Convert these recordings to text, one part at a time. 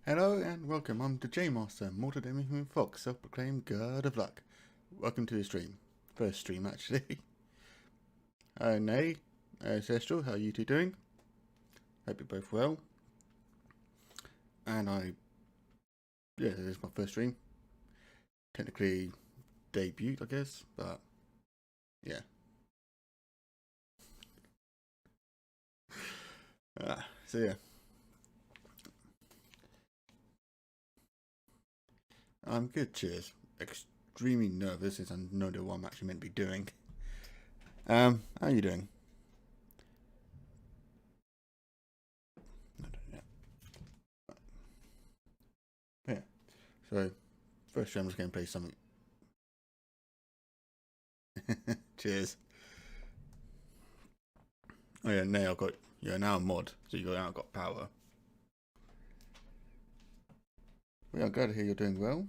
Hello and welcome, I'm the J-Master, immortal demi-human fox, self-proclaimed god of luck. Welcome to the stream. First stream, actually. Nay, Ancestral, how are you two doing? Hope you're both well. And this is my first stream. Technically debuted, I guess, but yeah. So yeah. I'm good, cheers. Extremely nervous since I know what I'm actually meant to be doing. How are you doing? Yeah. So, first I'm just going to play something. Cheers. Oh yeah, now I've got now a mod, so now got power. Well, I'm glad to hear you're doing well.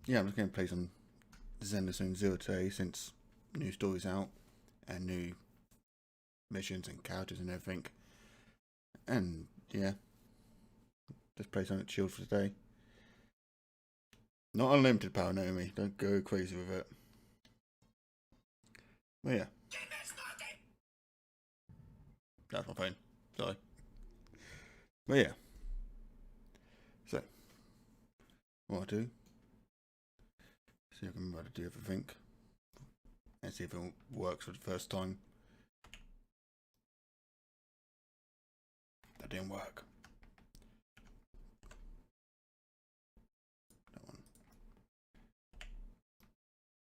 Yeah, I'm just going to play some Zenless and Zero today since new story's out and new missions and characters and everything. And yeah, just play something chilled for today. Not unlimited power, Naomi. Don't go crazy with it. But yeah. That's my phone. Sorry. But yeah. So, what I do, see if I can remember how to do everything. And see if it works for the first time. That didn't work. That one.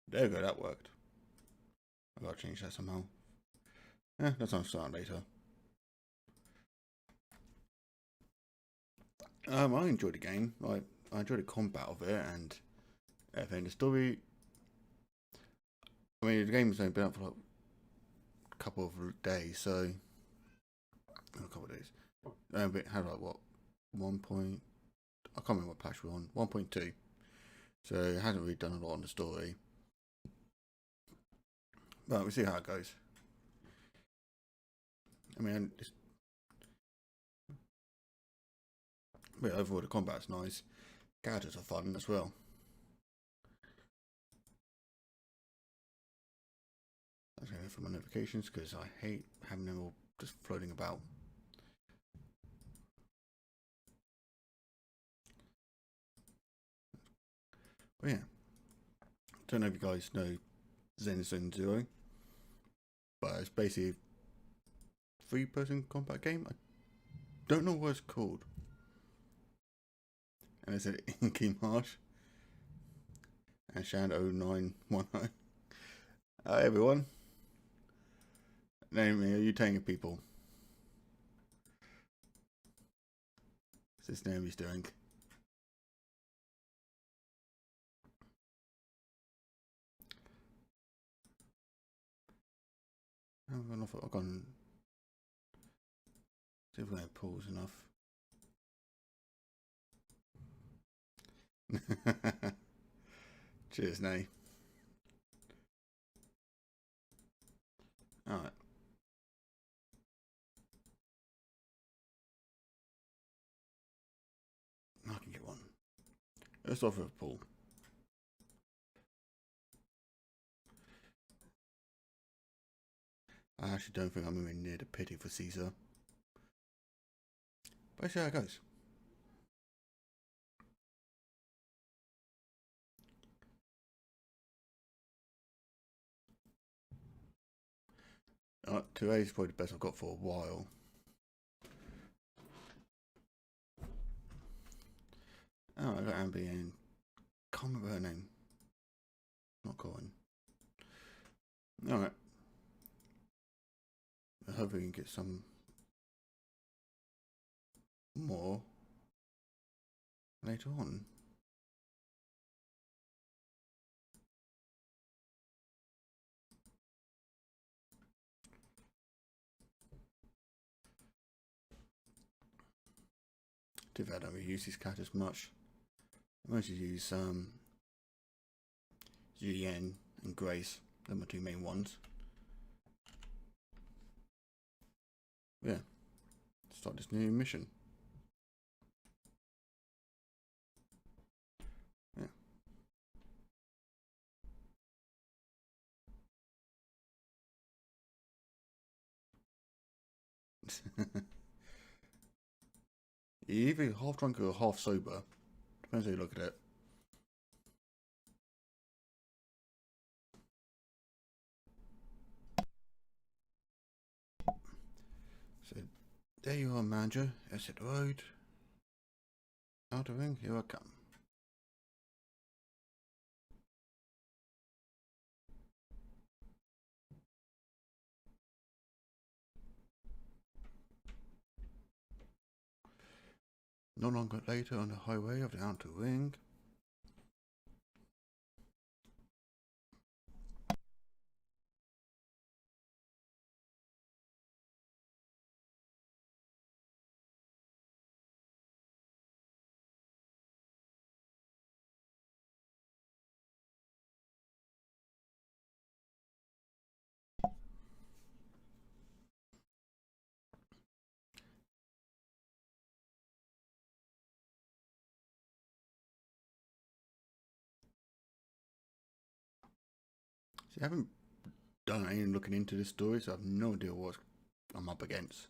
There we go, that worked. I gotta change that somehow. That's on start later. I enjoyed the game. I enjoyed the combat of it and everything. The story. I mean, the game's only been out for like a couple of days, so a couple of days. It had like what 1 point. I can't remember what patch we're on. 1.2. So it hasn't really done a lot on the story. But we'll see how it goes. I mean, but overall the combat's nice. Characters are fun as well. I'm going for my notifications because I hate having them all just floating about. But yeah, don't know if you guys know Zenless Zero, but it's basically a 3-person combat game. I don't know what it's called. And it's an Inky Marsh and Shand0910. Hi everyone. Naomi, are you tanking people? What's this Naomi's doing? I've gone. See if we're going to pause enough. Cheers, Nay. Alright. I can get one. Let's offer a pull. I actually don't think I'm even near the pity for Caesar. But let's see how it goes. Today's probably the best I've got for a while. Oh, I got Amber in. Can't remember her name. Not Cohen. Alright. I hope we can get some more later on. Too bad I don't really use these characters much. I mostly use Julienne and Grace. They're my two main ones. Yeah. Start this new mission. drinks. You're either half drunk or half sober. Depends how you look at it. So, there you are, manager. Exit the road. Outer ring, here I come. No longer later on the highway of the outer ring. See, I haven't done any looking into this story, so I have no idea what I'm up against.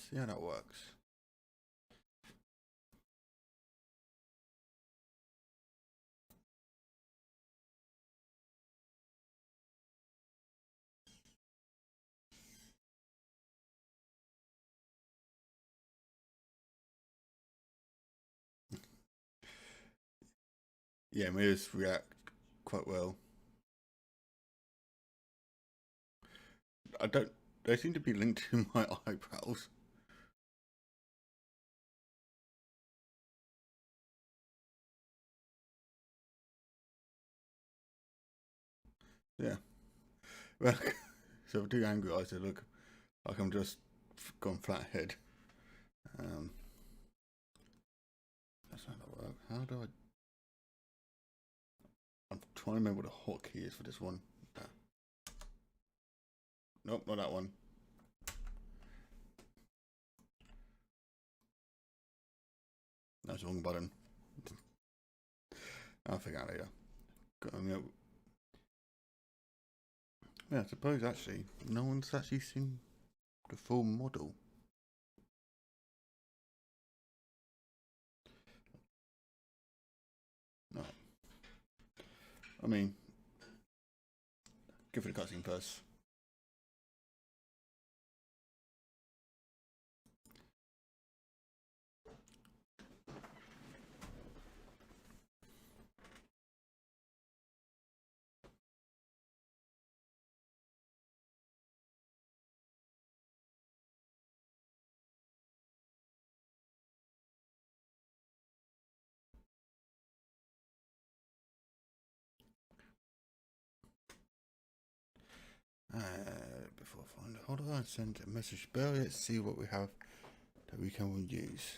See how that works. Yeah, my ears react quite well. I don't. They seem to be linked to my eyebrows. Yeah. Well, so if I do angry eyes, they look like I'm just gone flathead. That's not gonna work. How do I? I'm trying to remember what the hotkey is for this one. Nope, not that one. That's the wrong button. I'll figure out later. Yeah, I suppose actually no one's actually seen the full model. No. I mean, give it a cutscene first. Before I find it, hold on, send a message to Barry. Let's see what we have that we can use.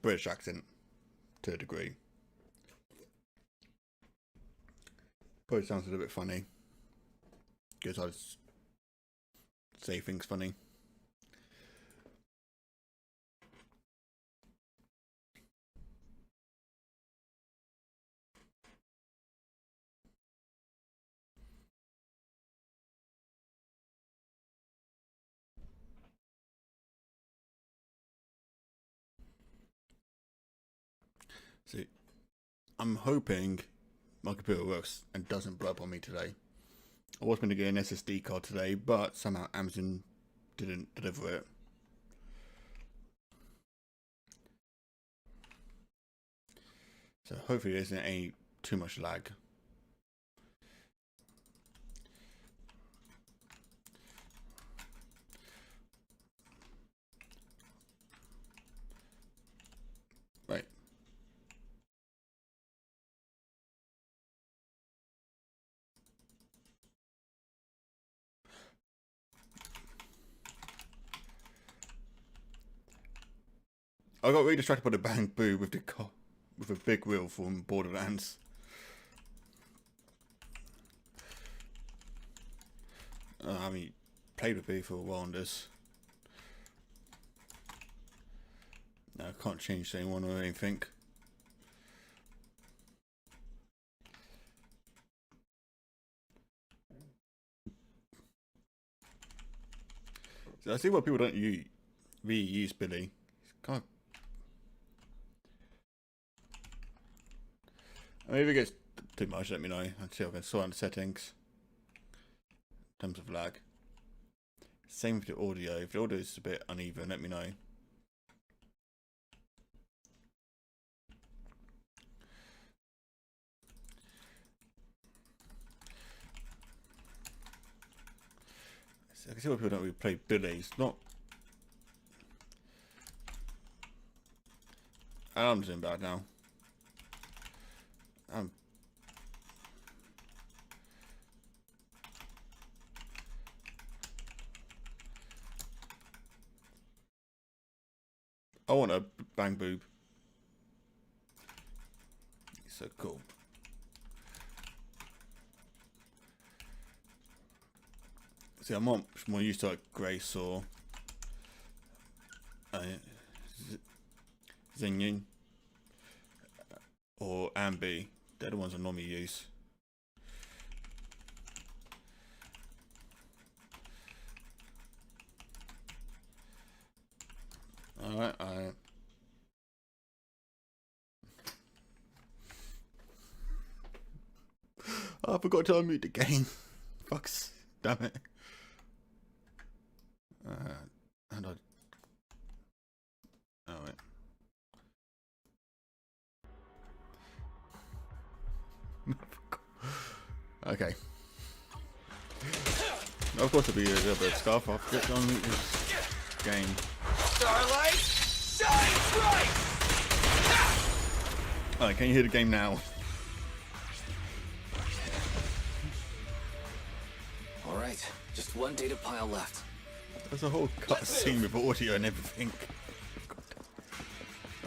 British accent to a degree. Probably sounds a little bit funny because I say things funny. See, I'm hoping my computer works and doesn't blow up on me today. I was going to get an SSD card today, but somehow Amazon didn't deliver it. So hopefully there isn't any too much lag. I got really distracted by the bang boo with with a big wheel from Borderlands. I mean, played with B for a while on this. No, I can't change anyone or anything. So I see why people don't really use Billy. It's kind of, I mean, if it gets too much, let me know. I'll see if I can sort out the settings in terms of lag. Same with the audio. If the audio is a bit uneven, let me know. So I can see why people don't really play Billy. It's not. I'm doing bad now. I want a bang boob. It's so cool. See, I'm much more used to like Grace or Zenless or Ambi. They're the ones I normally use. Alright, I forgot to unmute the game. Fucks. Damn it. And Alright. Okay. Of course it'll be a little bit of stuff. I'll forget to unmute this game. Starlight, shine bright! Alright, can you hear the game now? Alright, just one data pile left. There's a whole cutscene with audio and everything.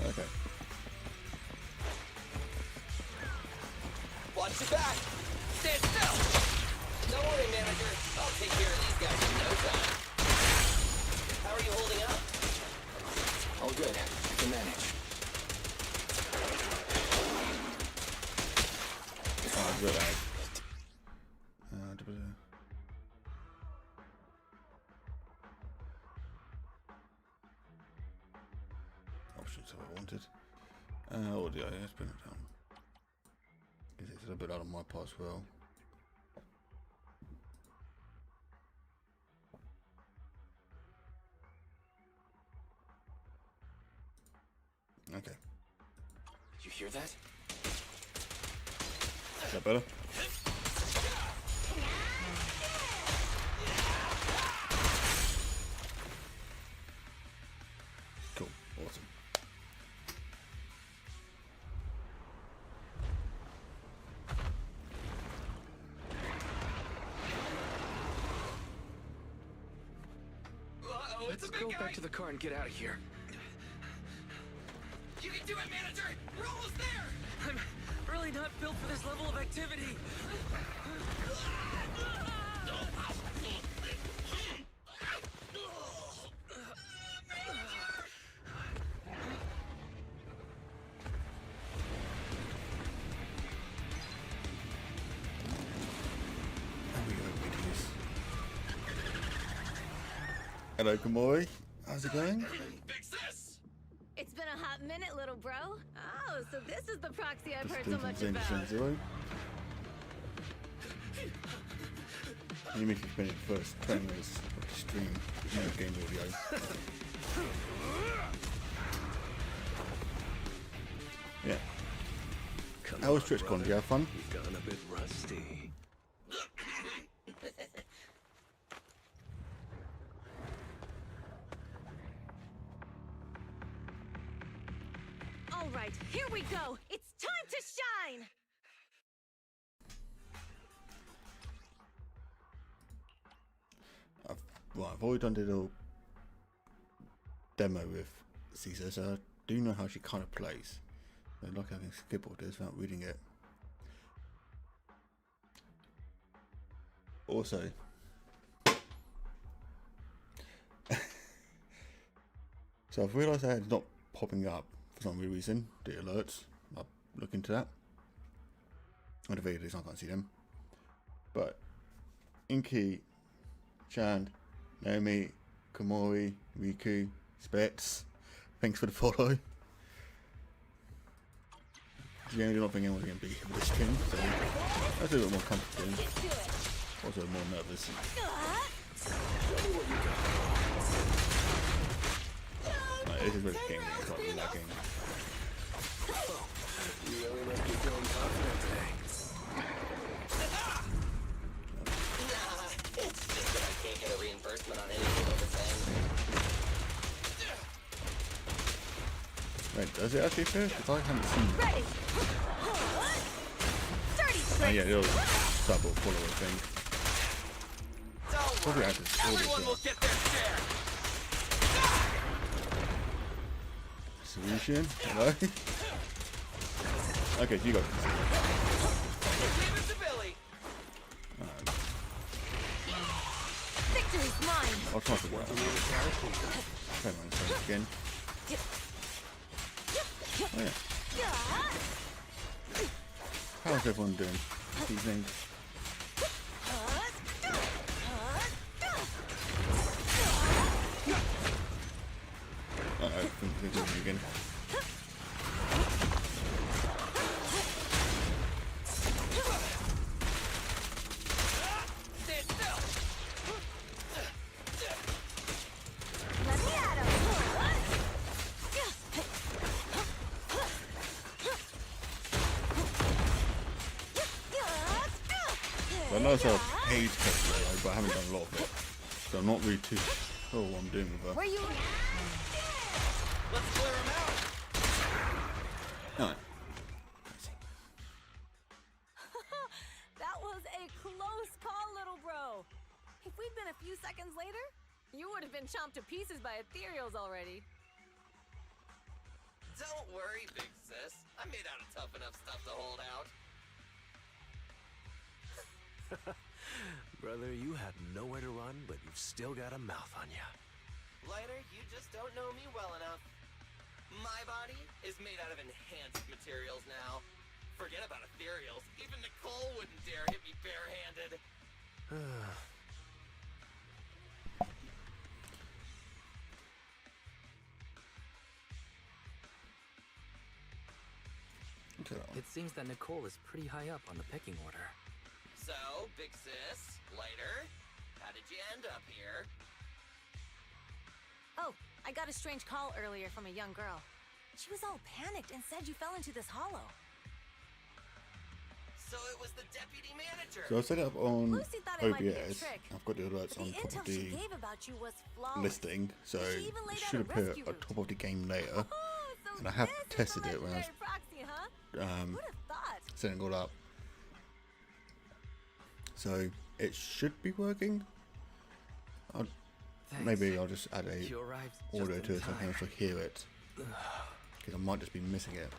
Okay. Watch your back! Stand still! Don't worry, manager. I'll take care of these guys in no time. How are you holding up? All good. I can manage. Oh, good lag. Options if I wanted. Audio, let's bring it down. It's a little bit out of my part as well. Okay. Did you hear that? Is that better? Cool. Awesome. Uh-oh, it's a big guy! Let's go back to the car and get out of here. You can do it, manager! We're almost there! I'm really not built for this level of activity. Hello, Kamori. How's it going? Fix this! It's been a hot minute, little bro. Oh, so this is the proxy I've heard This so is much Zenless about. Zero. You make it spend the first 10 minutes of the stream with no game audio. Yeah. How was TwitchCon? Did you have fun? You've gone a bit rusty. All right, here we go. It's time to shine. I've already done the little demo with Caesar, so do know how she kind of plays. So like I can skip all this without reading it. Also, so I've realised that it's not popping up for some weird reason, the alerts. I'll look into that. On the videos, I can't see them. But Inky, Chan, Naomi, Komori, Riku, Spets, thanks for the follow. Yeah, I do not think anyone's going to be here for this stream, so that's a little more comfortable. Also more nervous. Like, this is really game, it's not really lagging. You really must be feeling confident today. Nah, it's just that I can't get a reimbursement on anything over saying. Wait, does it actually fit? Because I haven't seen it. Ready. Dirty Oh trick. yeah, the little double follower thing. Don't Probably worry, add this all everyone will this get their share. Solution? Hello? Okay, so you got it. Give it to Billy. Victory's mine. I'll try to work. Hang on a second again. Oh yeah. How's everyone doing this evening? Uh-oh, things are doing again. Stand still. Let me at him. I know it's a paid customer, but I haven't done a lot of it. So I'm not really too sure what I'm doing with her. Where you? Let's clear him out. Alright. That was a close call, little bro. If we'd been a few seconds later, you would have been chomped to pieces by ethereals already. Don't worry, big sis. I'm made out of tough enough stuff to hold out. Brother, you have nowhere to run, but you've still got a mouth on you. Lighter, you just don't know me well enough. My body is made out of enhanced materials now. Forget about ethereals. Even Nicole wouldn't dare hit me barehanded. Okay, that one. It seems that Nicole is pretty high up on the pecking order. So, big sis, Lighter, how did you end up here? Oh, I got a strange call earlier from a young girl. She was all panicked and said you fell into this hollow. So it was the deputy manager. So I set it up on Lucy thought it might be a OBS. trick. I've got the alerts But on the top of intel she the gave about you was flawless. listing, so She even it laid out should a appear rescue at route. top of the game later. Oh, so And I have this is tested the it when I was legendary proxy, huh? Who'd have thought? setting it all up. So it should be working. Maybe I'll just add a You arrived just audio in to it so I can time. actually hear it. Because I might just be missing it.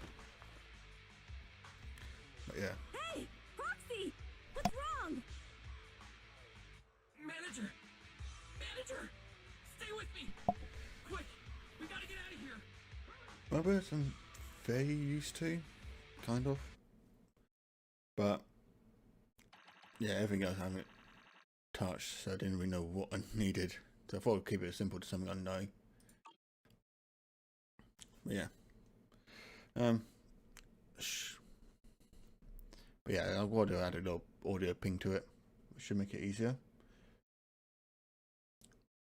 But yeah. Hey, Proxy! What's wrong? Manager! Manager! Stay with me! Quick! We gotta get out of here! Roberts I'm very used to, kind of. But yeah, everything else I haven't touched, so I didn't really know what I needed. So I thought I'd keep it simple to something I know. But yeah. But yeah, I'll go to add a little audio ping to it, which should make it easier.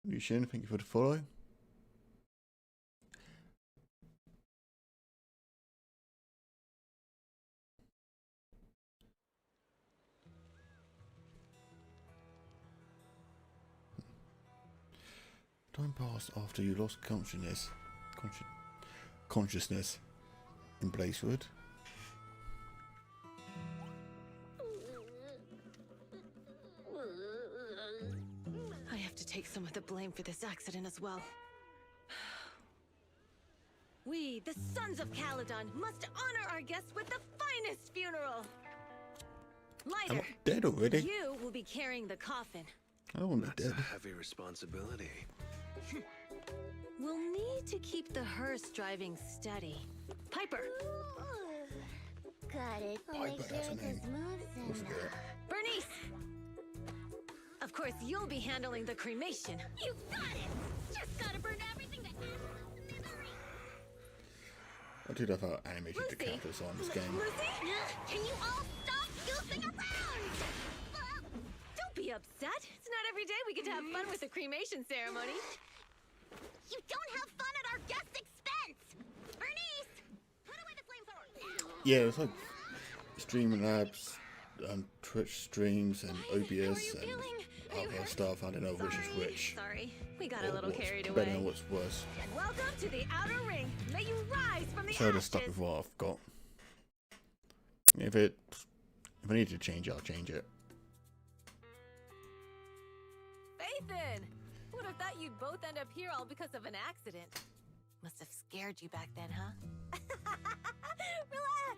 Lucien, thank you for the follow. Time passed after you lost consciousness in Blazewood. I have to take some of the blame for this accident as well. We, the Sons of Caledon, must honor our guests with the finest funeral. I'm Lighter, not dead already. you will be carrying the coffin. I don't want to be That's dead. a heavy responsibility. We'll need to keep the hearse driving steady. Piper, Got it. Piper, that's her name. We'll forget. Bernice! Of course, you'll be handling the cremation. You got it! Just gotta burn everything that adds to misery! I do love how animated the Lucy! characters are in this game. Lucy? Can you all stop goofing around? Don't be upset. It's not every day we get to have fun with the cremation ceremony. You don't have fun at our guest expense! Bernice! Put away the flamethrower! Yeah, it's like streaming labs, Twitch streams, and How are you OBS, and feeling? Are you other hurt? stuff. I don't know which is which. Sorry, we got a Or little what's carried better away. and what's worse. Welcome to the outer ring. May you rise from the So I ashes. just stuck with what I've got. If I need to change it, I'll change it. Fathan! Would have thought you'd both end up here all because of an accident. Must have scared you back then, huh? Relax!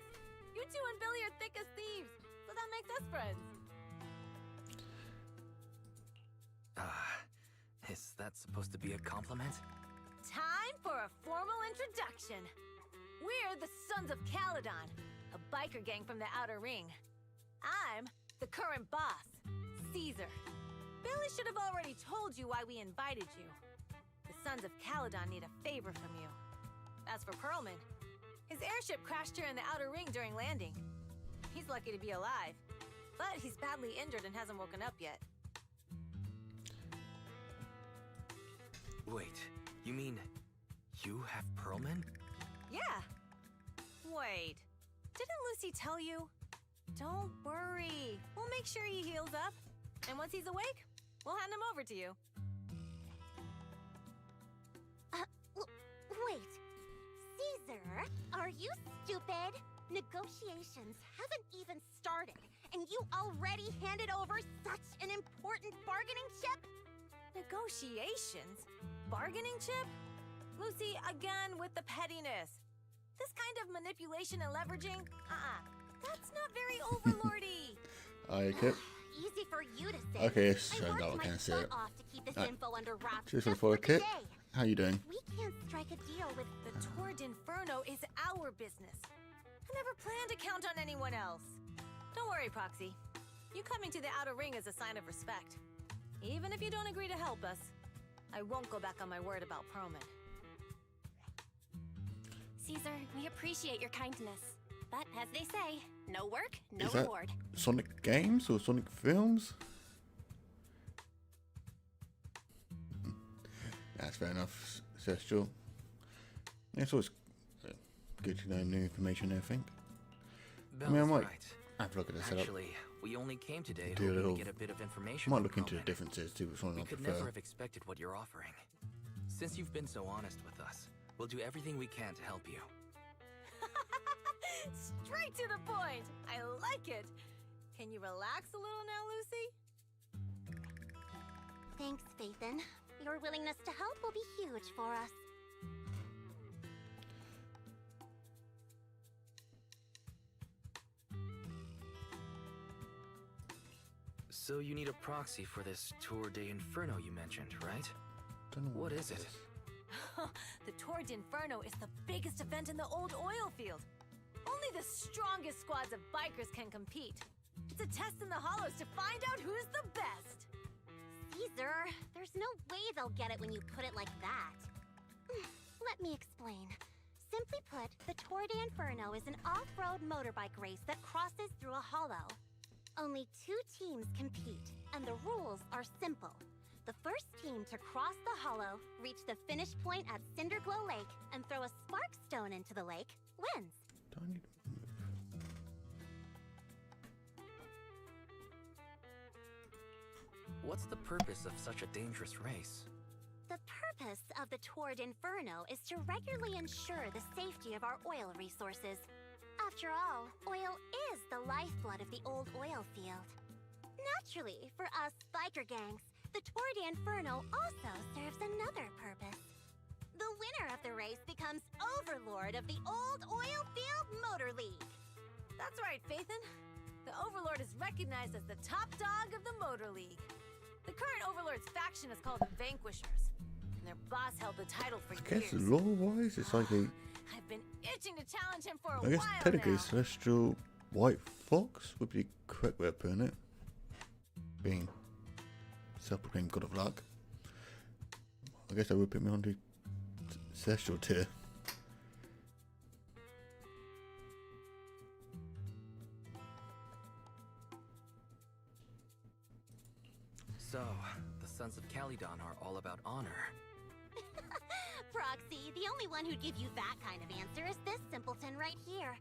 You two and Billy are thick as thieves, so that makes us friends. Is that supposed to be a compliment? Time for a formal introduction. We're the Sons of Caledon, a biker gang from the Outer Ring. I'm the current boss, Caesar. Billy should have already told you why we invited you. The Sons of Caledon need a favor from you. As for Perlman, his airship crashed here in the Outer Ring during landing. He's lucky to be alive, but he's badly injured and hasn't woken up yet. Wait, you mean you have Perlman? Yeah. Wait, didn't Lucy tell you? Don't worry. We'll make sure he heals up. And once he's awake, we'll hand him over to you. Wait. Caesar, are you stupid? Negotiations haven't even started, and you already handed over such an important bargaining chip? Negotiations? Bargaining chip? Lucy, again with the pettiness. This kind of manipulation and leveraging? That's not very overlordy. Okay. Easy for you to say. Okay, it's I showing worked that I my can't see butt it. off to keep this Alright. info under wraps Cheers just for the for kit. today. How you doing? We can't strike a deal with The Tour d'Inferno is our business. I never planned to count on anyone else. Don't worry, Proxy. You coming to the Outer Ring is a sign of respect. Even if you don't agree to help us, I won't go back on my word about Perlman. Caesar, we appreciate your kindness. But as they say, no work, no Is that reward. Sonic games or Sonic films? That's fair enough, Celestial. Yeah, it's always good to know new information, I think. Bell's I might right. have a look at the setup. Actually, we only came today Do a hoping little- to get a bit of I information. might on look into the Perlman. differences, see which one We I could never prefer. have expected what you're offering. Since you've been so honest with us, we'll do everything we can to help you. Straight to the point! I like it! Can you relax a little now, Lucy? Thanks, Fathan. Your willingness to help will be huge for us. So you need a proxy for this Tour d'Inferno you mentioned, right? Don't know What is that it? The Tour d'Inferno is the biggest event in the old oil field. Only the strongest squads of bikers can compete. It's a test in the hollows to find out who's the best. Caesar, there's no way they'll get it when you put it like that. Let me explain. Simply put, the Tour d'Inferno is an off-road motorbike race that crosses through a hollow. Only 2 teams compete, and the rules are simple. The first team to cross the hollow, reach the finish point at Cinderglow Lake, and throw a spark stone into the lake, wins. Do I need to move? What's the purpose of such a dangerous race? The purpose of the Tour d'Inferno is to regularly ensure the safety of our oil resources. After all, oil is the lifeblood of the old oil field. Naturally, for us biker gangs, the Tour d'Inferno also serves another purpose. The winner of the race becomes Overlord overlord of the Old Oil Field Motor League. That's right, Phaethon. The Overlord is recognized as the top dog of the Motor League. The current Overlord's faction is called the Vanquishers, and their boss held the title for I guess years. lore-wise, it's like a. I've been itching to challenge him for a I guess while technically, now. celestial white fox would be the correct way of putting it. Being self-proclaimed god of luck. I guess that would put me on the celestial tier. So, the Sons of Calydon are all about honor. Proxy, the only one who'd give you that kind of answer is this simpleton right here.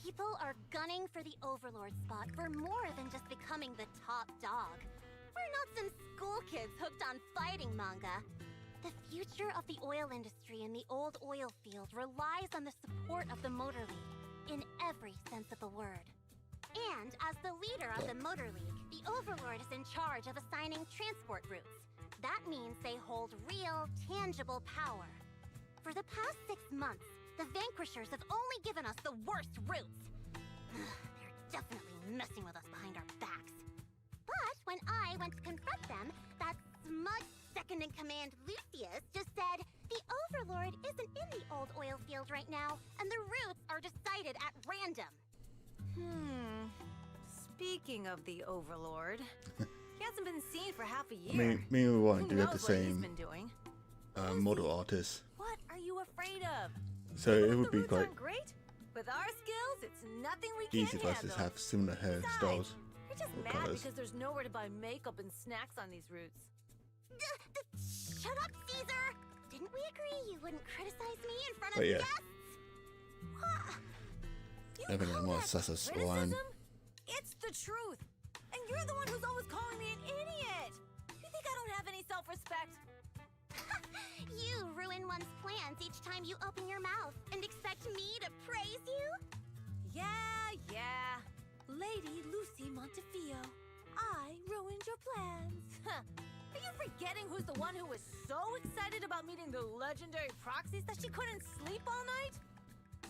People are gunning for the Overlord spot for more than just becoming the top dog. We're not some school kids hooked on fighting manga. The future of the oil industry in the old oil field relies on the support of the Motor League, in every sense of the word. And as the leader of the Motor League, the Overlord is in charge of assigning transport routes. That means they hold real, tangible power. For the past 6 months, the Vanquishers have only given us the worst routes. They're definitely messing with us behind our backs. But when I went to confront them, that smug second-in-command Lucius just said, the Overlord isn't in the old oil field right now, and the routes are decided at random. Speaking of the Overlord, he hasn't been seen for half a I year. mean, me and Ryan Who do have the knows what he's same been doing? model artist, What are you afraid of? so Even it if would the be routes quite aren't great. With our skills, it's nothing we easy can't for us to handle. have similar hairstyles. You're just or mad colours. because there's nowhere to buy makeup and snacks on these routes. Shut up, Caesar! Didn't we agree you wouldn't criticize me in front of But yeah. guests? What? You I think call I'm more that sus as Ryan. criticism? It's the truth. And you're the one who's always calling me an idiot. You think I don't have any self-respect? You ruin one's plans each time you open your mouth and expect me to praise you? Yeah. Lady Lucy Montefiore, I ruined your plans. Are you forgetting who's the one who was so excited about meeting the legendary proxies that she couldn't sleep all night?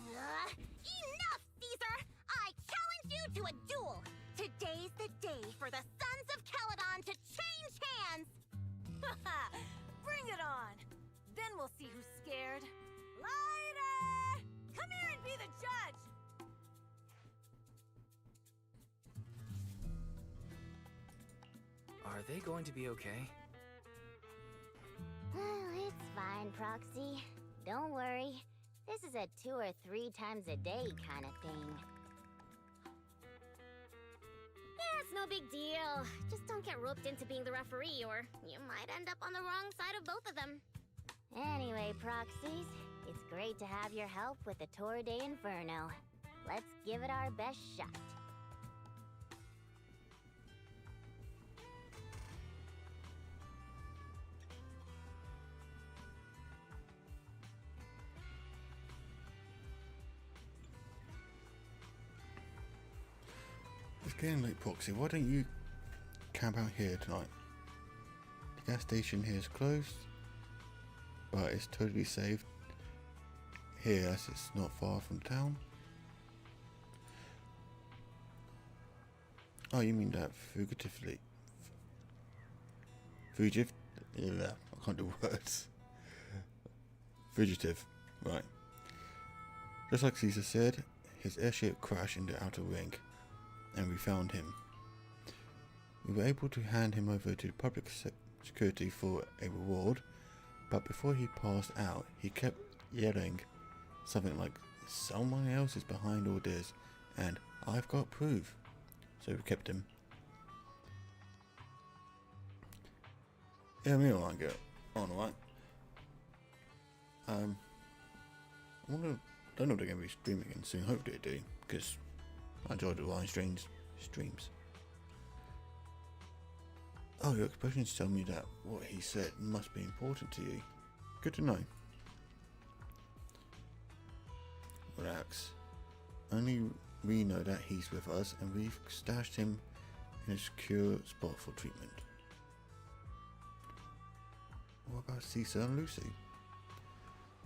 Enough, Caesar! I challenge you to a duel! Today's the day for the Sons of Calydon to change hands! Bring it on! Then we'll see who's scared. Lighter! Come here and be the judge! Are they going to be okay? It's fine, Proxy. Don't worry. This is a 2 or 3 times a day kind of thing. Yeah, it's no big deal. Just don't get roped into being the referee, or you might end up on the wrong side of both of them. Anyway, Proxies, it's great to have your help with the Tour de Inferno. Let's give it our best shot. It's getting late, Proxy. Why don't you camp out here tonight? The gas station here is closed, but it's totally safe here as it's not far from town. Oh, you mean that fugitively? Fugitive? Yeah, I can't do words. Fugitive, right. Just like Caesar said, his airship crashed in the outer ring, and we found him. We were able to hand him over to public security for a reward, but before he passed out, he kept yelling something like, "Someone else is behind all this, and I've got proof." So we kept him. Yeah, me and I get on alright. I don't know if they're going to be streaming again soon. Hopefully they do, because I enjoyed the Ryan streams. Oh, your expressions tell me that what he said must be important to you. Good to know. Relax. Only we know that he's with us, and we've stashed him in a secure spot for treatment. What about Caesar and Lucy?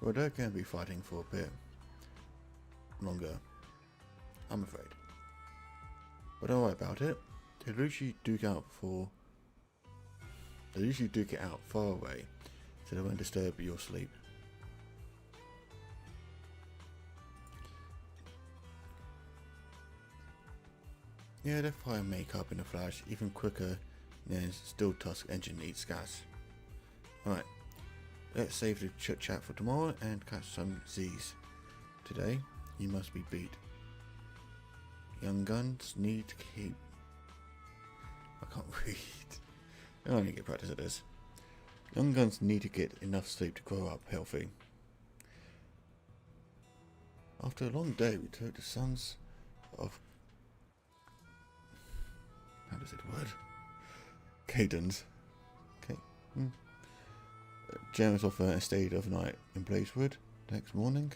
Well, they're going to be fighting for a bit, longer, I'm afraid. But don't worry about it. They usually duke it out far away, so they won't disturb your sleep. Yeah, they fire makeup in a flash, even quicker than Steel Tusk engine needs gas. Alright, let's save the chit chat for tomorrow and catch some Z's. Today, you must be beat. Young guns need to keep... I can't read. I need to get practice at this. Young guns need to get enough sleep to grow up healthy. After a long day, we took the sons of... How does it word? Cadence. Okay. James offer and stayed overnight in Blazewood. Next morning.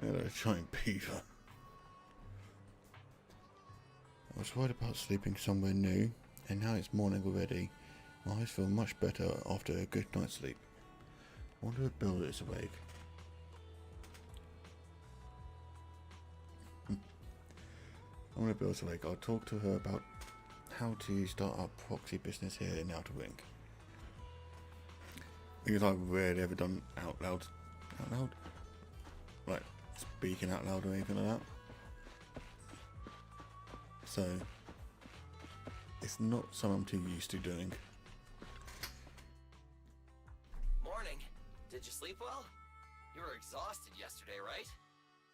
And a giant beaver. I was worried about sleeping somewhere new, and now it's morning already. My eyes feel much better after a good night's sleep. I wonder if Bill is awake. I wonder if Bill's awake. I'll talk to her about how to start our proxy business here in the Outer Ring. Because I've rarely ever done out loud? Like, speaking out loud or anything like that. So, it's not something I'm too used to doing. Morning. Did you sleep well? You were exhausted yesterday, right?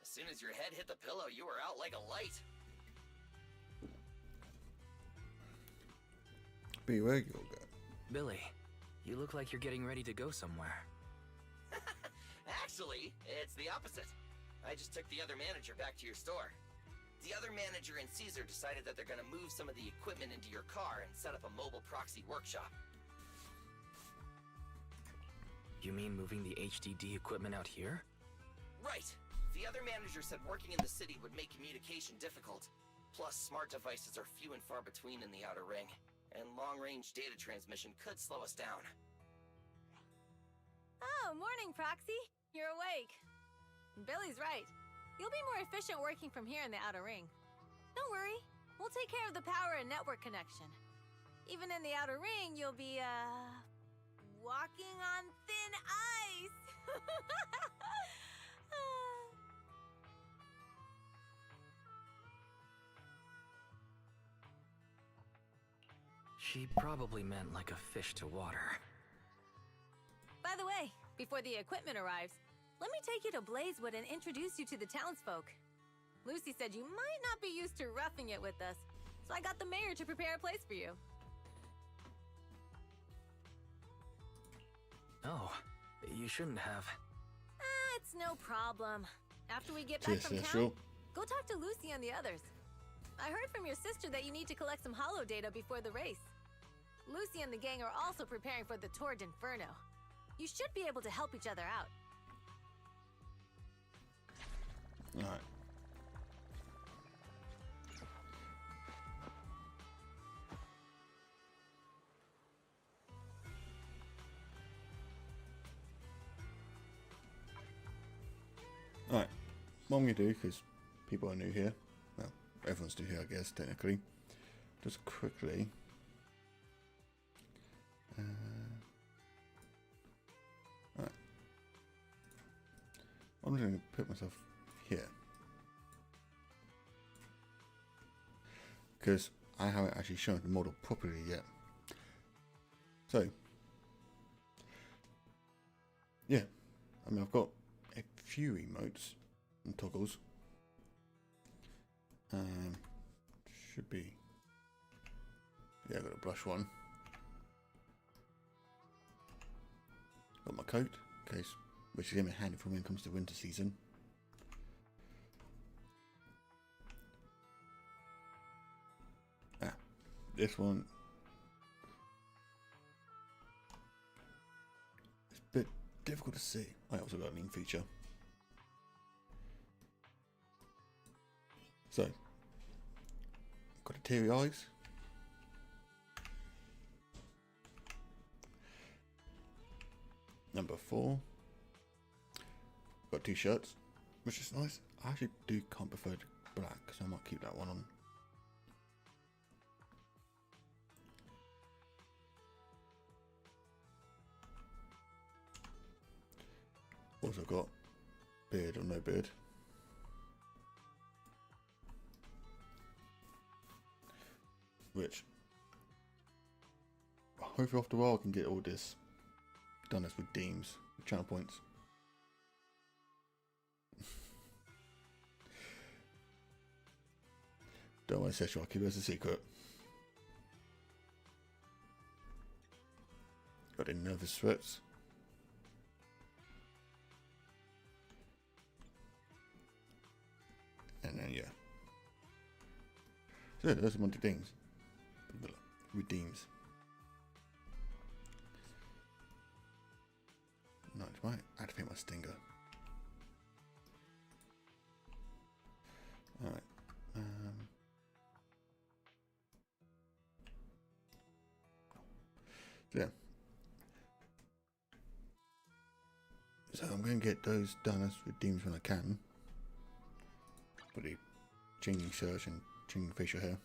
As soon as your head hit the pillow, you were out like a light. Be where you'll go. Billy, you look like you're getting ready to go somewhere. Actually, it's the opposite. I just took the other manager back to your store. The other manager and Caesar decided that they're gonna move some of the equipment into your car and set up a mobile proxy workshop. You mean moving the HDD equipment out here? Right. The other manager said working in the city would make communication difficult. Plus, smart devices are few and far between in the Outer Ring, and long-range data transmission could slow us down. Oh, morning, Proxy. You're awake. Billy's right. You'll be more efficient working from here in the Outer Ring. Don't worry. We'll take care of the power and network connection. Even in the Outer Ring, you'll be, walking on thin ice. She probably meant like a fish to water. By the way, before the equipment arrives, let me take you to Blazewood and introduce you to the townsfolk. Lucy said you might not be used to roughing it with us, so I got the mayor to prepare a place for you. Oh, you shouldn't have. It's no problem. After we get back from town, Sure. go talk to Lucy and the others. I heard from your sister that you need to collect some holo data before the race. Lucy and the gang are also preparing for the Tour d'Inferno. You should be able to help each other out. Alright. Alright. What I'm going to do, because people are new here. Well, everyone's new here, I guess, technically. Just quickly. Alright. I'm just going to put myself here. Because I haven't actually shown the model properly yet. So, yeah. I mean, I've got a few emotes and toggles. Should be. Yeah, I got a blush one. Got my coat, in case, which is going to be handy for when it comes to winter season. This one, it's a bit difficult to see. I also got a lean feature. So, Got the teary eyes. Number 4. Got 2 shirts, which is nice. I actually do can't prefer the black, so I might keep that one on. Also got beard or no beard. Which, hopefully after a while I can get all this done as redeems, channel points. Don't want to say, I'll keep it as a secret. Got any nervous threats. And then, yeah. So, those are one of the things. Redeems. Nice, right? Activate my stinger. Alright. So, yeah. So I'm going to get those done as redeems when I can. For the changing search and changing facial hair.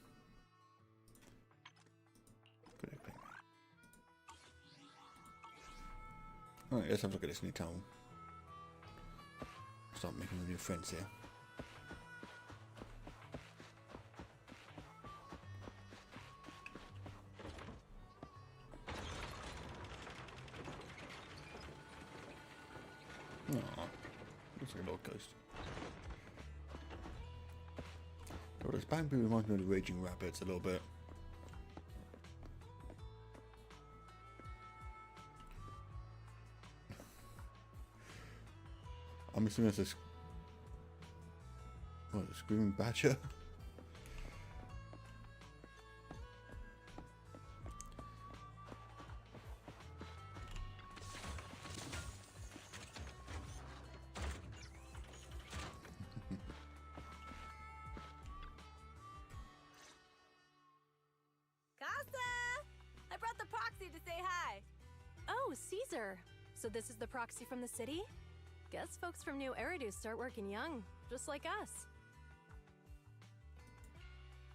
Alright, let's have a look at this new town. Start making new friends here. Aww, looks like a little ghost. Well, this bamboo reminds me of the Raging Rabbits a little bit. I'm assuming it's a screaming badger. I brought the proxy to say hi. Oh, Caesar. So this is the proxy from the city? Guess folks from New Eridu start working young, just like us.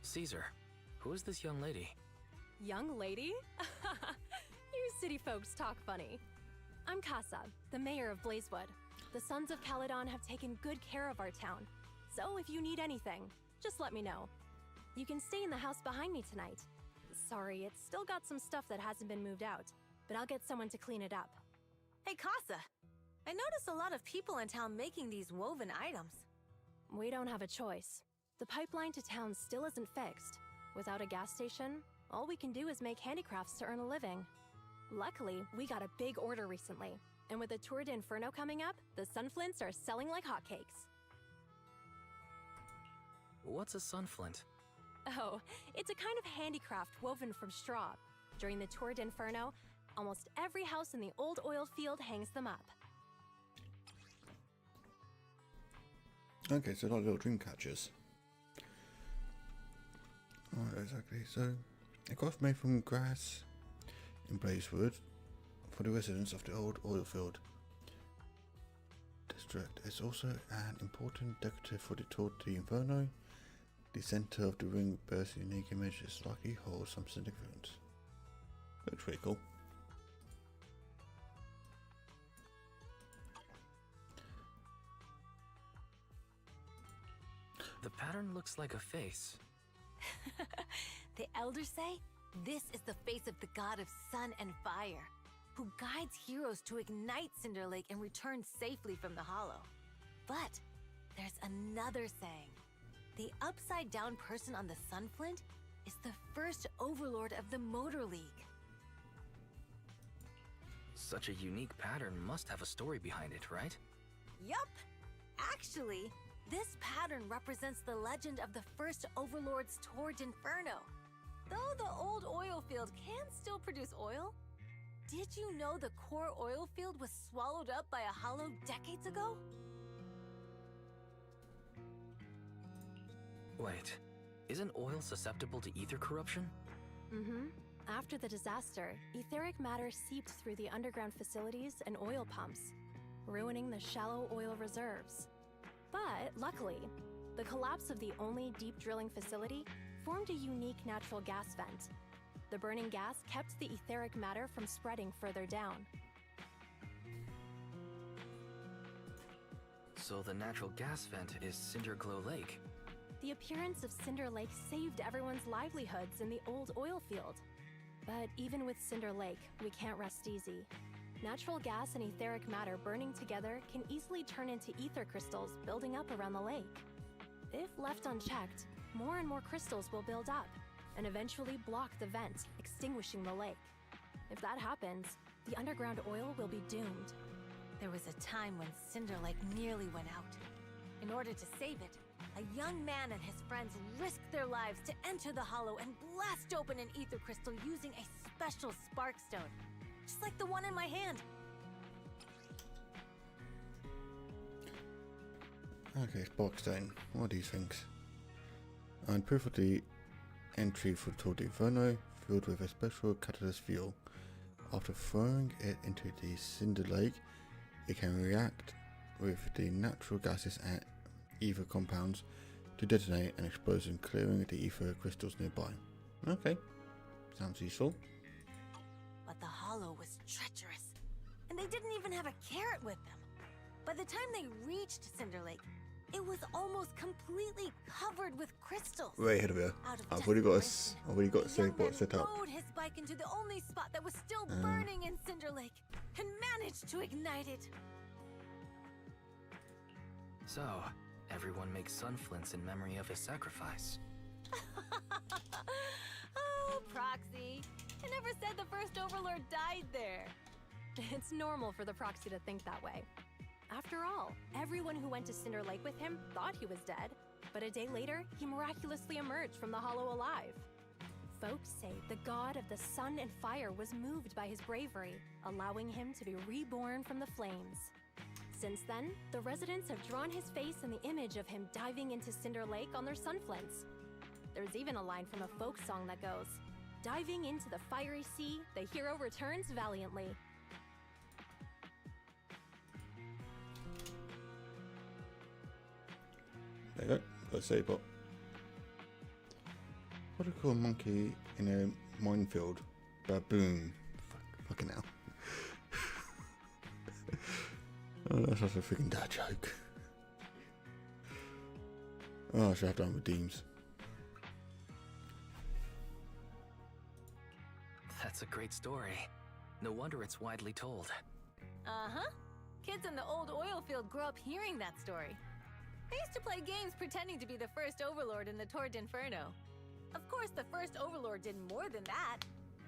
Caesar, who is this young lady? Young lady? You city folks talk funny. I'm Casa, the mayor of Blazewood. The Sons of Caledon have taken good care of our town. So if you need anything, just let me know. You can stay in the house behind me tonight. Sorry, it's still got some stuff that hasn't been moved out, but I'll get someone to clean it up. Hey, Casa. I noticed a lot of people in town making these woven items. We don't have a choice. The pipeline to town still isn't fixed. Without a gas station, all we can do is make handicrafts to earn a living. Luckily, we got a big order recently, and with the Tour d'Inferno coming up, the sunflints are selling like hotcakes. What's a sunflint? Oh, it's a kind of handicraft woven from straw. During the Tour d'Inferno, almost every house in the old oil field hangs them up. Okay, so like little dream catchers. Alright, exactly. So, a craft made from grass in Blazewood for the residents of the old oil field district. It's also an important decorative for the Tour d'Inferno. The center of the ring bears a unique image is likely holds some significance. Looks pretty cool. The pattern looks like a face. The elders say this is the face of the god of sun and fire, who guides heroes to ignite Cinder Lake and return safely from the hollow. But there's another saying. The upside-down person on the Sunflint is the first overlord of the Motor League. Such a unique pattern must have a story behind it, right? Yup! Actually, this pattern represents the legend of the first overlord's Tour d'Inferno. Though the old oil field can still produce oil, did you know the core oil field was swallowed up by a hollow decades ago? Wait, Isn't oil susceptible to ether corruption? Mm-hmm. After the disaster, etheric matter seeped through the underground facilities and oil pumps, ruining the shallow oil reserves. But luckily, the collapse of the only deep drilling facility formed a unique natural gas vent. The burning gas kept the etheric matter from spreading further down. So the natural gas vent is Cinderglow Lake. The appearance of Cinder Lake saved everyone's livelihoods in the old oil field. But even with Cinder Lake, we can't rest easy. Natural gas and etheric matter burning together can easily turn into ether crystals building up around the lake. If left unchecked, more and more crystals will build up and eventually block the vent, extinguishing the lake. If that happens, the underground oil will be doomed. There was a time when Cinder Lake nearly went out. In order to save it, a young man and his friends risked their lives to enter the hollow and blast open an ether crystal using a special spark stone, just like the one in my hand. Okay, Sparkstone. What are these things? And proof of the entry for Tour d'Inferno filled with a special catalyst fuel. After throwing it into the Cinder Lake, it can react with the natural gases and ether compounds to detonate an explosion, clearing the ether crystals nearby. Okay, sounds useful. But the hollow was treacherous, and they didn't even have a carrot with them. By the time they reached Cinder Lake, it was almost completely covered with crystals. Way ahead of you. Out of I've already got a the save young man bot set up. rode his bike into the only spot that was still burning in Cinder Lake and managed to ignite it. So, everyone makes sunflints in memory of his sacrifice. Oh, Proxy. I never said the first Overlord died there. It's normal for the Proxy to think that way. After all, everyone who went to Cinder Lake with him thought he was dead, but a day later, he miraculously emerged from the hollow alive. Folks say the god of the sun and fire was moved by his bravery, allowing him to be reborn from the flames. Since then, the residents have drawn his face in the image of him diving into Cinder Lake on their sunflints. There's even a line from a folk song that goes, "Diving into the fiery sea, the hero returns valiantly." There you go. Got a save bot. What do you call a monkey in a minefield? Baboon. Fucking hell. Oh, that's such a freaking dad joke. Oh, I should have done with Deems. That's a great story. No wonder it's widely told. Uh-huh. Kids in the old oil field grew up hearing that story. I used to play games pretending to be the first Overlord in the Tour d'Inferno. Of course, the first Overlord did more than that.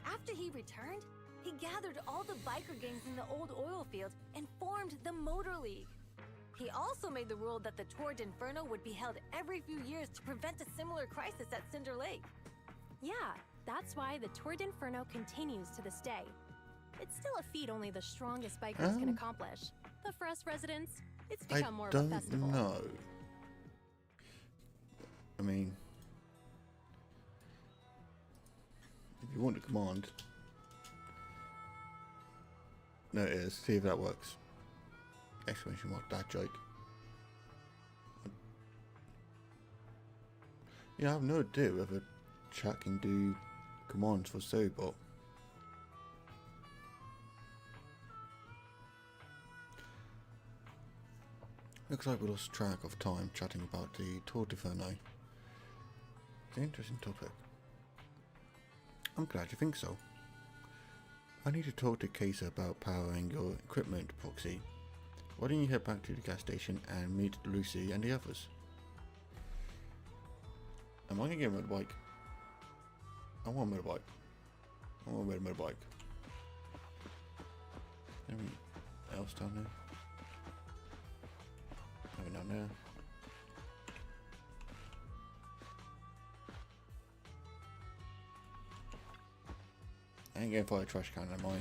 After he returned, he gathered all the biker gangs in the old oil field and formed the Motor League. He also made the rule that the Tour d'Inferno would be held every few years to prevent a similar crisis at Cinder Lake. Yeah, that's why the Tour d'Inferno continues to this day. It's still a feat only the strongest bikers can accomplish. But for us residents, it's become more of a festival. I don't know. I mean, if you want the command, no, it is. See if that works. Exclamation mark, that joke. Yeah, I have no idea whether chat can do commands for Sobot. Looks like we lost track of time chatting about the Tour d'Inferno. It's an interesting topic. I'm glad you think so. I need to talk to Kesa about powering your equipment, Proxy. Why don't you head back to the gas station and meet Lucy and the others? Am I gonna get a motorbike? I want a motorbike. I want a motorbike. Anything else down there? Nothing down there. I ain't getting fire trash can, am I?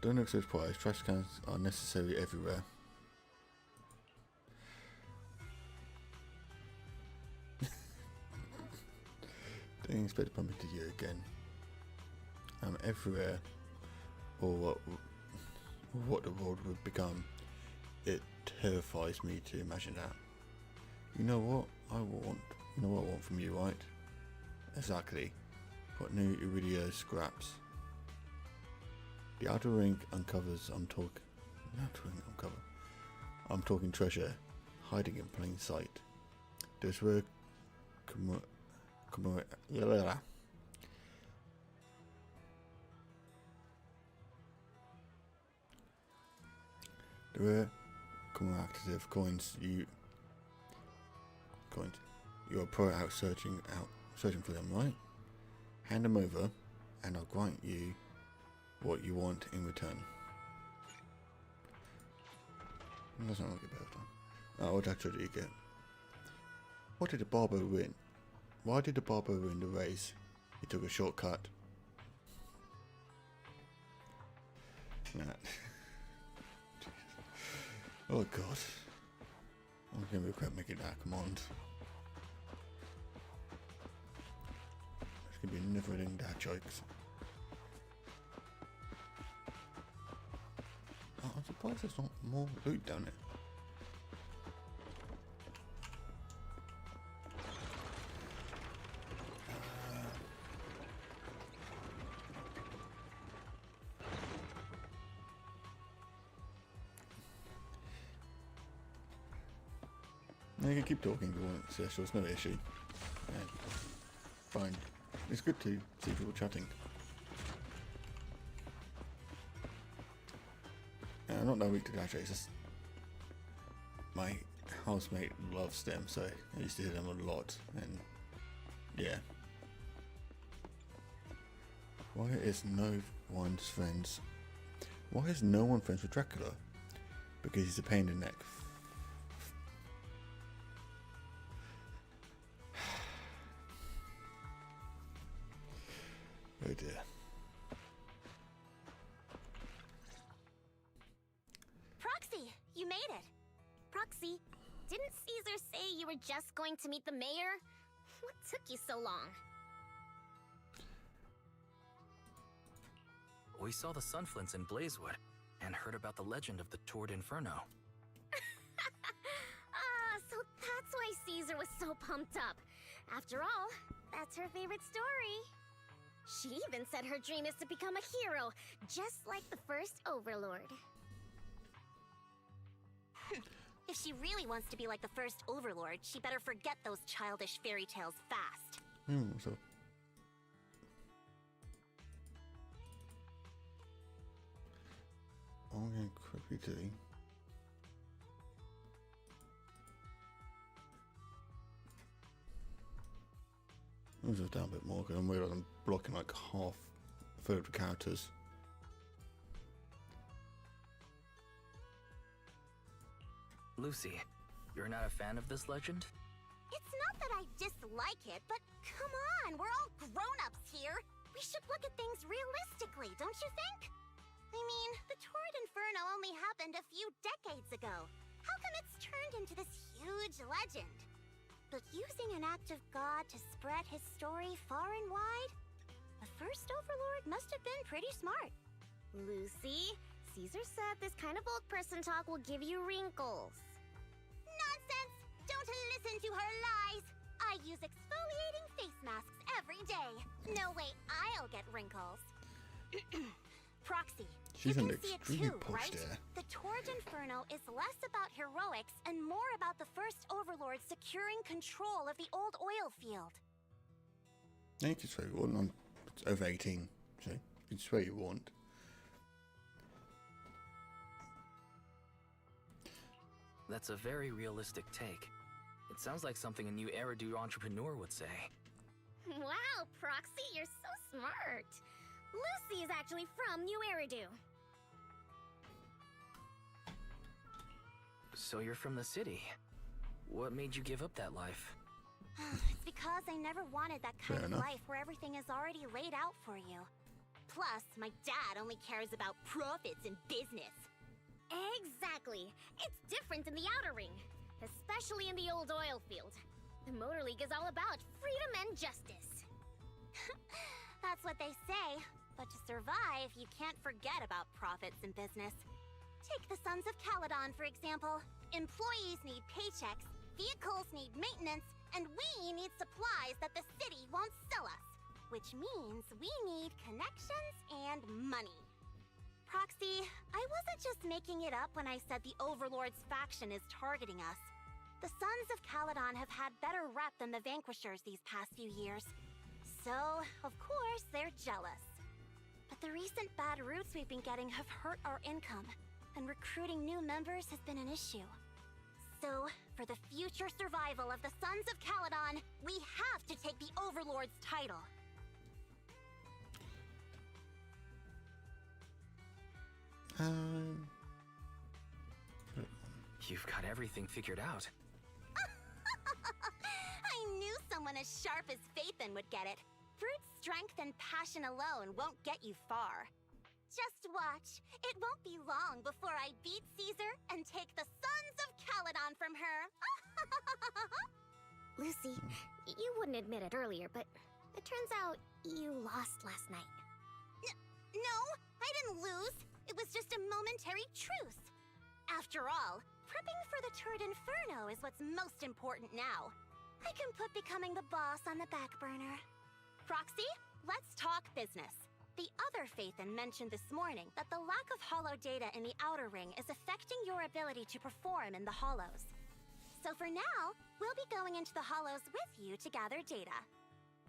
Don't look so surprised, trash cans are necessary everywhere. Didn't expect to bump into you again. I'm everywhere, or what the world would become. It terrifies me to imagine that. You know what I want? You know what I want from you, right? Exactly. What new iridium scraps? The outer ring uncovers. I'm talking treasure, hiding in plain sight. There's where the rare commemorative coins you're a pro out searching for them, right? Hand them over and I'll grant you what you want in return. That's not like a better time. What actually do you get? What did the barber win? Why did the barber win the race? He took a shortcut. Nah. Oh god. I'm gonna regret making that command. It's gonna be never ending dad jokes. Oh, I'm surprised there's not more loot down there. You can keep talking if you want, so it's no issue. Yeah. Fine. It's good to see people chatting. I'm not that weak to dash, it's just my housemate loves them, so I used to hear them a lot, and yeah. Why is no one friends with Dracula? Because he's a pain in the neck. Oh dear. Proxy, you made it. Proxy, didn't Caesar say you were just going to meet the mayor? What took you so long? We saw the sunflints in Blazewood and heard about the legend of the Tord Inferno. So that's why Caesar was so pumped up. After all, that's her favorite story. She even said her dream is to become a hero, just like the first Overlord. If she really wants to be like the first Overlord, she better forget those childish fairy tales fast. So I'm going to quickly do. Move this down a bit more because I'm realising I'm blocking like half a third of the characters. Lucy, you're not a fan of this legend? It's not that I dislike it, but come on, we're all grown-ups here. We should look at things realistically, don't you think? I mean, the Tord Inferno only happened a few decades ago. How come it's turned into this huge legend? But using an act of God to spread his story far and wide? The first Overlord must have been pretty smart. Lucy, Caesar said this kind of old person talk will give you wrinkles. Nonsense! Don't listen to her lies! I use exfoliating face masks every day. No way I'll get wrinkles. Proxy, She's you an can see it extremely too, posh right? there. The Tord Inferno is less about heroics and more about the first Overlord securing control of the old oil field. Yeah, you can swear you want. It's over 18, so you can swear you want. That's a very realistic take. It sounds like something a new Eridu entrepreneur would say. Wow, Proxy, you're so smart. Lucy is actually from New Eridu. So you're from the city. What made you give up that life? It's because I never wanted that kind Fair of enough. life where everything is already laid out for you. Plus, my dad only cares about profits and business. Exactly. It's different in the Outer Ring, especially in the old oil field. The Motor League is all about freedom and justice. That's what they say. But to survive, you can't forget about profits in business. Take the Sons of Caledon, for example. Employees need paychecks, vehicles need maintenance, and we need supplies that the city won't sell us. Which means we need connections and money. Proxy, I wasn't just making it up when I said the Overlord's faction is targeting us. The Sons of Caledon have had better rep than the Vanquishers these past few years. So, of course, they're jealous. But the recent bad routes we've been getting have hurt our income, and recruiting new members has been an issue. So, for the future survival of the Sons of Caledon, we have to take the Overlord's title. You've got everything figured out. I knew someone as sharp as Phaethon would get it. Brute strength and passion alone won't get you far. Just watch. It won't be long before I beat Caesar and take the Sons of Caledon from her. Lucy, you wouldn't admit it earlier, but it turns out you lost last night. No, I didn't lose. It was just a momentary truce. After all, prepping for the Turd Inferno is what's most important now. I can put becoming the boss on the back burner. Proxy, let's talk business. The other Phaethon mentioned this morning that the lack of hollow data in the Outer Ring is affecting your ability to perform in the Hollows. So for now, we'll be going into the Hollows with you to gather data.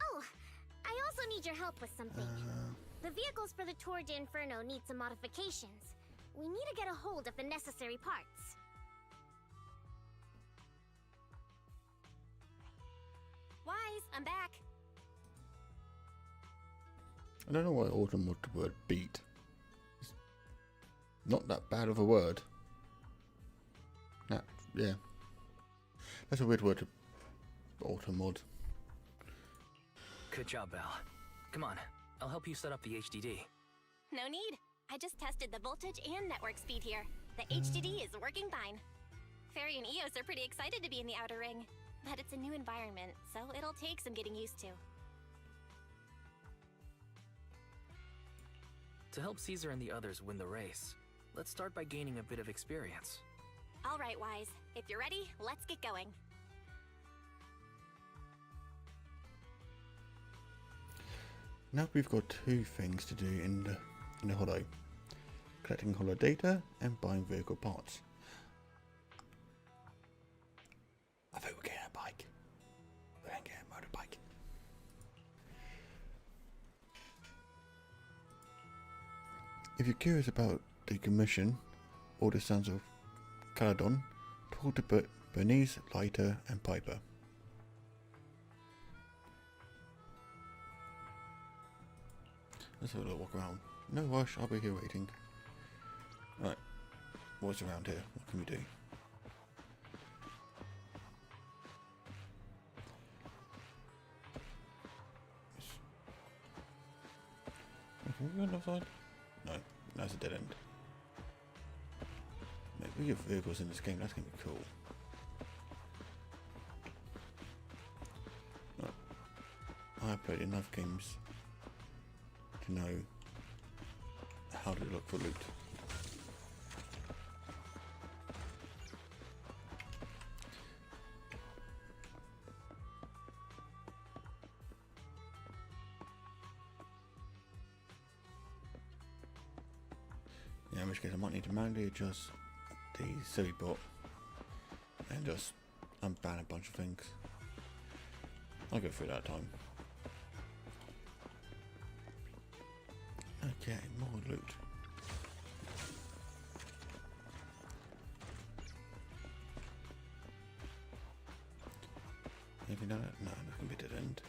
Oh, I also need your help with something. The vehicles for the Tour de Inferno need some modifications. We need to get a hold of the necessary parts. Wise, I'm back. I don't know why Autumn would the word beat. It's not that bad of a word. Nah, yeah. That's a weird word to Autumn mod. Good job, Val. Come on, I'll help you set up the HDD. No need. I just tested the voltage and network speed here. The HDD is working fine. Fairy and Eos are pretty excited to be in the Outer Ring, but it's a new environment, so it'll take some getting used to. To help Caesar and the others win the race, let's start by gaining a bit of experience. All right, Wise. If you're ready, let's get going. Now we've got two things to do in the Hollow. Collecting Hollow data and buying vehicle parts. I think we're getting a bike. We ain't getting a motorbike. If you're curious about the commission or the Sons of Caledon, talk to Bernice, Leiter and Piper. Let's have a little walk around. No rush, I'll be here waiting. Right, what's around here? What can we do? Can we go on the other side? No, that's a dead end. Mate, we get vehicles in this game, that's gonna be cool. Right. I've played enough games to know how to look for loot. Yeah, in which case I might need to manually adjust the silly bot and just unban a bunch of things. I'll go through that time. Okay, more loot. Anything done it? No, that's gonna be a dead end.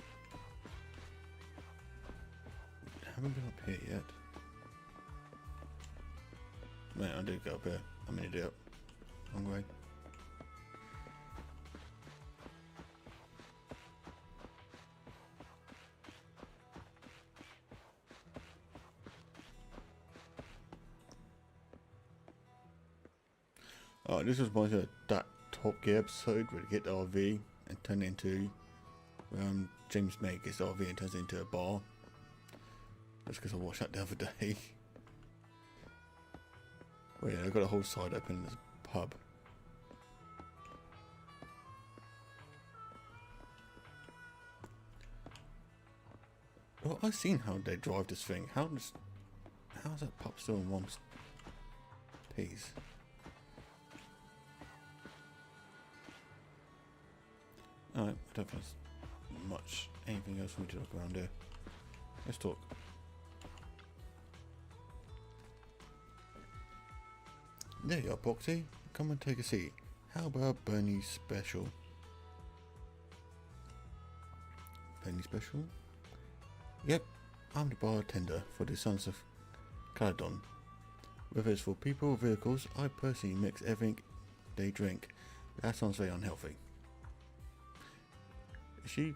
Haven't been up here yet. Man, I did go up here. I'm an idiot. Wrong way. Oh, this was one of that Top Gear episode where we get the RV and turn it into James May gets RV and turns it into a bar. That's because I watched that the other day. Well, yeah, they've got a whole side open as a pub. Well, I've seen how they drive this thing. How's that pub still in one piece? Alright, I don't think there's much anything else for me to look around here. Let's talk. There you are, Proxy. Come and take a seat. How about Bernie's special? Bernie's special? Yep, I'm the bartender for the Sons of Caledon. Whether it's for people or vehicles, I personally mix everything they drink. That sounds very unhealthy. Is she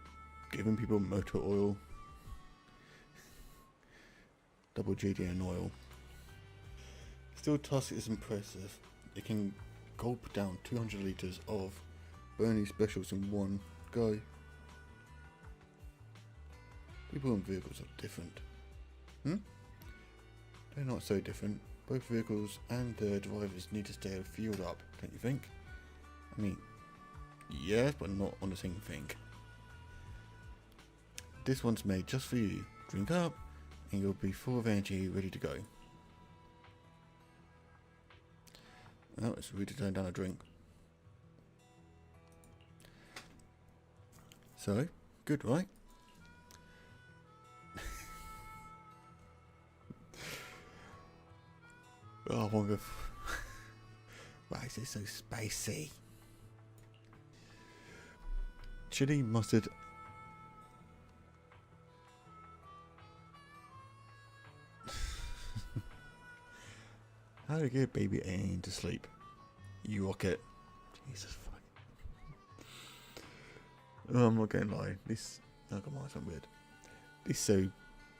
giving people motor oil? Double GDN oil. Still, Tusk is impressive. It can gulp down 200 litres of Bernie specials in one go. People and vehicles are different. They're not so different. Both vehicles and their drivers need to stay fueled up, don't you think? I mean, yes, but not on the same thing. This one's made just for you. Drink up, and you'll be full of energy, ready to go. Oh, it's really turn down a drink. So, good, right? Oh, I wonder if... Why is it so spicy? Chili, mustard... How to get baby Anne to sleep? You rock it. Jesus fuck. Oh, I'm not gonna lie. This... Oh, come on, it's not weird. These so...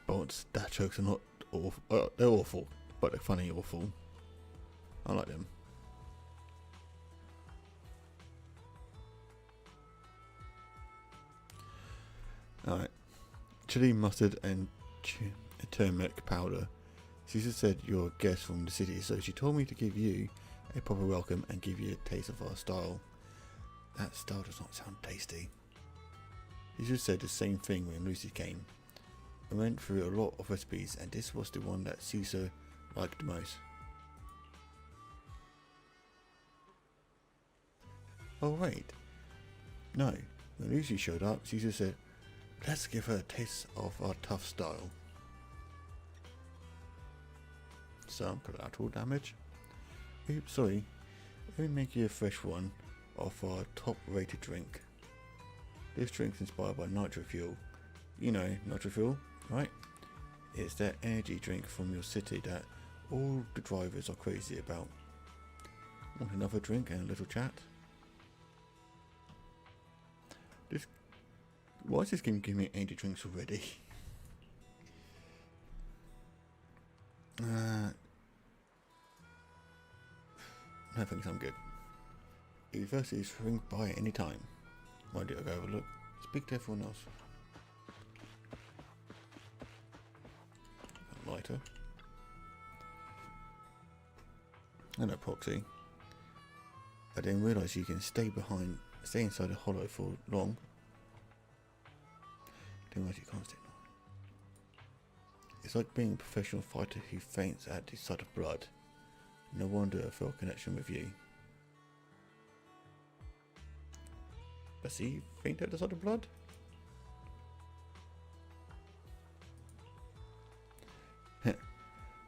Bots, dad jokes are not awful. They're awful. But they're funny, awful. I like them. Alright. Chili, mustard, and turmeric powder. Caesar said you're a guest from the city, so she told me to give you a proper welcome and give you a taste of our style. That style does not sound tasty. Caesar said the same thing when Lucy came. I went through a lot of recipes, and this was the one that Caesar liked the most. Oh wait, no, when Lucy showed up, Caesar said, let's give her a taste of our tough style. Some collateral damage? Oops, sorry, let me make you a fresh one of our top rated drink. This drink's inspired by nitro fuel. You know, nitro fuel, right? It's that energy drink from your city that all the drivers are crazy about. Want another drink and a little chat? Why is this game giving me energy drinks already? No thanks, I'm good. Universities swing by at any time. Why do I go have a look? Speak to everyone else. Lighter. Hello, Proxy. I didn't realise you can stay inside a hollow for long. Didn't realise you can't stay long. It's like being a professional fighter who faints at the sight of blood. No wonder I felt a connection with you. Does he faint at the sight of blood?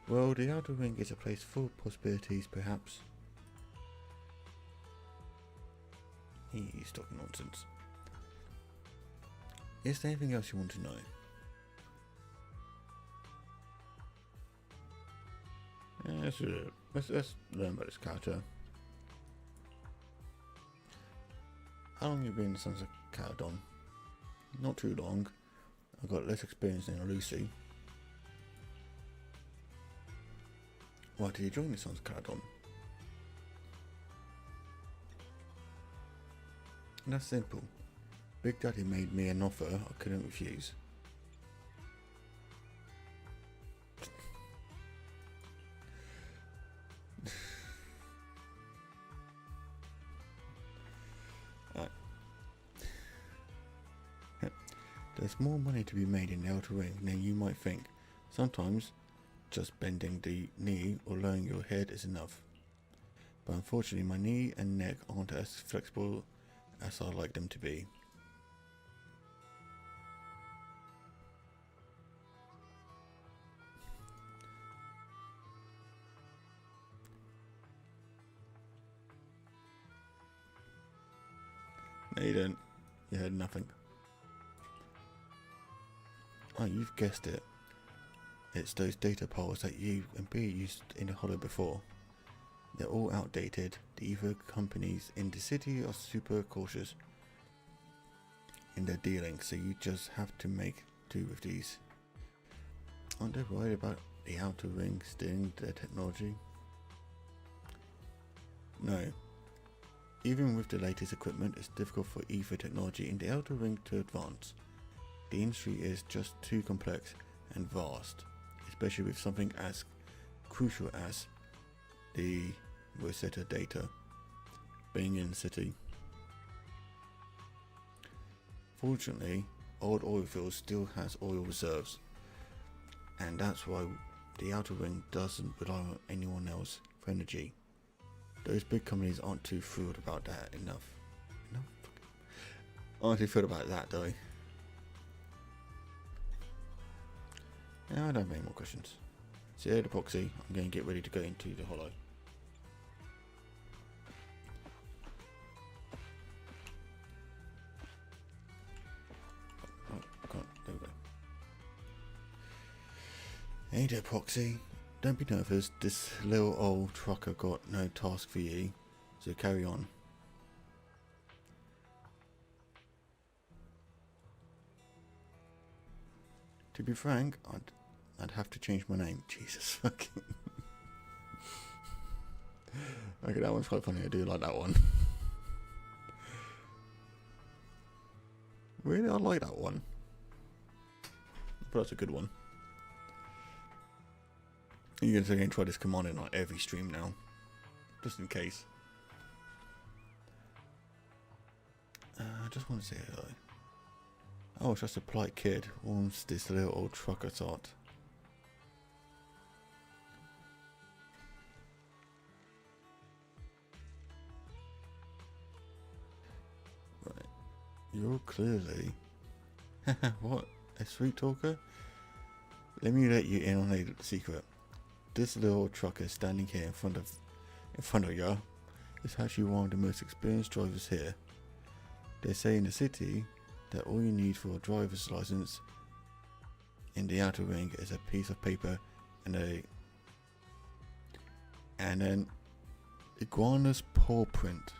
Well, the Outer Ring is a place full of possibilities, perhaps. He's talking nonsense. Is there anything else you want to know? Let's learn about this character. How long have you been in the Sons of Caledon? Not too long. I've got less experience than Lucy. Why did you join the Sons of Caledon? That's simple. Big Daddy made me an offer I couldn't refuse. There's more money to be made in the outer ring than you might think. Sometimes, just bending the knee or lowering your head is enough. But unfortunately, my knee and neck aren't as flexible as I'd like them to be. No, you don't. You heard nothing. Oh, you've guessed it. It's those data piles that you and B used in the Hollow before. They're all outdated. The evil companies in the city are super cautious in their dealing, so you just have to make do with these. Aren't they worried about the outer ring stealing their technology? No. Even with the latest equipment, it's difficult for ether technology in the outer ring to advance. The industry is just too complex and vast, especially with something as crucial as the Rosetta data being in the city. Fortunately, old oil fields still has oil reserves, and that's why the outer ring doesn't rely on anyone else for energy. Those big companies aren't too thrilled about that enough. Aren't too thrilled about that though. Yeah, I don't have any more questions. So yeah, the proxy, I'm going to get ready to go into the Hollow. Oh, I can't, there we go. Hey there, proxy. Don't be nervous, this little old trucker got no task for you, so carry on. To be frank, I'd have to change my name. Jesus fucking. Okay, that one's quite funny. I do like that one. Really, I like that one. But that's a good one. You're going to try this command in like every stream now, just in case. I just want to say hello. Oh, it's just a polite kid wants this little old trucker's art. Right, you're clearly what, a sweet talker? Let me let you in on a secret. This little trucker standing here in front of you is actually one of the most experienced drivers here. They say in the city that all you need for a driver's license in the outer ring is a piece of paper and an iguana's paw print.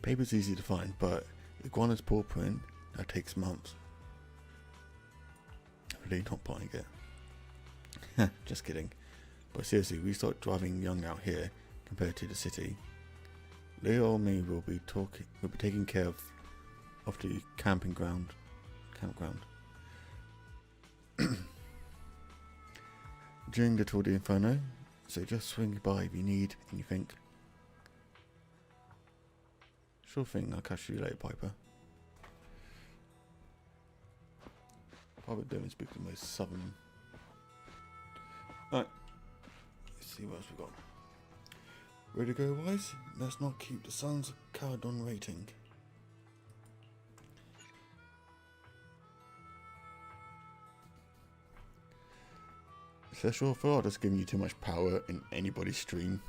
Paper's easy to find, but iguana's paw print, that takes months. I'm really not buying it. Just kidding. But seriously, we start driving young out here compared to the city. Little old me will be taking care of the campground. During the Tour de Inferno, so just swing by if you need anything. Sure thing, I'll catch you later, Piper. Probably don't speak the most southern. Alright, let's see what else we got. Ready to go, wise? Let's not keep the Sons of Caledon rating. Special for just giving you too much power in anybody's stream.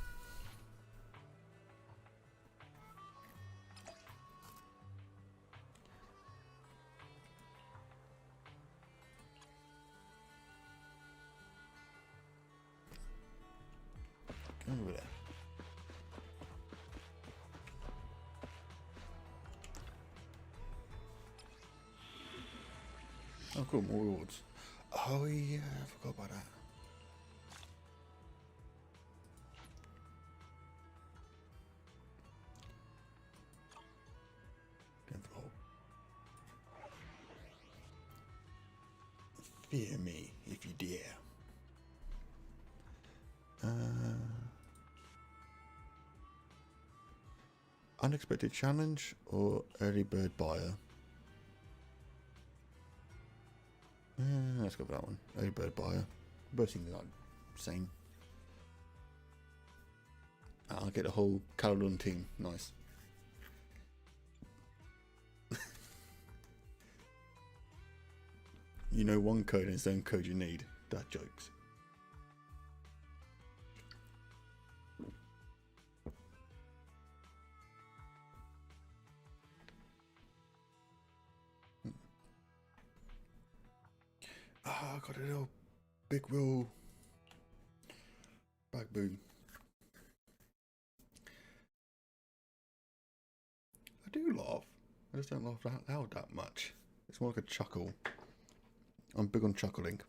Over there. Oh cool, more rewards. Oh yeah, I forgot about that. Fear me if you dare. Unexpected challenge or early bird buyer? Let's go for that one. Early bird buyer. Both seem like the same. I'll get the whole Caledon team. Nice. You know one code and it's the only code you need. That jokes. Ah, I got a little big wheel back boo. I do laugh. I just don't laugh out loud that much. It's more like a chuckle. I'm big on chuckling.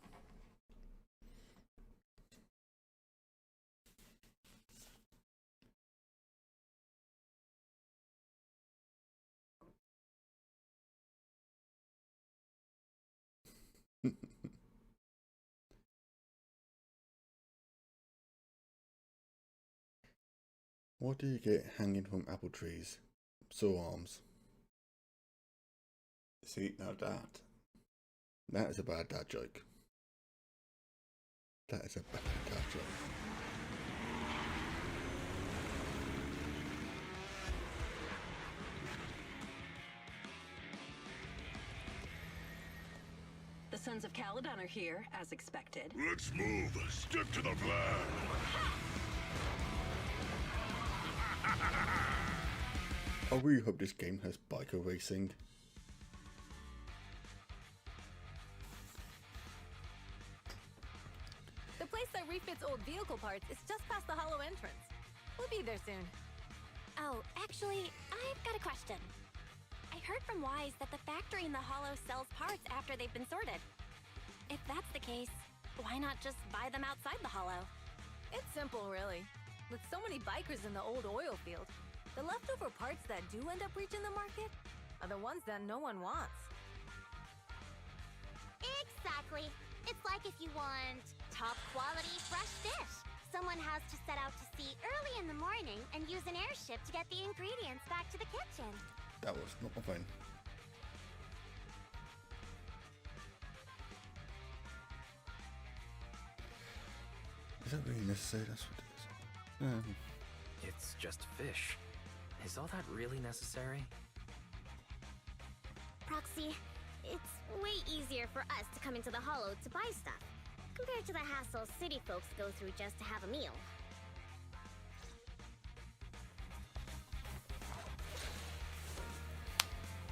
What do you get hanging from apple trees? Sore arms. See, now that is a bad dad joke. That is a bad dad joke. The Sons of Caledon are here, as expected. Let's move. Stick to the plan. I really hope this game has biker racing. The place that refits old vehicle parts is just past the hollow entrance. We'll be there soon. Oh, actually, I've got a question. I heard from Wise that the factory in the hollow sells parts after they've been sorted. If that's the case, why not just buy them outside the hollow? It's simple, really. With so many bikers in the old oil field, the leftover parts that do end up reaching the market are the ones that no one wants. Exactly. It's like if you want top quality fresh fish. Someone has to set out to sea early in the morning and use an airship to get the ingredients back to the kitchen. That was not my phone. Is that really necessary? That's what it is. It's just fish. Is all that really necessary? Proxy, it's way easier for us to come into the Hollow to buy stuff, compared to the hassle city folks go through just to have a meal.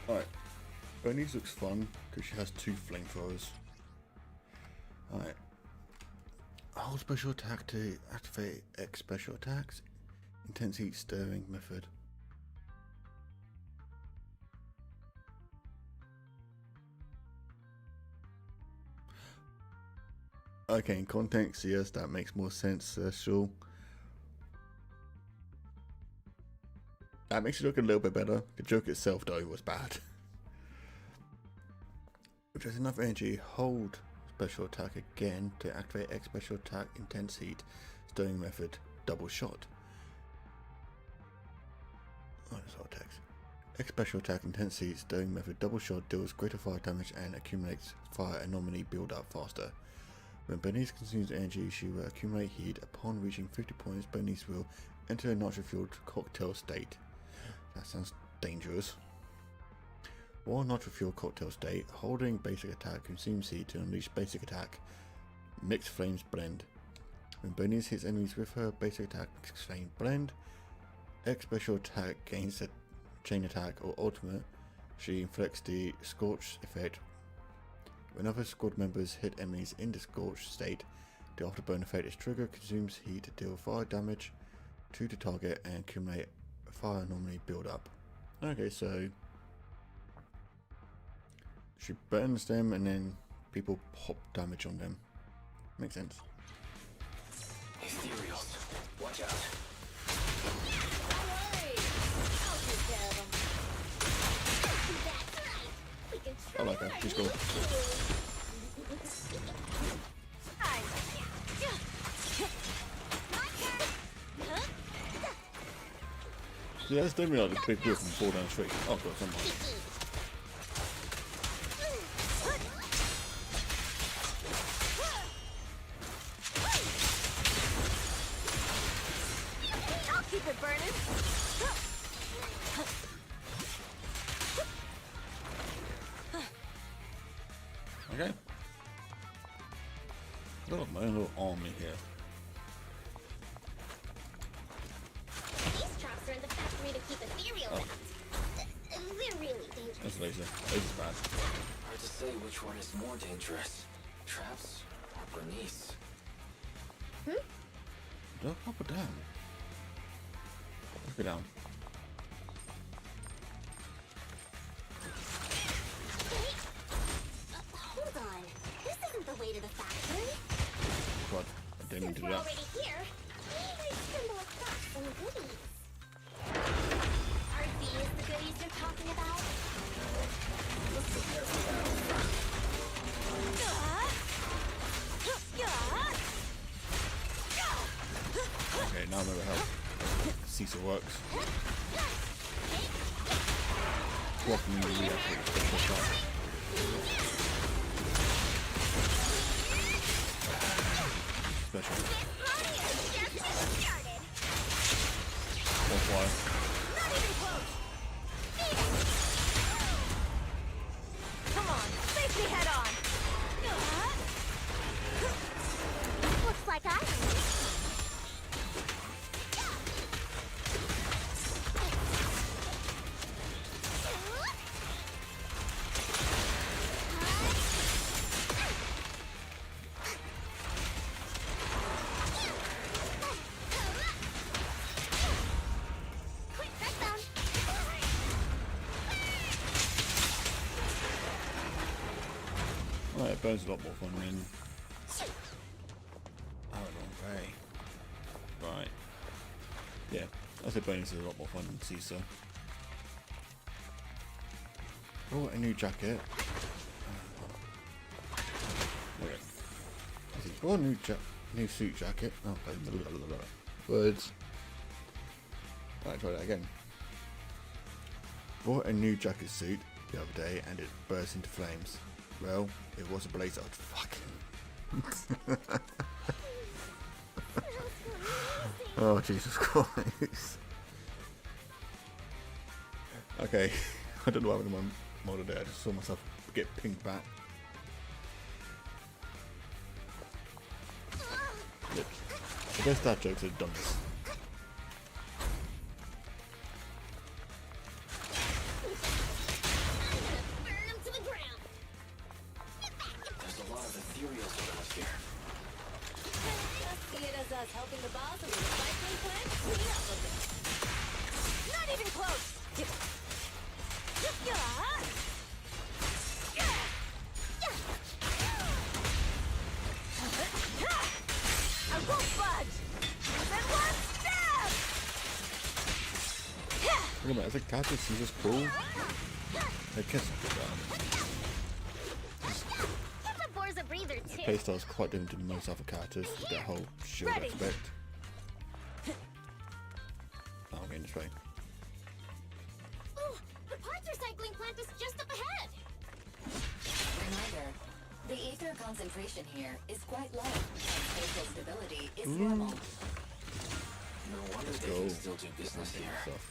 Alright. Bernice looks fun because she has 2 flamethrowers. Alright. Hold special attack to activate X special attacks. Intense heat stirring method. Okay, in context, yes, that makes more sense, Sure. That makes it look a little bit better. The joke itself, though, was bad. If there's enough energy, hold special attack again to activate X special attack intense heat stirring method double shot. Oh, that's all text. X special attack intense heat stirring method double shot deals greater fire damage and accumulates fire anomaly build up faster. When Bernice consumes energy, she will accumulate heat. Upon reaching 50 points, Bernice will enter a nitro-fueled cocktail state. That sounds dangerous. While nitro-fueled cocktail state, holding basic attack consumes heat to unleash basic attack. Mixed flames blend. When Bernice hits enemies with her basic attack mixed flame blend, X special attack gains a chain attack or ultimate. She inflicts the scorch effect. When other squad members hit enemies in the scorched state, the afterburn effect is triggered, consumes heat to deal fire damage to the target and accumulate fire anomaly build up. Okay, so she burns them and then people pop damage on them. Makes sense. Ethereals, watch out. Don't worry, I'll take care of them. That's right! We can I like her, she's cool. Yeah, that's definitely like the big wheel from fall down the street. Oh god, someone. I'll keep it burning. Okay. Got my own little army here. These traps are in the factory to keep ethereal wrapped. They're really dangerous. That's laser. Laser's bad. Hard to say which one is more dangerous. Traps or Bernice? Do I up or down? Let's go down. Hold on. This isn't the way to the factory. God, I didn't mean Since to do we're that. already here, we might stumble across some goodies. Are these the goodies you're talking about? Okay, now I remember how Cecil works. Walking in the special shot. Special. That's why. Come on, face me head on. Looks like I Quick, backbone. Well, it burns a lot more fun than. Oh, wrong way. Right. Yeah, I said bonus is a lot more fun than Cecil. Oh, a new jacket. Okay. Oh, new suit jacket. Oh, blah, blah, blah, blah. Words. Right, try that again. Bought a new jacket suit the other day and it burst into flames. Well, it was a blazer. Fucking. Oh, Jesus Christ. Okay, I don't know what happened to my model there. I just saw myself get pinged back. Yep. I guess that jokes are dummies. Burn them to the ground. There's a lot of ethereals around here. Just see it as us helping the boss of the recycling plant clean up a bit. Not even close. I won't budge. Then one stab. Look at that, is that character Caesar's cool? They kiss him good Give the boars a breather, The too. playstyle is quite different to most other characters with that whole shield Ready. aspect. Oh, I'm getting this way. Oh, the parts recycling plant is just up ahead. Reminder, the ether concentration here is quite low, and spatial stability is normal. No wonder Let's they go. can still do business here. Stuff.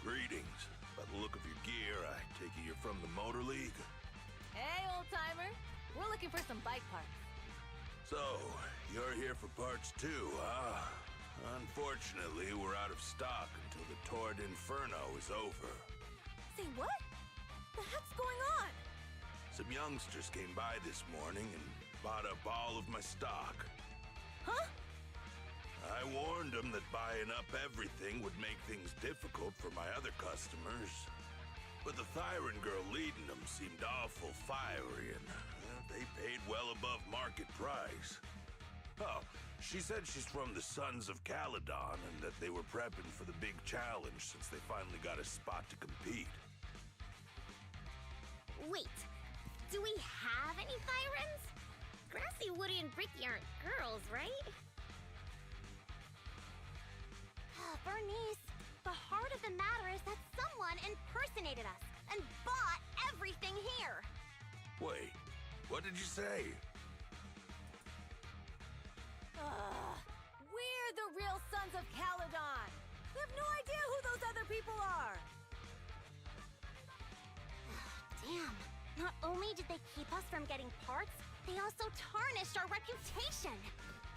Greetings. By the look of your gear, I take it you're from the Motor League. Hey, old timer. We're looking for some bike parts. So, you're here for parts too, huh? Unfortunately, we're out of stock until the Torrid Inferno is over. Say what? The heck's going on? Some youngsters came by this morning and bought up all of my stock. Huh? I warned them that buying up everything would make things difficult for my other customers. But the Thyron girl leading them seemed awful fiery, and they paid well above market price. Oh, she said she's from the Sons of Caledon and that they were prepping for the big challenge since they finally got a spot to compete. Wait, do we have any Thyrans? Grassy, woody, and bricky aren't girls, right? Bernice, the heart of the matter is that someone impersonated us and bought everything here. Wait, what did you say? We're the real Sons of Caledon. We have no idea who those other people are. Damn. Not only did they keep us from getting parts, they also tarnished our reputation.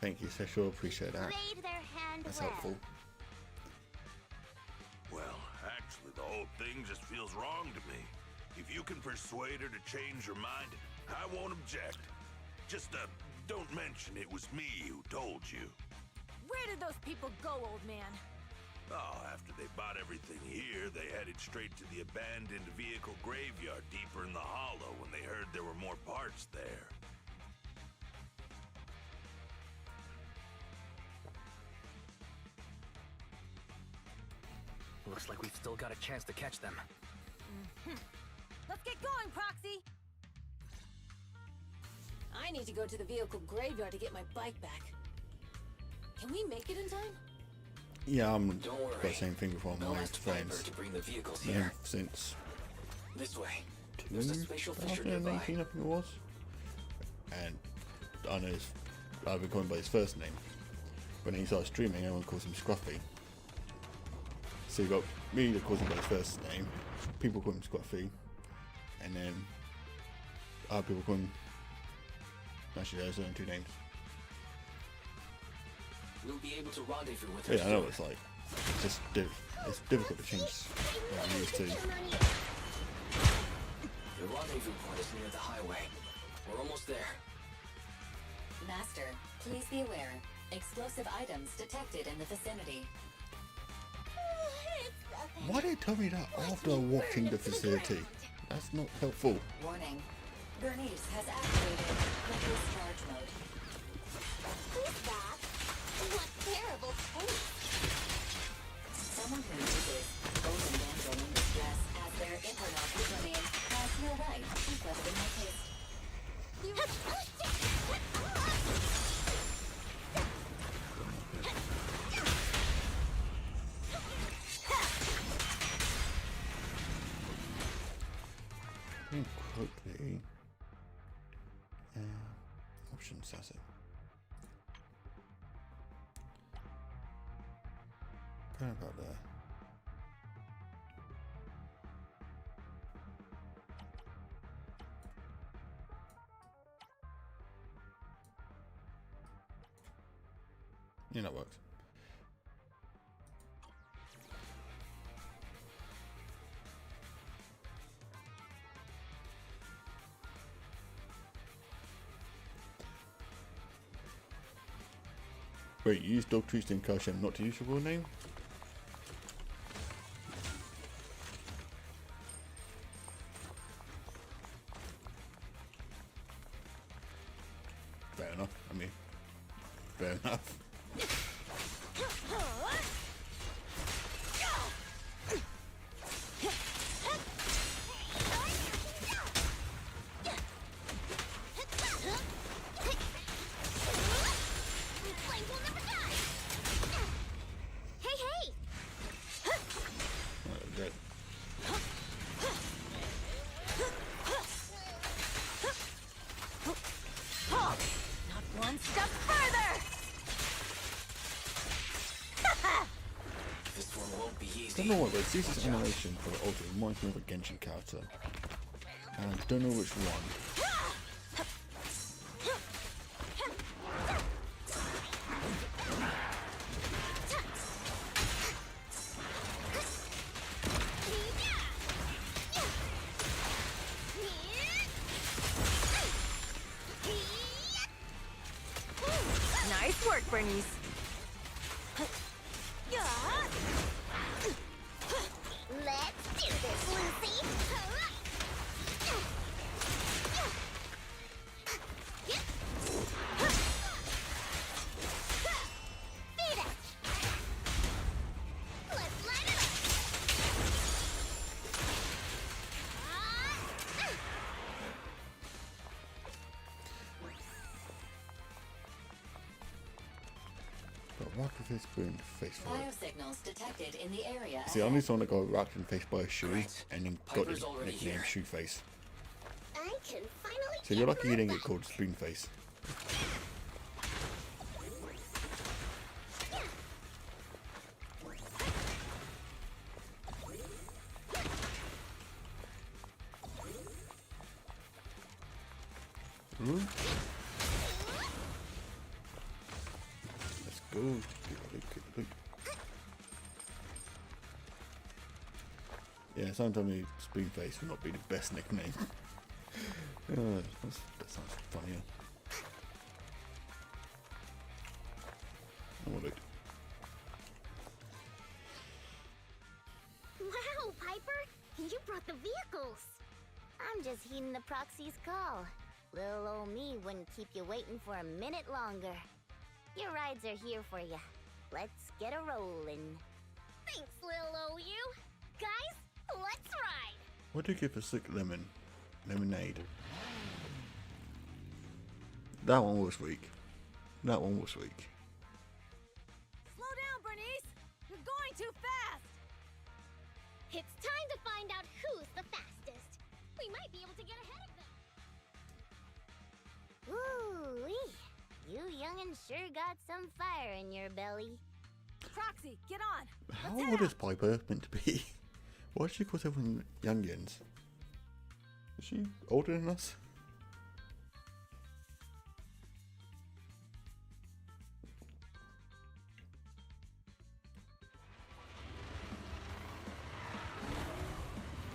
Thank you, Sexual. Appreciate that. Laid their hand That's well. helpful. Well, actually, the whole thing just feels wrong to me. If you can persuade her to change her mind, I won't object. Just, don't mention it was me who told you. Where did those people go, old man? Oh, after they bought everything here, they headed straight to the abandoned vehicle graveyard deeper in the hollow when they heard there were more parts there. Looks like we've still got a chance to catch them. Let's get going, Proxy! I need to go to the vehicle graveyard to get my bike back. Can we make it in time? Yeah, Don't worry. got the same thing with all I'll my ask Viper friends. to bring the vehicles Yeah, here. since This way. There's a spatial fisher 2018, nearby. I think it was. And I know I've been calling by his first name. When he started streaming, everyone calls him Scruffy. So you got me that calls him by his first name, people call him Scruffy, and then other people call him. Actually, there's only two names. We'll be able to rendezvous with Yeah, I know what it's like. It's just it's difficult to change what I'm used to. The rendezvous point is near the highway. We're almost there. Master, please be aware. Explosive items detected in the vicinity. Why did they tell me that after walking the facility? That's not helpful. Warning. Bernice has activated reckless charge mode. Who's that? What terrible taste. Someone who uses both a damsel in distress as their immortal username has no right to be left in my taste. Quickly. Options, that's it. Kind of about there. Yeah, that works. Wait, you use dog treats in Kalshem not to use your real name? Fair enough. I mean, fair enough. Good. Not one step further! This one won't be easy. Don't know what, but it's this animation for the altar reminds me of a Genshin character. And I don't know which one. Nice work, Bernice. Let's do this, Lucy. Beat it. Let's light it up. Rock with his spoon face for it. Biosignals detected in the area. See, I only saw that got rocked in the face by a shoe and then got Piper's the already nickname here. Shoe Face. I can finally So you're lucky you didn't get called Spoon Face. Let's go. Get the loot. Yeah, someone told me Spoonface would not be the best nickname. That sounds funnier. Oh, look. Wow, Piper! You brought the vehicles! I'm just heeding the proxy's call. Little old me wouldn't keep you waiting for a minute longer. Your rides are here for you. Let's get a rollin'. Thanks, little OU! Guys, let's ride! What do you give a sick lemon? Lemonade. That one was weak. That one was weak. Slow down, Bernice! You're going too fast! It's time to find out who's the fastest. We might be able to get ahead of them. Ooh-wee. You young'un sure got some fire in your belly. Proxy, get on! How old is Piper meant to be? Why does she call everyone youngins? Is she older than us?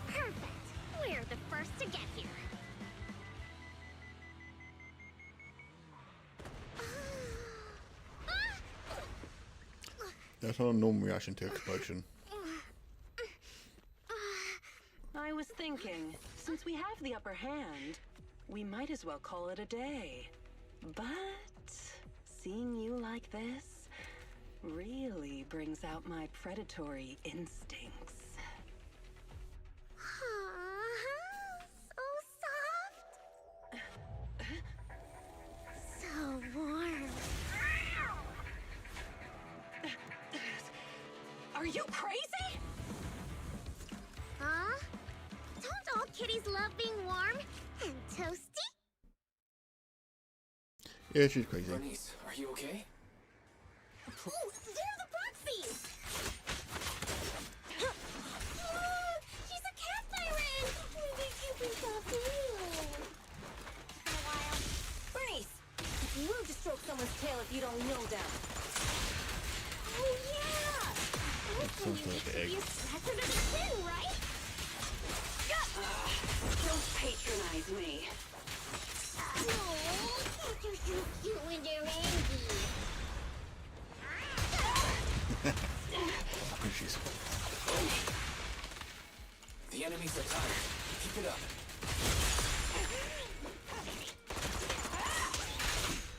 Perfect! We're the first to get here. That's not a normal reaction to explosion. I was thinking, since we have the upper hand, we might as well call it a day. But seeing you like this really brings out my predatory instincts. So soft. So warm. Are you crazy? Huh? Don't all kitties love being warm and toasty? Yeah, she's crazy. Bernice, are you okay? Oh, they're the proxies! She's a cat siren! Maybe you can talk to you. It's been a while. Bernice! It's rude to stroke someone's tail if you don't know them. Oh, yeah! This one Sounds you like need to the egg. be a scratcher to the chin, right? Don't patronize me. Oh, you're so cute when they're angry. She's The enemies are tired. Keep it up.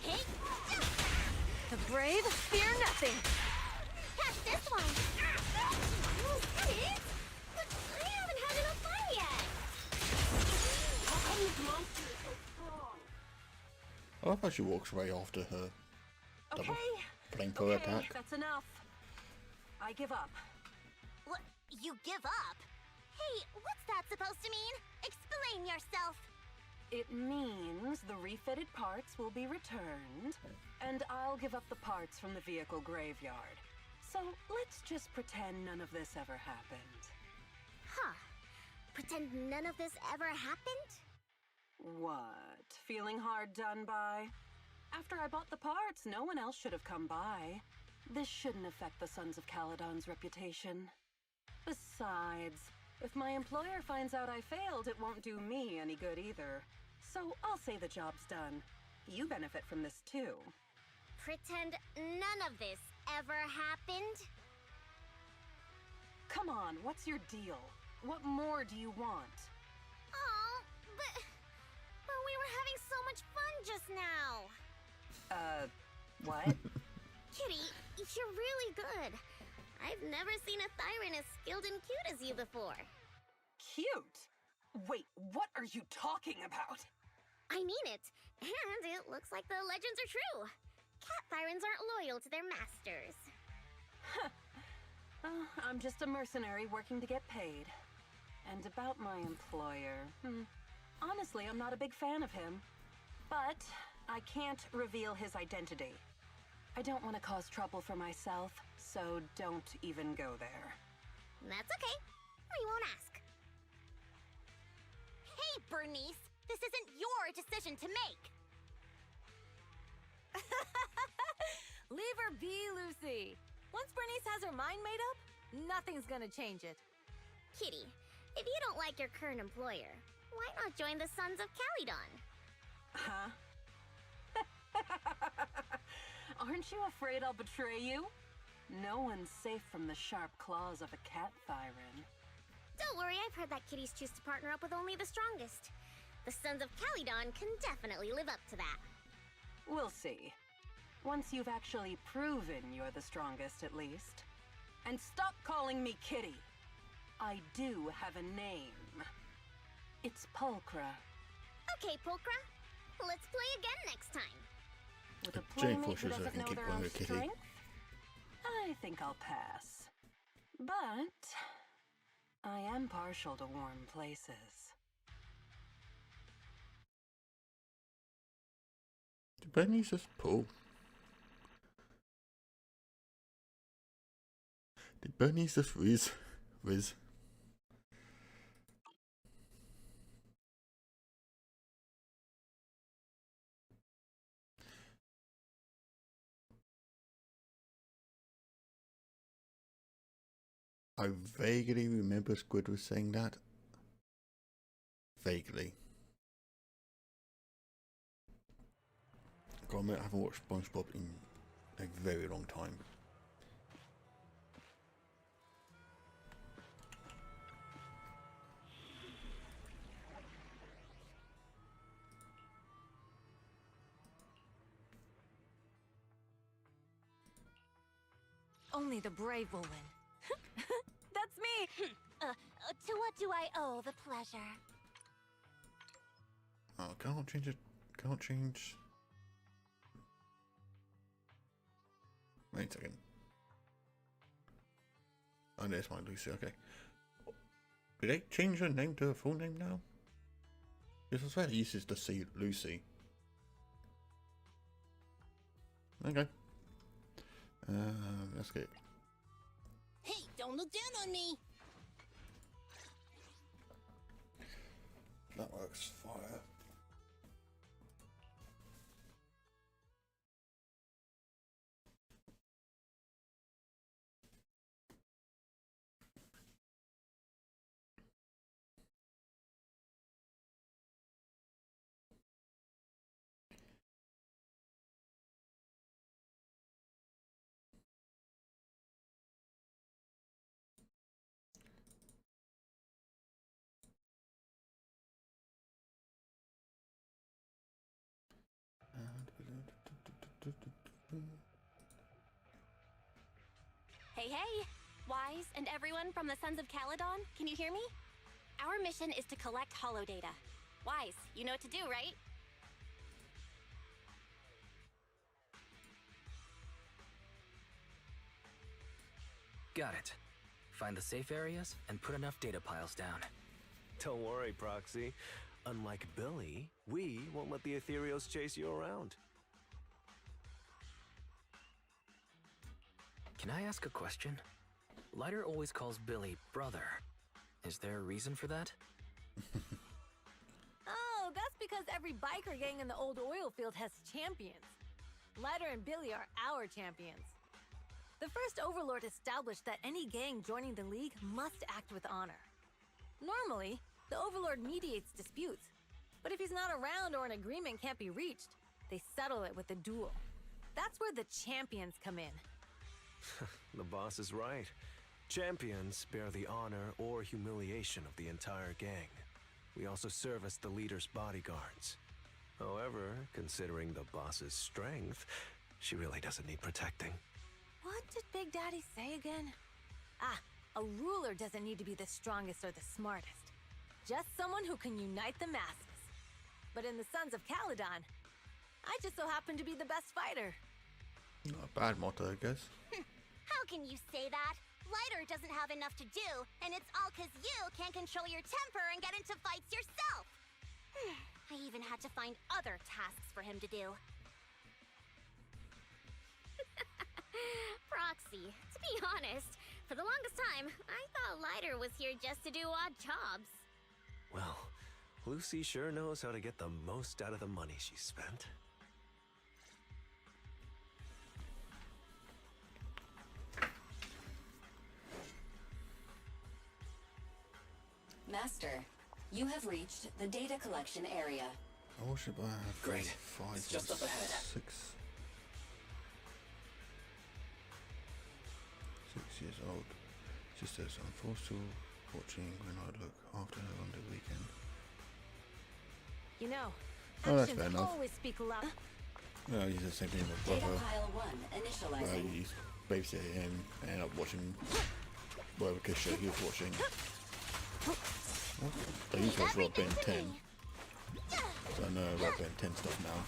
Hey, The brave fear nothing. catch this one. Oh, is that it? But I haven't had enough fun yet. How come this monster is so strong? I love how she walks away after her double Okay. flamethrower Okay, attack. that's enough. I give up. What? You give up? Hey, what's that supposed to mean? Explain yourself. It means the refitted parts will be returned, and I'll give up the parts from the vehicle graveyard. So let's just pretend none of this ever happened. Huh. Pretend none of this ever happened? What? Feeling hard done by? After I bought the parts, no one else should have come by. This shouldn't affect the Sons of Caledon's reputation. Besides, if my employer finds out I failed, it won't do me any good either. So I'll say the job's done. You benefit from this too. Pretend none of this ever happened? Come on, what's your deal? What more do you want? Oh, but we were having so much fun just now. What? Kitty, you're really good. I've never seen a Thyran as skilled and cute as you before. Cute? Wait, what are you talking about? I mean it. And it looks like the legends are true. cat sirens aren't loyal to their masters. I'm just a mercenary working to get paid. And about my employer, honestly, I'm not a big fan of him. But I can't reveal his identity. I don't want to cause trouble for myself, so don't even go there. That's okay. We won't ask. Hey, Bernice! This isn't your decision to make! Leave her be, Lucy. Once Bernice has her mind made up, nothing's gonna change it. Kitty, if you don't like your current employer, why not join the Sons of Caledon? Huh? Aren't you afraid I'll betray you? No one's safe from the sharp claws of a cat siren. Don't worry, I've heard that kitties choose to partner up with only the strongest. The Sons of Caledon can definitely live up to that. We'll see. Once you've actually proven you're the strongest, at least. And stop calling me Kitty. I do have a name. It's Pulchra. Okay, Pulchra. Let's play again next time. With a Jane playmate who Foster, so I doesn't can know keep their calling own her Kitty. strength, I think I'll pass. But I am partial to warm places. Did Bernice just pull? Did Bernice just whiz? I vaguely remember Squidward saying that. Vaguely. God, I haven't watched SpongeBob in a very long time. Only the brave will win. That's me! To what do I owe the pleasure? Oh, can't change it. Can't change. Wait a second. Oh, there's my Lucy. Okay. Did they change her name to her full name now? Because I swear they used to just say Lucy. Okay. Let's get. Hey, don't look down on me! That works. Fire. Hey, Wise and everyone from the Sons of Caledon, can you hear me? Our mission is to collect holo data. Wise, you know what to do, right? Got it. Find the safe areas and put enough data piles down. Don't worry, Proxy. Unlike Billy, we won't let the Ethereals chase you around. Can I ask a question? Lighter always calls Billy brother. Is there a reason for that? Oh, that's because every biker gang in the old oil field has champions. Lighter and Billy are our champions. The first Overlord established that any gang joining the League must act with honor. Normally, the Overlord mediates disputes, but if he's not around or an agreement can't be reached, they settle it with a duel. That's where the champions come in. The boss is right. Champions bear the honor or humiliation of the entire gang. We also serve as the leader's bodyguards. However, considering the boss's strength, she really doesn't need protecting. What did Big Daddy say again? A ruler doesn't need to be the strongest or the smartest. Just someone who can unite the masses. But in the Sons of Caledon, I just so happen to be the best fighter. Not a bad motto, I guess. How can you say that? Lighter doesn't have enough to do, and it's all because you can't control your temper and get into fights yourself. I even had to find other tasks for him to do. Proxy, to be honest, for the longest time, I thought Lighter was here just to do odd jobs. Well, Lucy sure knows how to get the most out of the money she spent. Master, you have reached the data collection area. I worship I have Great. 5 It's just up ahead. 6 years old. She says I'm forced to watching when I look after her on the weekend. You know, Oh, that's actions fair enough. always speak loud. Well, he's the same thing with Data brother. pile 1 initializing. He's babysitting him and ended up watching whatever kids show he was watching. I used to watch Rob Ben 10. So I know Rob Ben 10 stuff now.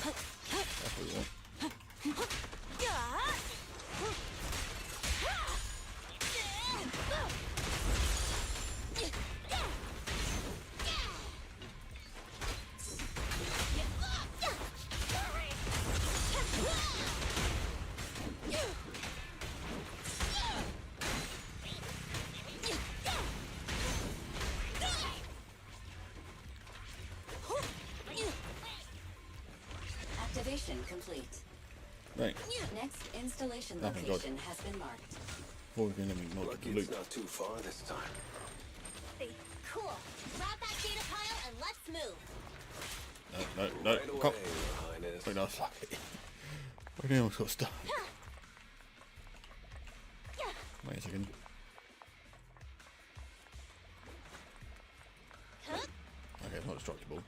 That's what you want. Activation complete. Right. Next installation Oh, thank God. location has been marked. Before we can let me not Lucky loot. it's not too far this time. Cool. Grab that data pile and let's move. No, Right away, come. Your Highness. Wait, no, fuck it. Where the hell got stuff? Wait a second. Okay, it's not destructible.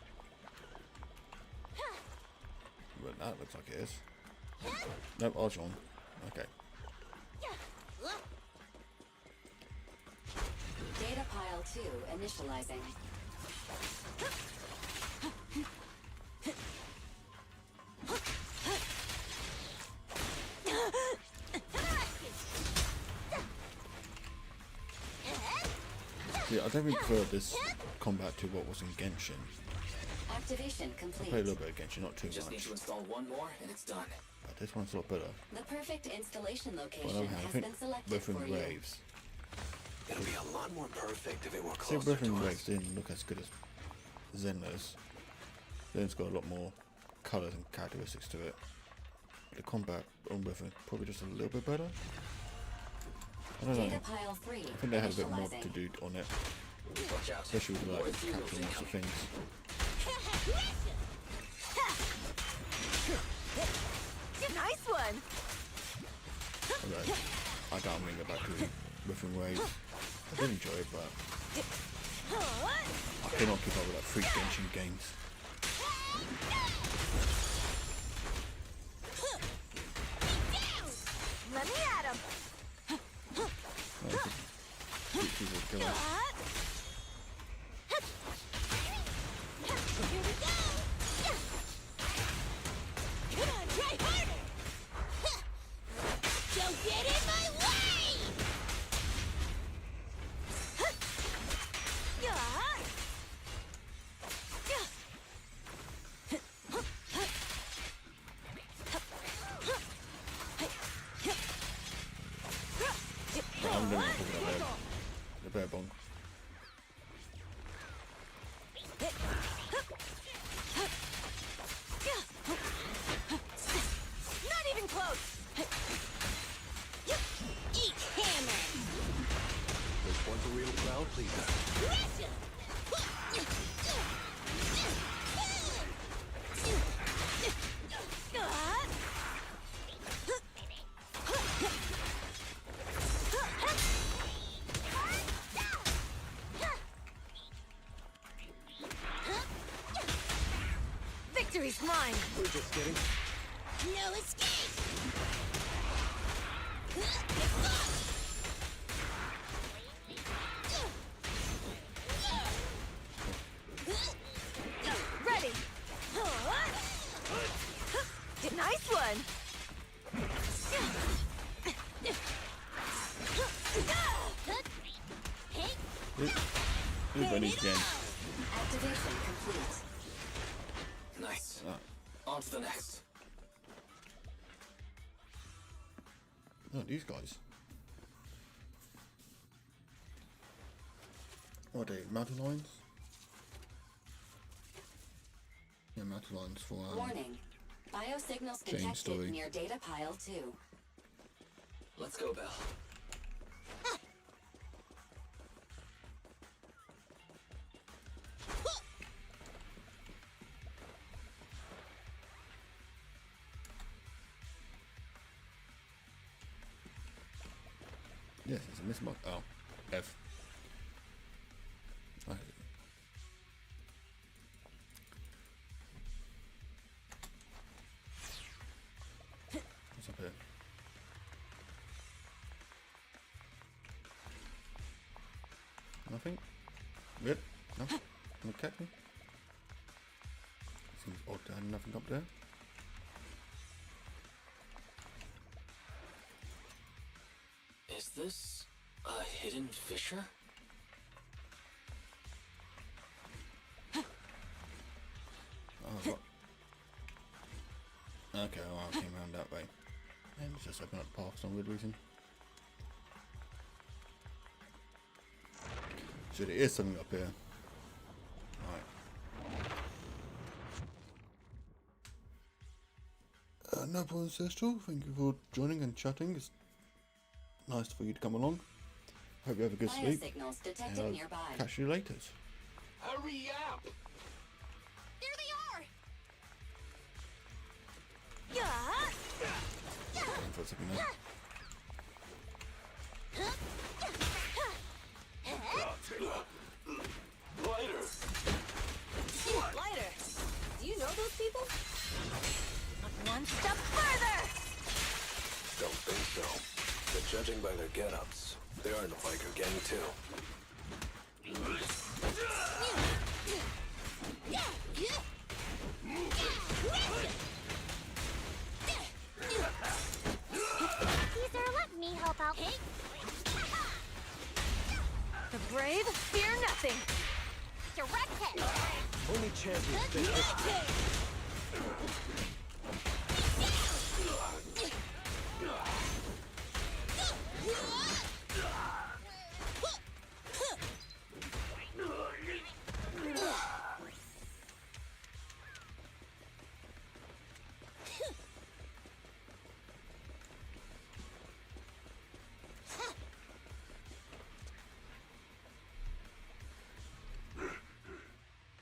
But that looks like it is. Nope, I was wrong. Okay. Data pile 2 initializing. Yeah, I definitely prefer this combat to what was in Genshin. Activation I played a complete. little bit of Genshin, not too Just need much. to install one more and it's done. But this one's a lot better. The perfect installation But I location don't have, I has think been selected Breath for and you. Waves. It'll be a lot more perfect if it were See, closer Breath to and us. Waves didn't look as good as Zenless. Zen's got a lot more colours and characteristics to it. The combat on Breath is probably just a little bit better. I don't know. Data pile 3 I think they had a bit more initializing. to do on it, Watch out. especially with More like ethereal capturing lots of incoming. things. Nice one. Alright, I can't bring it back to Breath and Waves. I did enjoy it, but I cannot keep up with that free Genshin games. Let me at him. She's a killer. Here we go. Come on, try harder. Don't get in my way. I'm doing it the bear bong. Not even close. Eat hammer. This one's a real crowd pleaser. Victory's It's mine. We're just kidding. No escape! Ready. Nice one. Who's Benny's gen? Activation complete. Nice. Oh. On to the next. Oh, these guys. What are they? Mountain lions? Yeah, mountain lions for Warning. Biosignals Jane detected story. near data pile 2. Let's go, Belle. Yes, it's a miss mark. Oh, F. I- What's up here? Nothing? Weird? No? No cat me? Seems odd to have nothing up there. Is this a hidden fissure? Oh, what? Okay, well, I came around that way. And it's just open up the path for some weird reason. So there is something up here. Right. Noble Ancestral, thank you for joining and chatting. It's nice for you to come along. Hope you have a good sleep. Biosignals detected And I'll nearby. catch you later. Hurry up! There they are! Waiting for a second now. Lighter! Lighter. Do you know those people? Look one step further. Don't think so. But judging by their get-ups, they are in the biker gang too. Caesar, let me help out. The brave fear nothing. Direct hit! Only champions face this.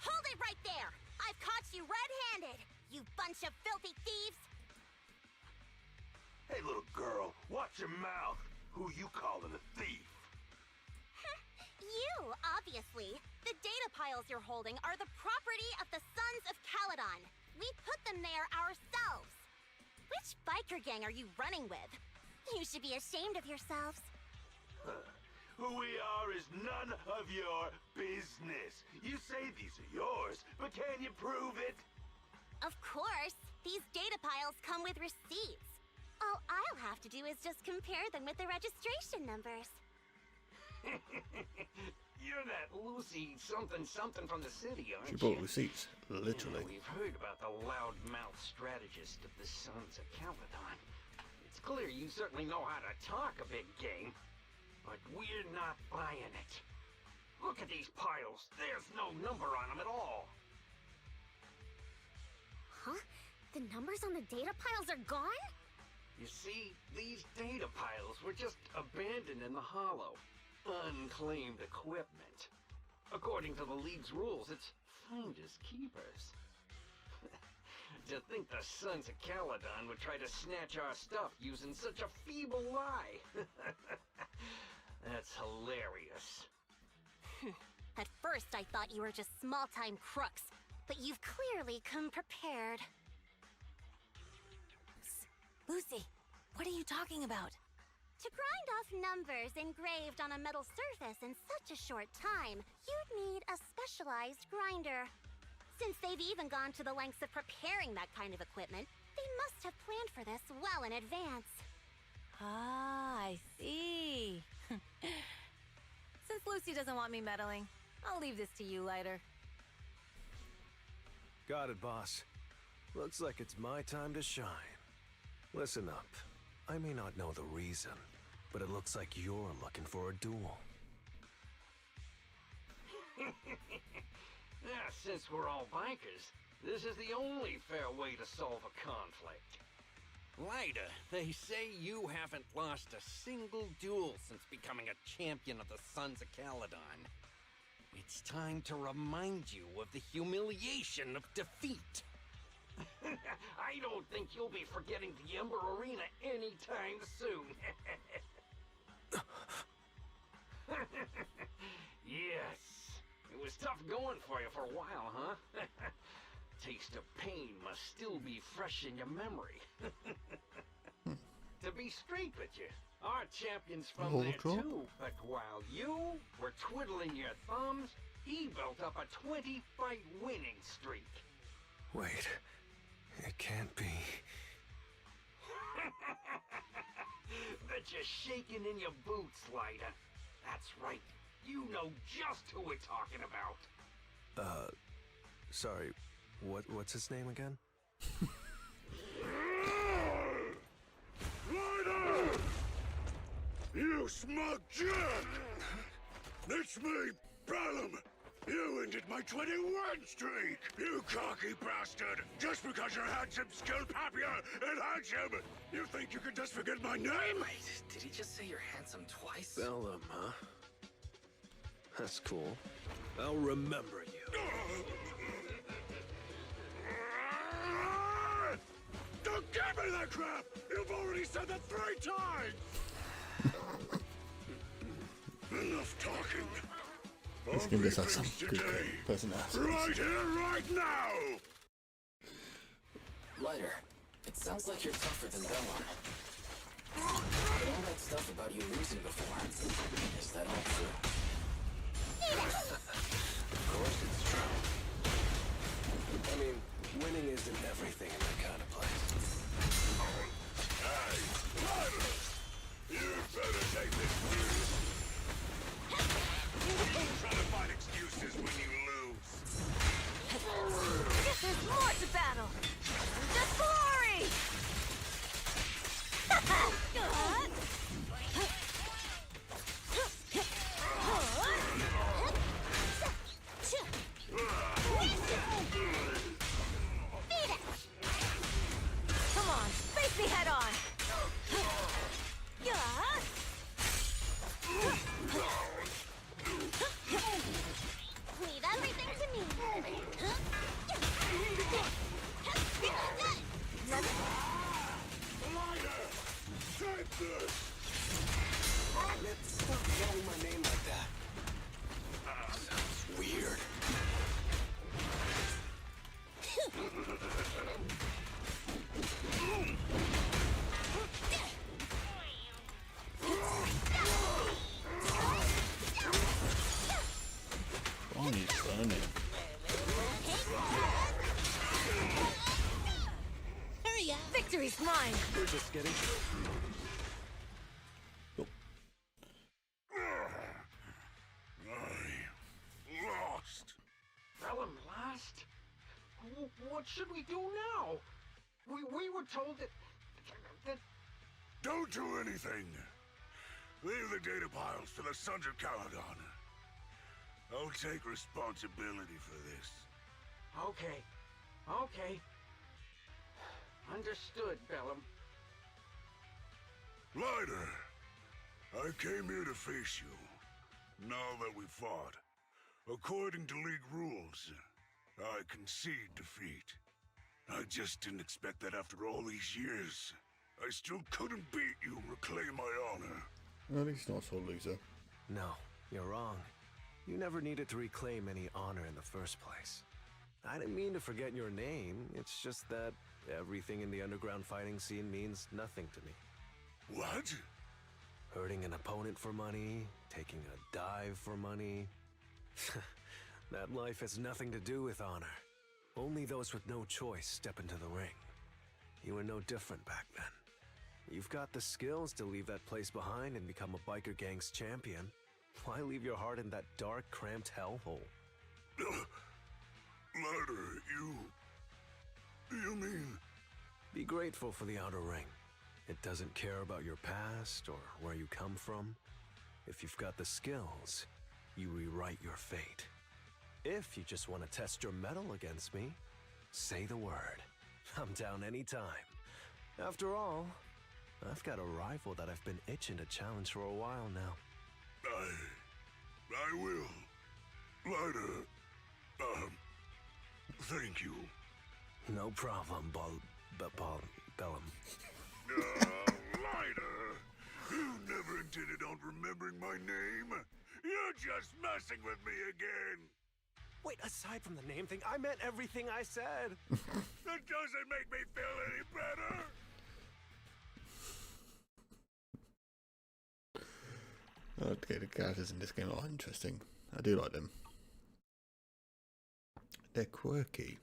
Hold it right there! I've caught you red-handed, you bunch of filthy thieves! Hey, little girl, watch your mouth. Who you calling a thief? You, obviously. The data piles you're holding are the property of the Sons of Caledon. We put them there ourselves. Which biker gang are you running with? You should be ashamed of yourselves. Who we are is none of your business. You say these are yours, but can you prove it? Of course. These data piles come with receipts. All I'll have to do is just compare them with the registration numbers. You're that Lucy something from the city, aren't She you? brought receipts, literally. We've heard about the loudmouth strategist of the Sons of Caledon. It's clear you certainly know how to talk a big game, but we're not buying it. Look at these piles. There's no number on them at all. Huh? The numbers on the data piles are gone? You see, these data piles were just abandoned in the hollow. Unclaimed equipment. According to the League's rules, it's finders keepers. To think the Sons of Caledon would try to snatch our stuff using such a feeble lie. That's hilarious. At first, I thought you were just small-time crooks. but you've clearly come prepared. Lucy, what are you talking about? To grind off numbers engraved on a metal surface in such a short time, you'd need a specialized grinder. Since they've even gone to the lengths of preparing that kind of equipment, they must have planned for this well in advance. Ah, I see. Since Lucy doesn't want me meddling, I'll leave this to you, Lighter. Got it, boss. Looks like it's my time to shine. Listen up. I may not know the reason, but it looks like you're looking for a duel. Since we're all bikers, this is the only fair way to solve a conflict. Lyda, they say you haven't lost a single duel since becoming a champion of the Sons of Caledon. It's time to remind you of the humiliation of defeat. I don't think you'll be forgetting the Ember Arena anytime soon. Yes, it was tough going for you for a while, huh? Taste of pain must still be fresh in your memory. To be straight with you, our champion's from there too, but while you were twiddling your thumbs, he built up a 20-fight winning streak. Wait, it can't be. Bet you're shaking in your boots, Lyda. That's right. You know just who we're talking about. Sorry, what's his name again? Ryder! You smug jerk! It's me, Bellum! You ended my 21 streak! You cocky bastard! Just because you're handsome, skilled, happier, and handsome! You think you can just forget my name? Wait, did he just say you're handsome twice? Bellum, huh? That's cool. I'll remember you. Don't give me that crap! You've already said that 3 times! Enough talking. This game does have some good personalities. Right here, right now! Lighter, it sounds like you're tougher than Bellum. All that stuff about you losing before, is that all true? Of course it's true. I mean, winning isn't everything in that kind of place. Hey, Ryder! You better take this serious. Don't try to find excuses when you lose. Guess there's more to battle! Just glory! Come on, face me head on! Leave everything to me. Ryder! Take this! Man, stop yelling my name like that. Sounds weird. Oh, you son it. Hurry up! Victory's mine! We're just getting Lost! Bellum lost? What should we do now? We were told that... Don't do anything! Leave the data piles to the Sons of Caledon. I'll take responsibility for this. Okay. Okay. Understood, Bellum. Ryder! I came here to face you. Now that we fought, according to League rules, I concede defeat. I just didn't expect that after all these years, I still couldn't beat you and reclaim my honor. Well, at least not so loser. No, you're wrong. You never needed to reclaim any honor in the first place. I didn't mean to forget your name. It's just that everything in the underground fighting scene means nothing to me. What? Hurting an opponent for money, taking a dive for money. That life has nothing to do with honor. Only those with no choice step into the ring. You were no different back then. You've got the skills to leave that place behind and become a biker gang's champion. Why leave your heart in that dark, cramped hellhole? Lighter, you mean... Be grateful for the outer ring. It doesn't care about your past or where you come from. If you've got the skills, you rewrite your fate. If you just want to test your mettle against me, say the word. I'm down anytime. After all, I've got a rival that I've been itching to challenge for a while now. I will. Lighter, thank you. No problem, Bellum. Lighter, you never intended on remembering my name. You're just messing with me again. Wait, aside from the name thing, I meant everything I said. That doesn't make me feel any better. Okay, the characters in this game are interesting. I do like them. They're quirky.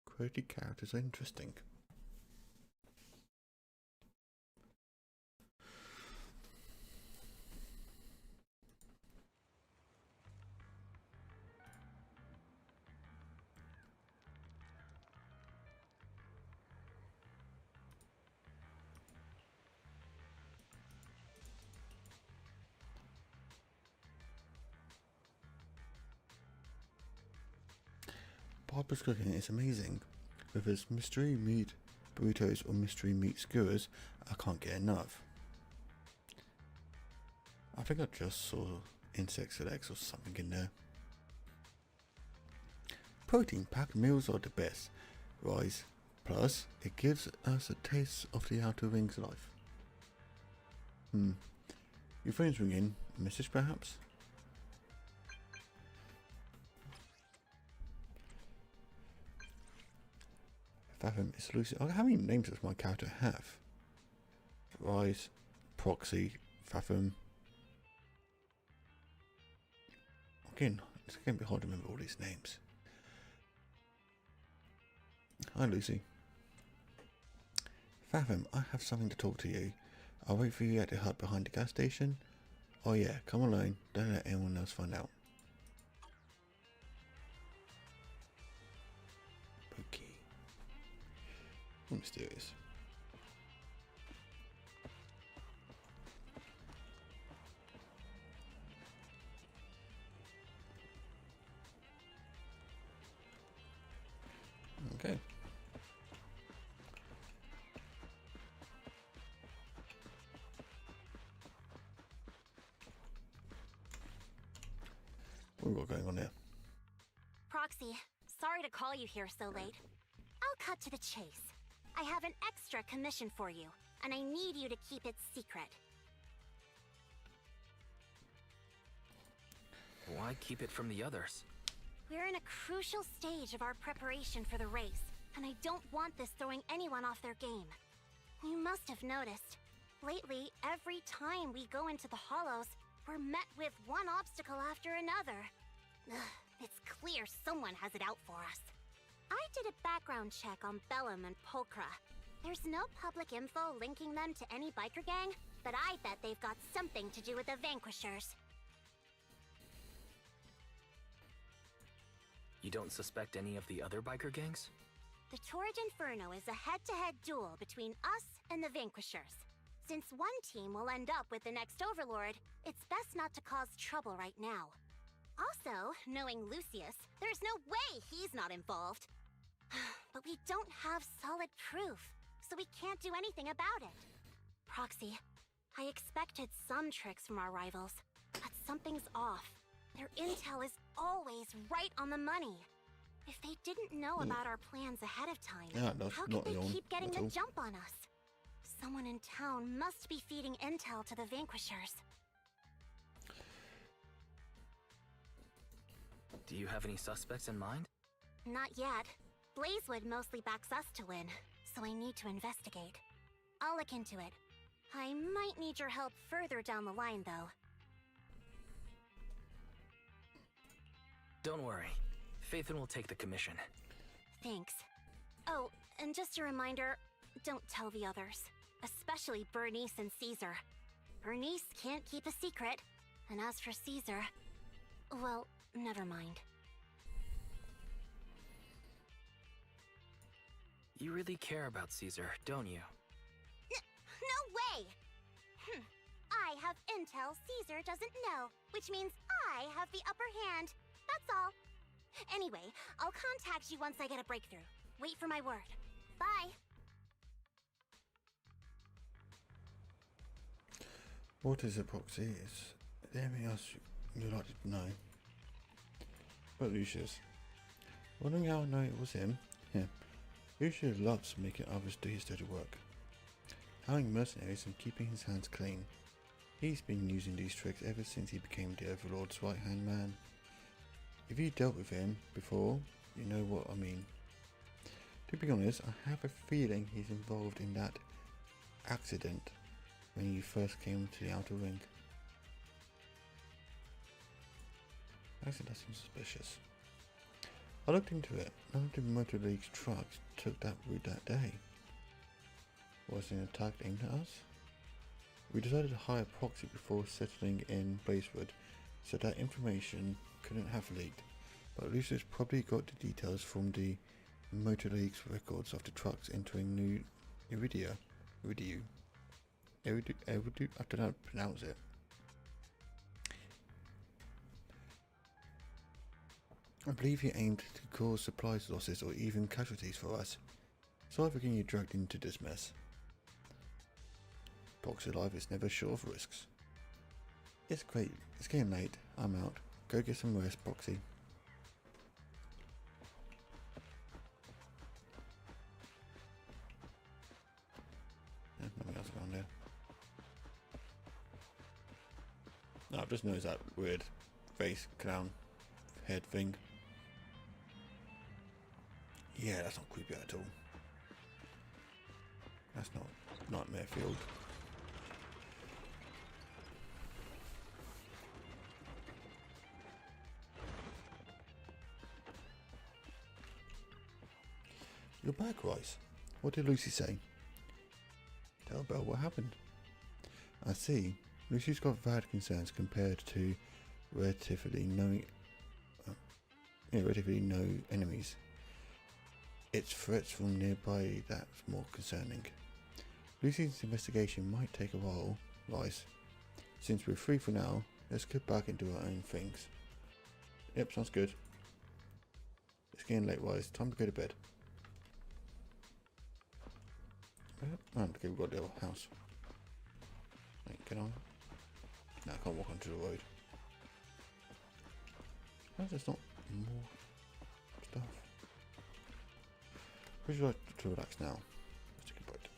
Quirky characters are interesting. Barbara's cooking is amazing. With its mystery meat burritos or mystery meat skewers, I can't get enough. I think I just saw insects and eggs or something in there. Protein packed meals are the best. Rice, plus it gives us a taste of the outer rings life. Your phone's ringing. A message perhaps? Fathom is Lucy. Oh, how many names does my character have? Rise, Proxy, Fathom. Again, it's going to be hard to remember all these names. Hi, Lucy. Fathom, I have something to talk to you. I'll wait for you at the hut behind the gas station. Oh yeah, come alone. Don't let anyone else find out. Okay. Mysterious. Okay. What have we got going on here? Proxy, sorry to call you here so late. I'll cut to the chase. I have an extra commission for you, and I need you to keep it secret. Why keep it from the others? We're in a crucial stage of our preparation for the race, and I don't want this throwing anyone off their game. You must have noticed. Lately, every time we go into the hollows, we're met with one obstacle after another. Ugh, it's clear someone has it out for us. I did a background check on Bellum and Pulchra. There's no public info linking them to any biker gang, but I bet they've got something to do with the Vanquishers. You don't suspect any of the other biker gangs? The Torrid Inferno is a head-to-head duel between us and the Vanquishers. Since one team will end up with the next Overlord, it's best not to cause trouble right now. Also, knowing Lucius, there's no way he's not involved. But we don't have solid proof, so we can't do anything about it. Proxy, I expected some tricks from our rivals, but something's off. Their intel is always right on the money. If they didn't know about our plans ahead of time, how could they keep getting the jump on us? Someone in town must be feeding intel to the Vanquishers. Do you have any suspects in mind? Not yet. Blazewood mostly backs us to win, so I need to investigate. I'll look into it. I might need your help further down the line, though. Don't worry. Phaethon will take the commission. Thanks. Oh, and just a reminder, don't tell the others. Especially Bernice and Caesar. Bernice can't keep a secret. And as for Caesar... well, never mind. You really care about Caesar, don't you? No way! I have intel Caesar doesn't know, which means I have the upper hand. That's all. Anyway, I'll contact you once I get a breakthrough. Wait for my word. Bye. What is a proxy is there anything else you'd like to know? But Lucius. Wondering how I know it was him? Yeah. Lucius loves making others do his dirty work. Hiring mercenaries and keeping his hands clean. He's been using these tricks ever since he became the Overlord's right-hand man. If you dealt with him before, you know what I mean. To be honest, I have a feeling he's involved in that accident when you first came to the Outer Ring. Actually, that seems suspicious. I looked into it. None of the Motor League's trucks took that route that day. Was it an attack aimed at us? We decided to hire a proxy before settling in Blazewood, so that information couldn't have leaked. But Lucius probably got the details from the Motor League's records of the trucks entering New Iridia. Iridiu. I don't know how to pronounce it. I believe he aimed to cause supplies losses or even casualties for us. Sorry for getting you dragged into this mess. Proxy life is never short of risks. It's great. It's getting late. I'm out. Go get some rest, Proxy. Nothing else around there. No, I've just noticed that weird face, clown, head thing. Yeah, that's not creepy at all. That's not Nightmare Field. You're back, Rice. What did Lucy say? Tell Belle what happened. I see. Lucy's got valid concerns compared to relatively no enemies. It's threats from nearby that's more concerning. Lucy's investigation might take a while, Rice. Since we're free for now, let's get back and do our own things. Yep, sounds good. It's getting late, Rice. Time to go to bed. Okay, we've got the other house. Wait, can I? No, I can't walk onto the road. How's there's not more stuff? Would you like to relax now? Let's take a bite.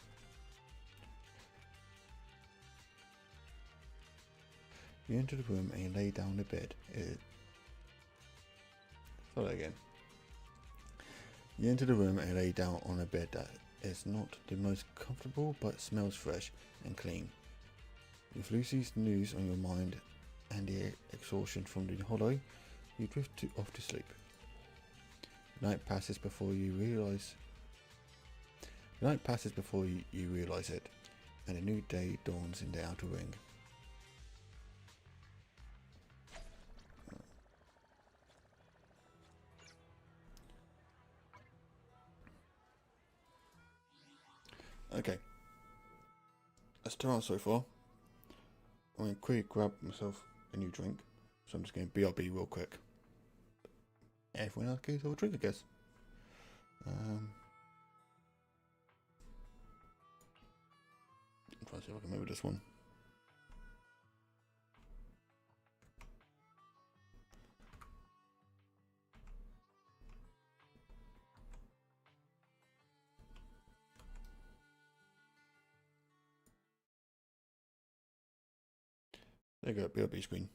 You enter the room and you lay down on the bed. Start that again. You enter the room and you lay down on a bed that is not the most comfortable but smells fresh and clean. With Lucy's news on your mind and the exhaustion from the hollow, you drift off to sleep. Night passes before you realise it, and a new day dawns in the Outer Ring. Okay, that's 2 hours so far. I'm going to quickly grab myself a new drink, so I'm just going to BRB real quick. Everyone else goes have a drink, I guess. I'm trying to see if I can remember this one. There you go, BRB screen.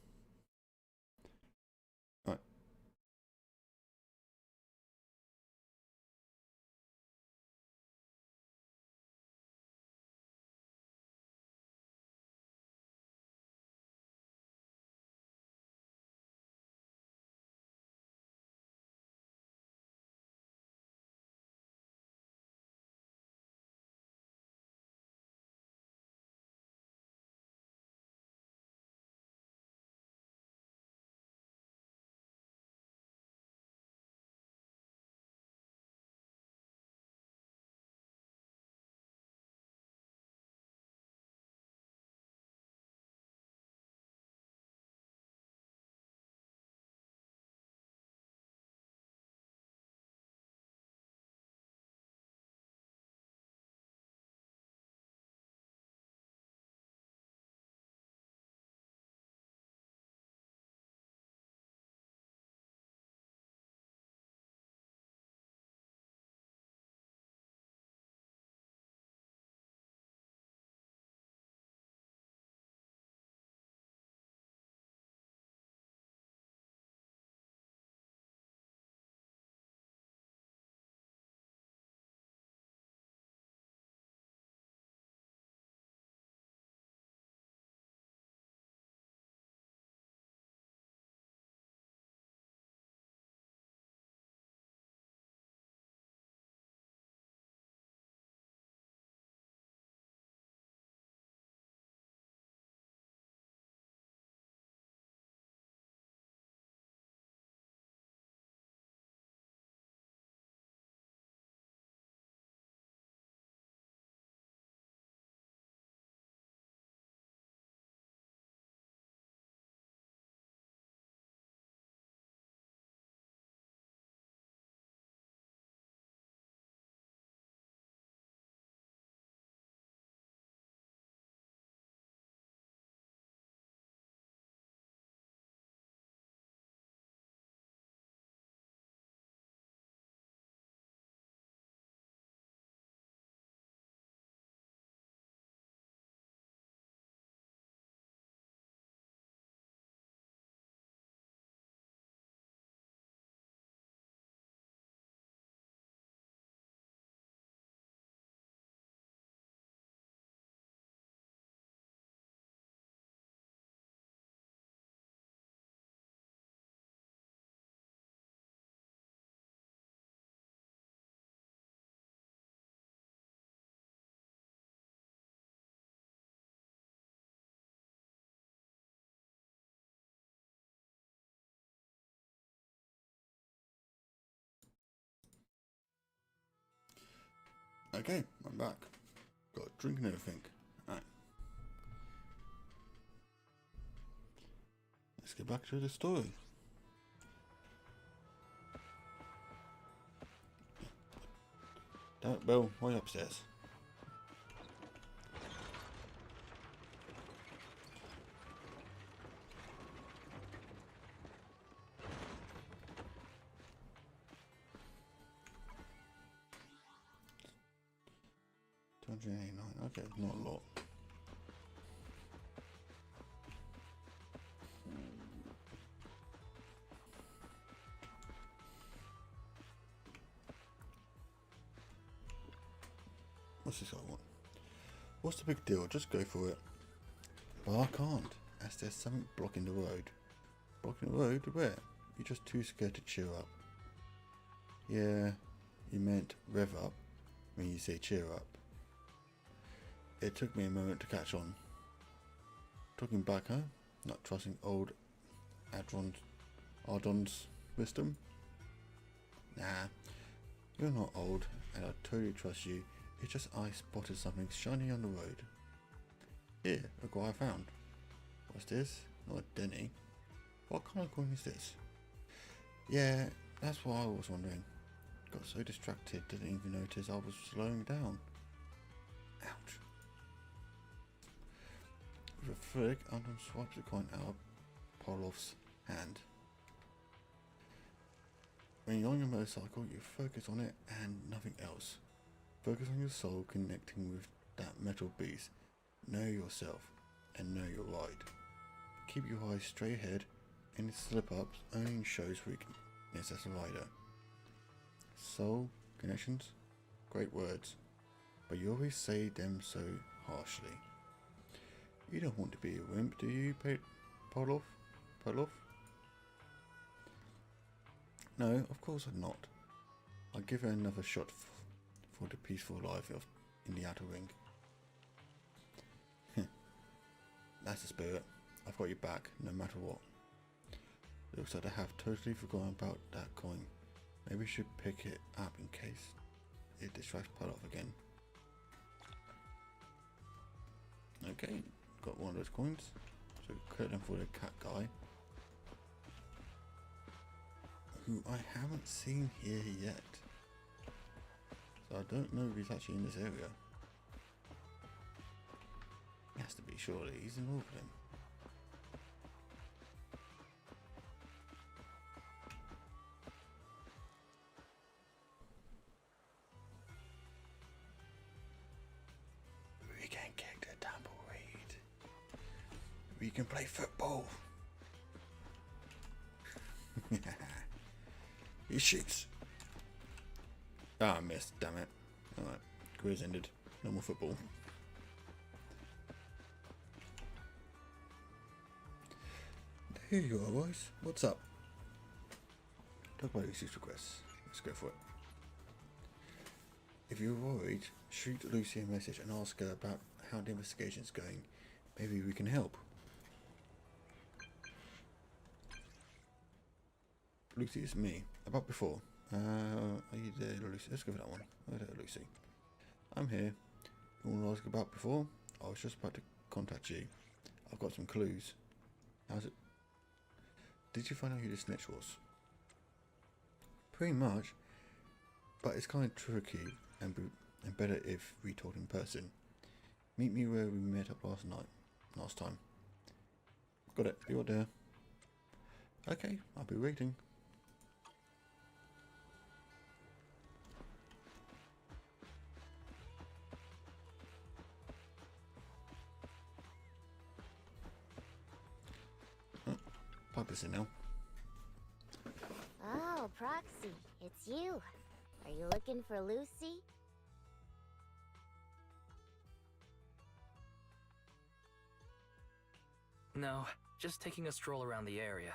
Okay, I'm back. Got a drink and everything. Alright. Let's get back to the story. Damn it, Bill, why are you upstairs? Okay, not a lot. What's this guy want? What's the big deal? Just go for it. But I can't, as there's something blocking the road. Blocking the road? Where? You're just too scared to cheer up. Yeah, you meant rev up when you say cheer up. It took me a moment to catch on. Talking back, huh? Not trusting old Ardon's wisdom? Nah, you're not old, and I totally trust you. It's just I spotted something shiny on the road. Here, look what I found. What's this? Not a Denny. What kind of coin is this? Yeah, that's what I was wondering. Got so distracted, didn't even notice I was slowing down. Ouch. With a flick, Anton swipes the coin out of Pavlov's hand. When you're on your motorcycle, you focus on it and nothing else. Focus on your soul connecting with that metal beast. Know yourself and know your ride. Keep your eyes straight ahead. Any slip-ups only shows weakness as a rider. Soul connections? Great words. But you always say them so harshly. You don't want to be a wimp, do you, Pavlov? No, of course I'm not. I'll give it another shot for the peaceful life in the outer ring. That's the spirit. I've got your back, no matter what. Looks like I have totally forgotten about that coin. Maybe we should pick it up in case it distracts Pavlov again. Okay, got one of those coins. So credit them for the cat guy, who I haven't seen here yet. So I don't know if he's actually in this area. He has to be, surely. He's in Auckland. We can kick the tumbleweed. We can play football. He shoots. Ah, I missed, damn it. Alright, career's ended. No more football. Here you are, boys. What's up? Talk about Lucy's requests. Let's go for it. If you're worried, shoot Lucy a message and ask her about how the investigation's going. Maybe we can help. Lucy, it's me. About before. Are you there, Lucy? Let's go for that one. Oh, there, Lucy. I'm here. You want to ask about before? I was just about to contact you. I've got some clues. How's it? Did you find out who the snitch was? Pretty much. But it's kind of tricky and better if we talk in person. Meet me where we met up last time. Got it. You're there. Okay, I'll be waiting. Plug this in now. Oh, Proxy, it's you. Are you looking for Lucy? No, just taking a stroll around the area.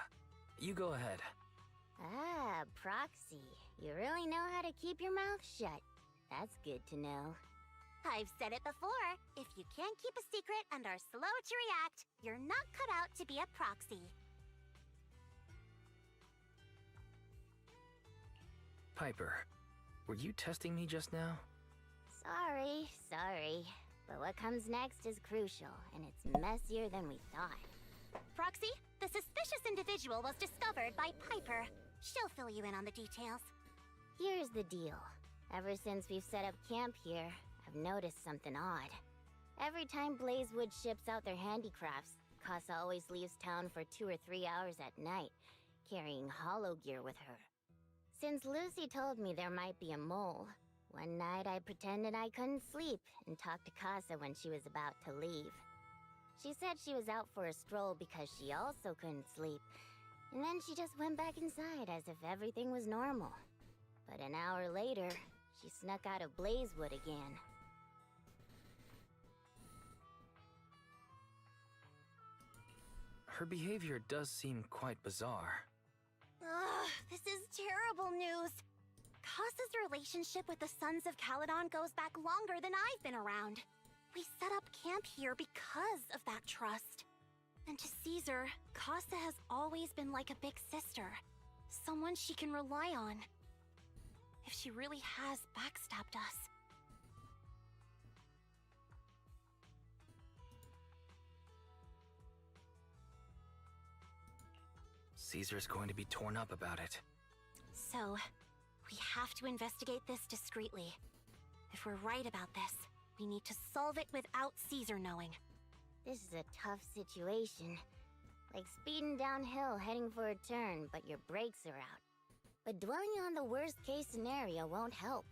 You go ahead. Ah, Proxy. You really know how to keep your mouth shut. That's good to know. I've said it before. If you can't keep a secret and are slow to react, you're not cut out to be a proxy. Piper, were you testing me just now? Sorry. But what comes next is crucial, and it's messier than we thought. Proxy, the suspicious individual was discovered by Piper. She'll fill you in on the details. Here's the deal. Ever since we've set up camp here, I've noticed something odd. Every time Blazewood ships out their handicrafts, Casa always leaves town for 2 or 3 hours at night, carrying hollow gear with her. Since Lucy told me there might be a mole, one night I pretended I couldn't sleep and talked to Casa when she was about to leave. She said she was out for a stroll because she also couldn't sleep, and then she just went back inside as if everything was normal. But an hour later, she snuck out of Blazewood again. Her behavior does seem quite bizarre. Ugh, this is terrible news. Casa's relationship with the Sons of Caledon goes back longer than I've been around. We set up camp here because of that trust. And to Caesar, Casa has always been like a big sister. Someone she can rely on. If she really has backstabbed us. Caesar's going to be torn up about it. So, we have to investigate this discreetly. If we're right about this, we need to solve it without Caesar knowing. This is a tough situation. Like speeding downhill heading for a turn, but your brakes are out. But dwelling on the worst-case scenario won't help.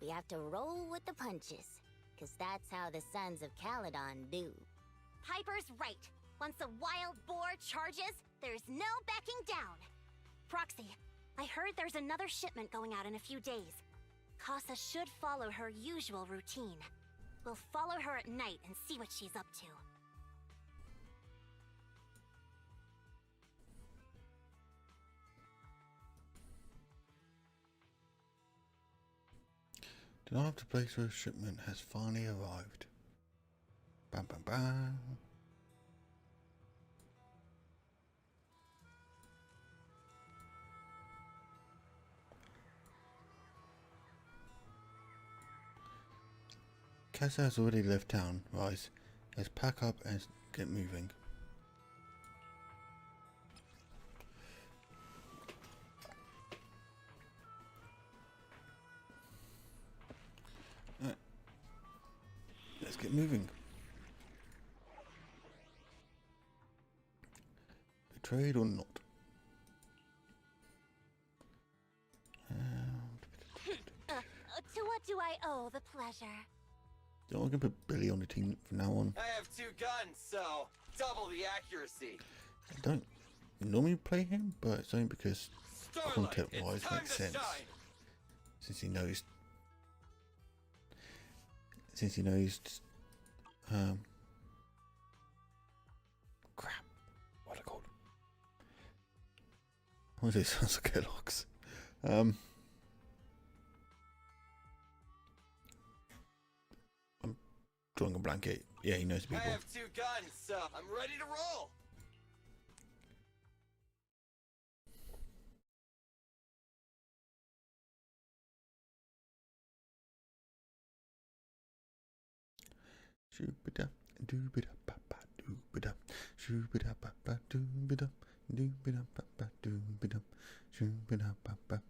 We have to roll with the punches, because that's how the Sons of Caledon do. Piper's right. Once a wild boar charges, there's no backing down. Proxy, I heard there's another shipment going out in a few days. Casa should follow her usual routine. We'll follow her at night and see what she's up to. Do not have to place where a shipment has finally arrived. Bam bam bam. Casa has already left town, Rise. Let's pack up and get moving. Alright. Let's get moving. Betrayed or not? To what do I owe the pleasure? I'm going to put Billy on the team from now on. I have 2 guns, so double the accuracy. I don't normally play him, but it's only because content-wise makes sense. Since he knows crap, what are they called? What is it? Sounds like Kellogg's. Drawing a blanket. Yeah, he knows people. I have 2 guns, so I'm ready to roll. Shoobida, doobida, papa, doobida, shoobida, papa, doobida, doobida, papa, doobida, shoobida, papa.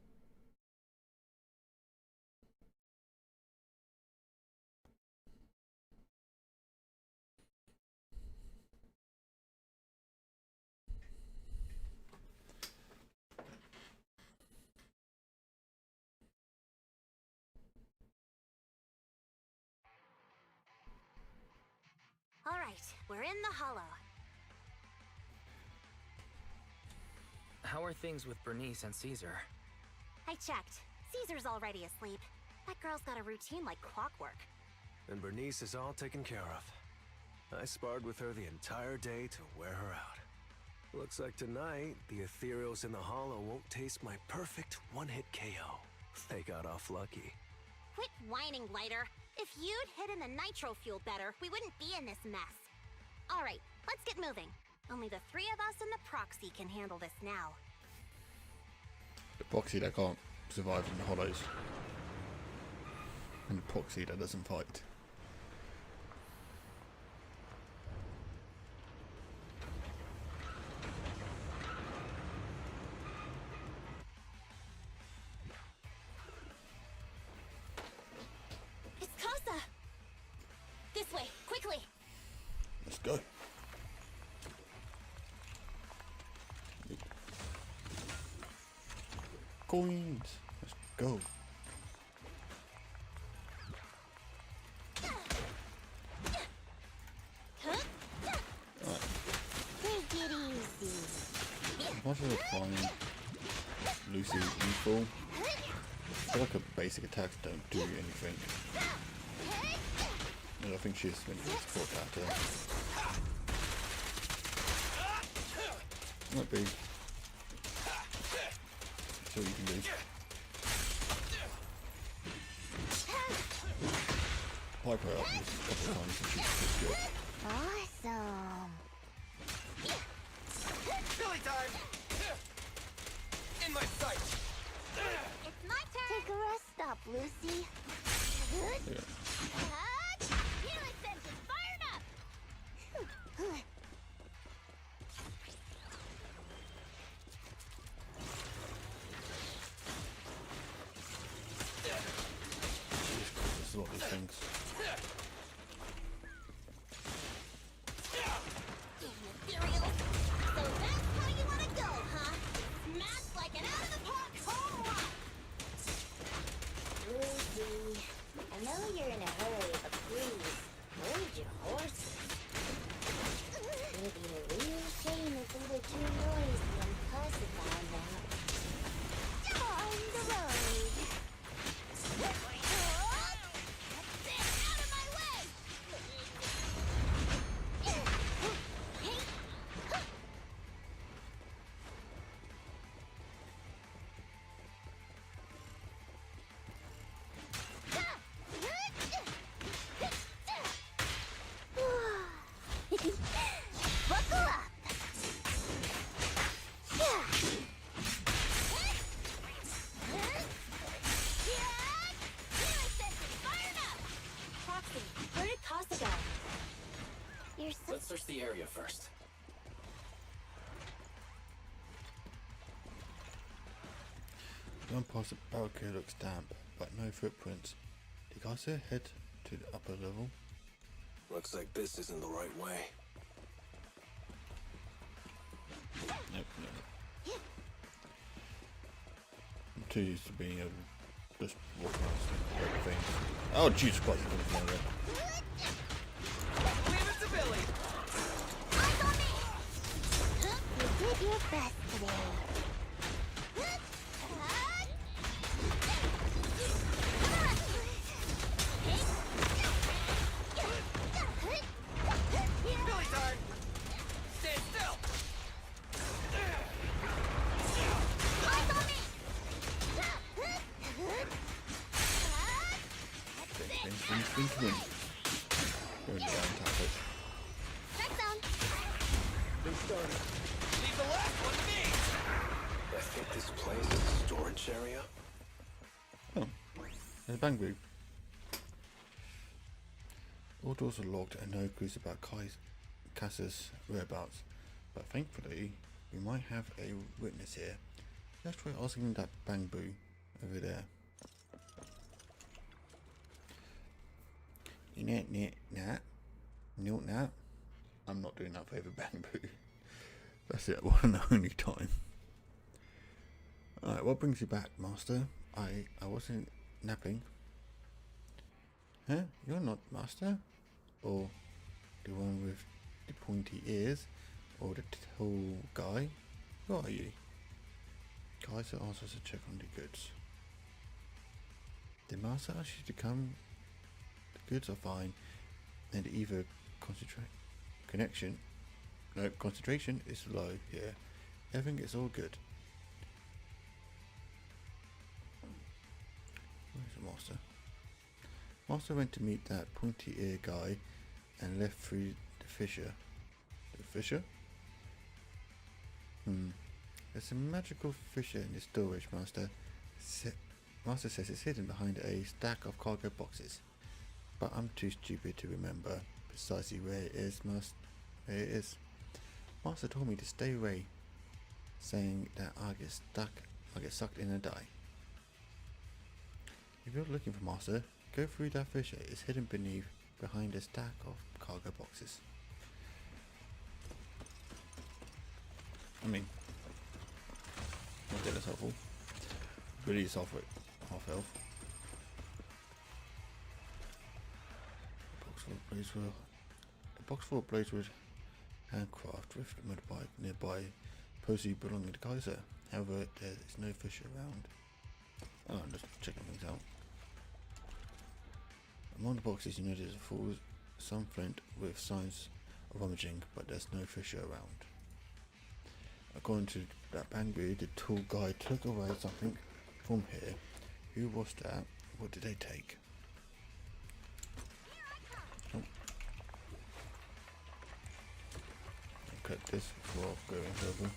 All right, we're in the hollow. How are things with Bernice and Caesar? I checked. Caesar's already asleep. That girl's got a routine like clockwork. And Bernice is all taken care of. I sparred with her the entire day to wear her out. Looks like tonight, the ethereals in the hollow won't taste my perfect one-hit KO. They got off lucky. Quit whining, Lighter. If you'd hidden the nitro fuel better, we wouldn't be in this mess. All right, let's get moving. Only the 3 of us and the proxy can handle this now. The proxy that can't survive in the hollows. And the proxy that doesn't fight. It's Casa! This way, quickly! Let's go. Coins. Let's go. Take it easy. As much as I find Lucy useful, I feel like her basic attacks don't do anything. And I think she's meant to be a support character. Might be. See what you can do. Pipe her up just a couple of times and she's good. Awesome. Billy time! In my sight! It's my turn. Take a rest stop, Lucy. Yeah. Healing sentence fired up. This is what these things. Ethereal. So that's how you want to go, huh? Smash like an out of the park home run. Lucy, I know you're in a hurry, but please, hold your horses. It'd be a real shame if we were too noisy and Casa found out. On the road. That's it, out of my way! Buckle up! Proxy, where did Casa go? You're so... Let's search the area first. Going past the barricade looks damp, but no footprints. Did Casa head to the upper level? Looks like this isn't the right way. Nope, no. I'm too used to being able to just walk past everything. Oh, Jesus Christ, I'm going to Leave it to Billy! Eyes on me! You did your best today. Billy time! Stand still! Eyes on me! Going down topic. Check zone. They started. Leave the last one to me! I think this place is a storage area. Oh, there's a bang boo. All doors are locked and no clues about Casa's whereabouts, but thankfully we might have a witness here. Let's try asking that bang boo over there. Nah. I'm not doing that favour, bang boo. That's it, one and only time. Alright, what brings you back, Master? I wasn't napping. Huh? You're not Master? Or the one with the pointy ears? Or the tall guy? Who are you? Kaiser asks us to check on the goods. Did Master ask you to come? The goods are fine, and either concentration is low here. Everything is all good. Where's the Master? Master went to meet that pointy ear guy and left through the fissure. The fissure? There's a magical fissure in the storage, Master. Master says it's hidden behind a stack of cargo boxes, but I'm too stupid to remember precisely where it is. Master told me to stay away, saying that I'll get sucked in and die. If you're looking for Master, go through that fissure. It's hidden behind a stack of cargo boxes. I mean, not that it's helpful. Really is half health. A box full of Blazewood handcraft with a motorbike nearby, supposedly belonging to Kaiser. However, there is no fissure around. Oh, I'm just checking things out. Among the boxes you notice a full sun flint with signs of rummaging, but there's no fissure around. According to that Bangbu, the tool guy took away something from here. Who was that? What did they take? Oh. I'll cut this before going further.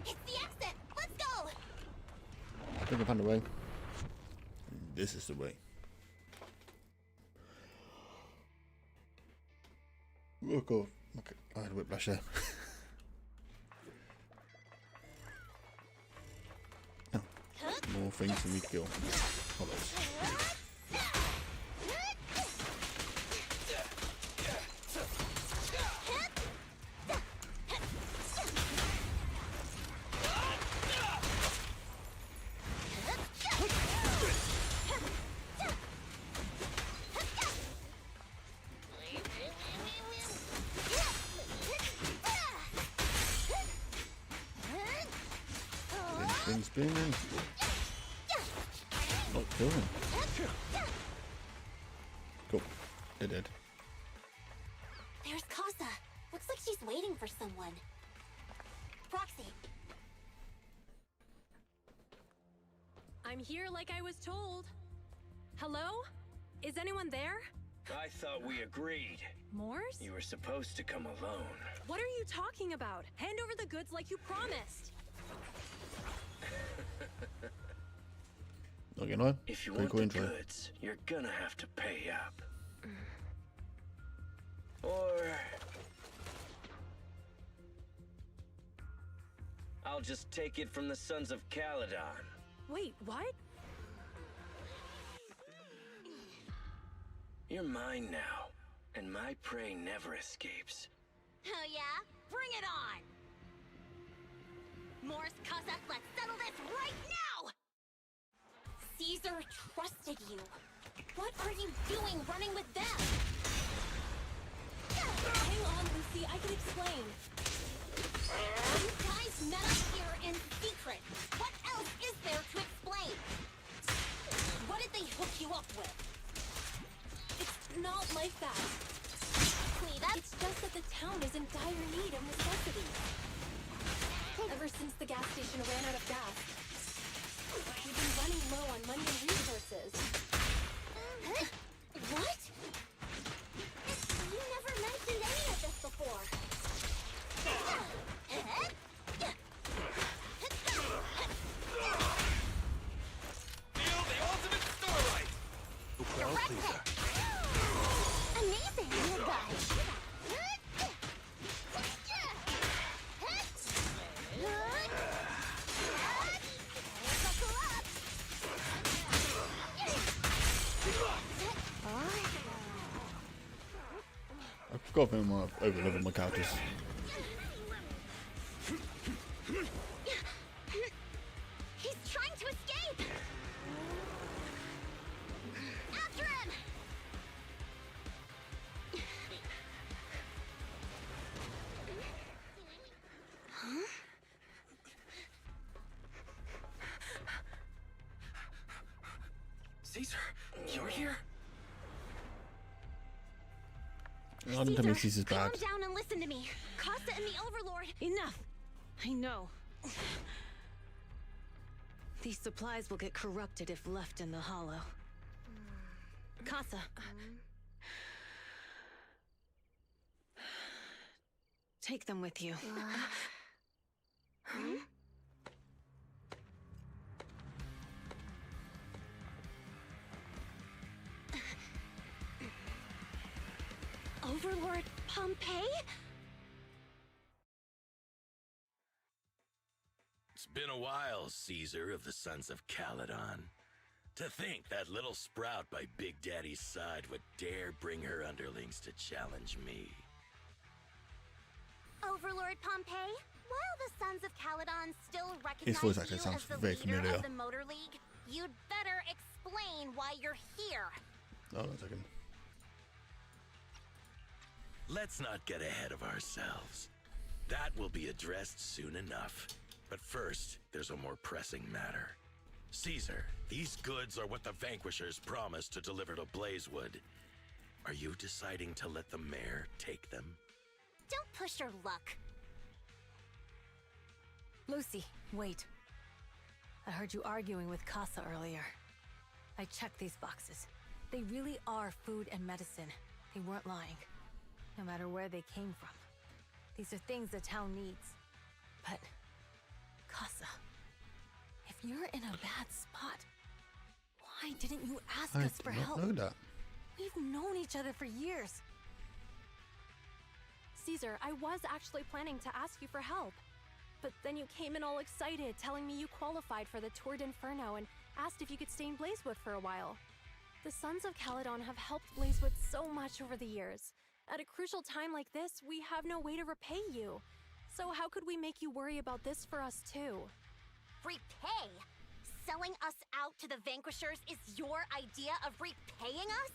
It's the exit! Let's go! I think I found a way. This is the way. Look off. Okay, I had a whiplash there. Oh, more things for me to kill. Hollows. Spinning. Not killing. Cool. They're dead. There's Casa. Looks like she's waiting for someone. Proxy. I'm here like I was told. Hello? Is anyone there? I thought we agreed. Morse? You were supposed to come alone. What are you talking about? Hand over the goods like you promised. Okay, no. If you want the goods, you're gonna have to pay up. Or I'll just take it from the Sons of Caledon. Wait, what? You're mine now, and my prey never escapes. Oh yeah? Bring it on! Morse, Casa, let's settle this right now! Caesar trusted you. What are you doing running with them? Hang on, Lucy, I can explain. You guys met up here in secret. What else is there to explain? What did they hook you up with? It's not like that. Cleva? It's just that the town is in dire need of necessities. Ever since the gas station ran out of gas, we've been running low on money and resources. What? You never mentioned any of this before. Feel the ultimate starlight! Well, please. Amazing, you guys. I forgot if I'm over-leveled my characters. He's trying to escape! After him! Huh? Caesar, you're here? I don't think Caesar's bad. Calm down and listen to me. Casa and the Overlord. Enough! I know. These supplies will get corrupted if left in the hollow. Casa. Take them with you. Overlord Pompeii? It's been a while, Caesar of the Sons of Caledon. To think that little sprout by Big Daddy's side would dare bring her underlings to challenge me. Overlord Pompeii, while the Sons of Caledon still His voice recognize actor you sounds as the very leader familiar. of the Motor League, you'd better explain why you're here. Hold on a second. Let's not get ahead of ourselves. That will be addressed soon enough. But first, there's a more pressing matter. Caesar, these goods are what the Vanquishers promised to deliver to Blazewood. Are you deciding to let the mayor take them? Don't push your luck. Lucy, wait. I heard you arguing with Casa earlier. I checked these boxes. They really are food and medicine. They weren't lying. No matter where they came from. These are things the town needs. But, Casa, if you're in a bad spot, why didn't you ask I us for did not help? know that. We've known each other for years. Caesar, I was actually planning to ask you for help. But then you came in all excited, telling me you qualified for the Tour d'Inferno and asked if you could stay in Blazewood for a while. The Sons of Caledon have helped Blazewood so much over the years. At a crucial time like this, we have no way to repay you. So how could we make you worry about this for us too? Repay? Selling us out to the Vanquishers is your idea of repaying us?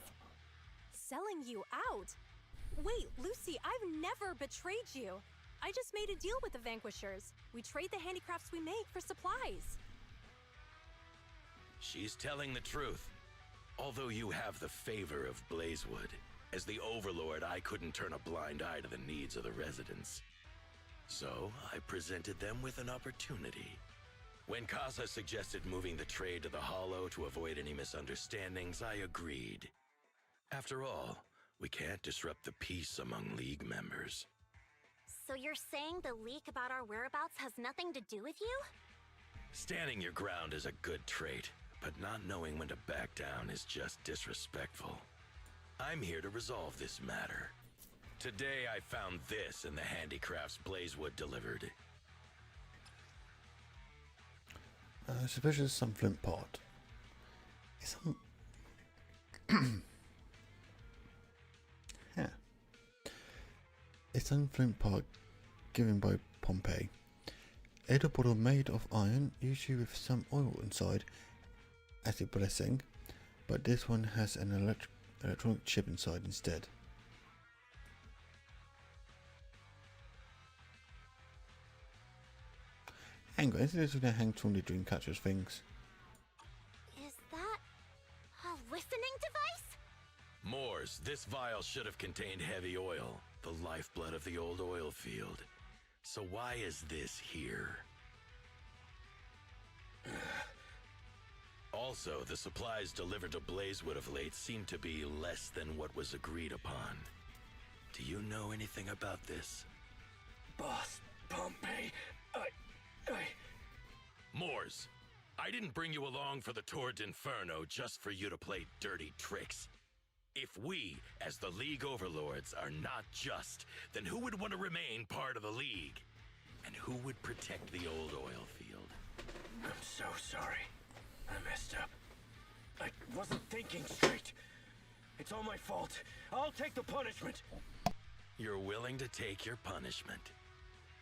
Selling you out? Wait, Lucy, I've never betrayed you. I just made a deal with the Vanquishers. We trade the handicrafts we make for supplies. She's telling the truth. Although you have the favor of Blazewood, as the Overlord, I couldn't turn a blind eye to the needs of the residents. So, I presented them with an opportunity. When Casa suggested moving the trade to the Hollow to avoid any misunderstandings, I agreed. After all, we can't disrupt the peace among League members. So you're saying the leak about our whereabouts has nothing to do with you? Standing your ground is a good trait, but not knowing when to back down is just disrespectful. I'm here to resolve this matter. Today I found this in the handicrafts Blazewood delivered. Suspicious some flint pot. It's some... yeah. It's some flint pot given by Pompeii. A bottle made of iron, usually with some oil inside, as a blessing, but this one has an electronic chip inside instead. Hang on, isn't this going to hang from the Dreamcatcher's things? Is that a listening device? Moors, this vial should have contained heavy oil, the lifeblood of the old oil field. So why is this here? Also, the supplies delivered to Blazewood of late seem to be less than what was agreed upon. Do you know anything about this? Boss, Pompeii, Moors, I didn't bring you along for the Tour d'Inferno just for you to play dirty tricks. If we, as the League Overlords, are not just, then who would want to remain part of the League? And who would protect the old oil field? I'm so sorry. I messed up. I wasn't thinking straight. It's all my fault. I'll take the punishment. You're willing to take your punishment.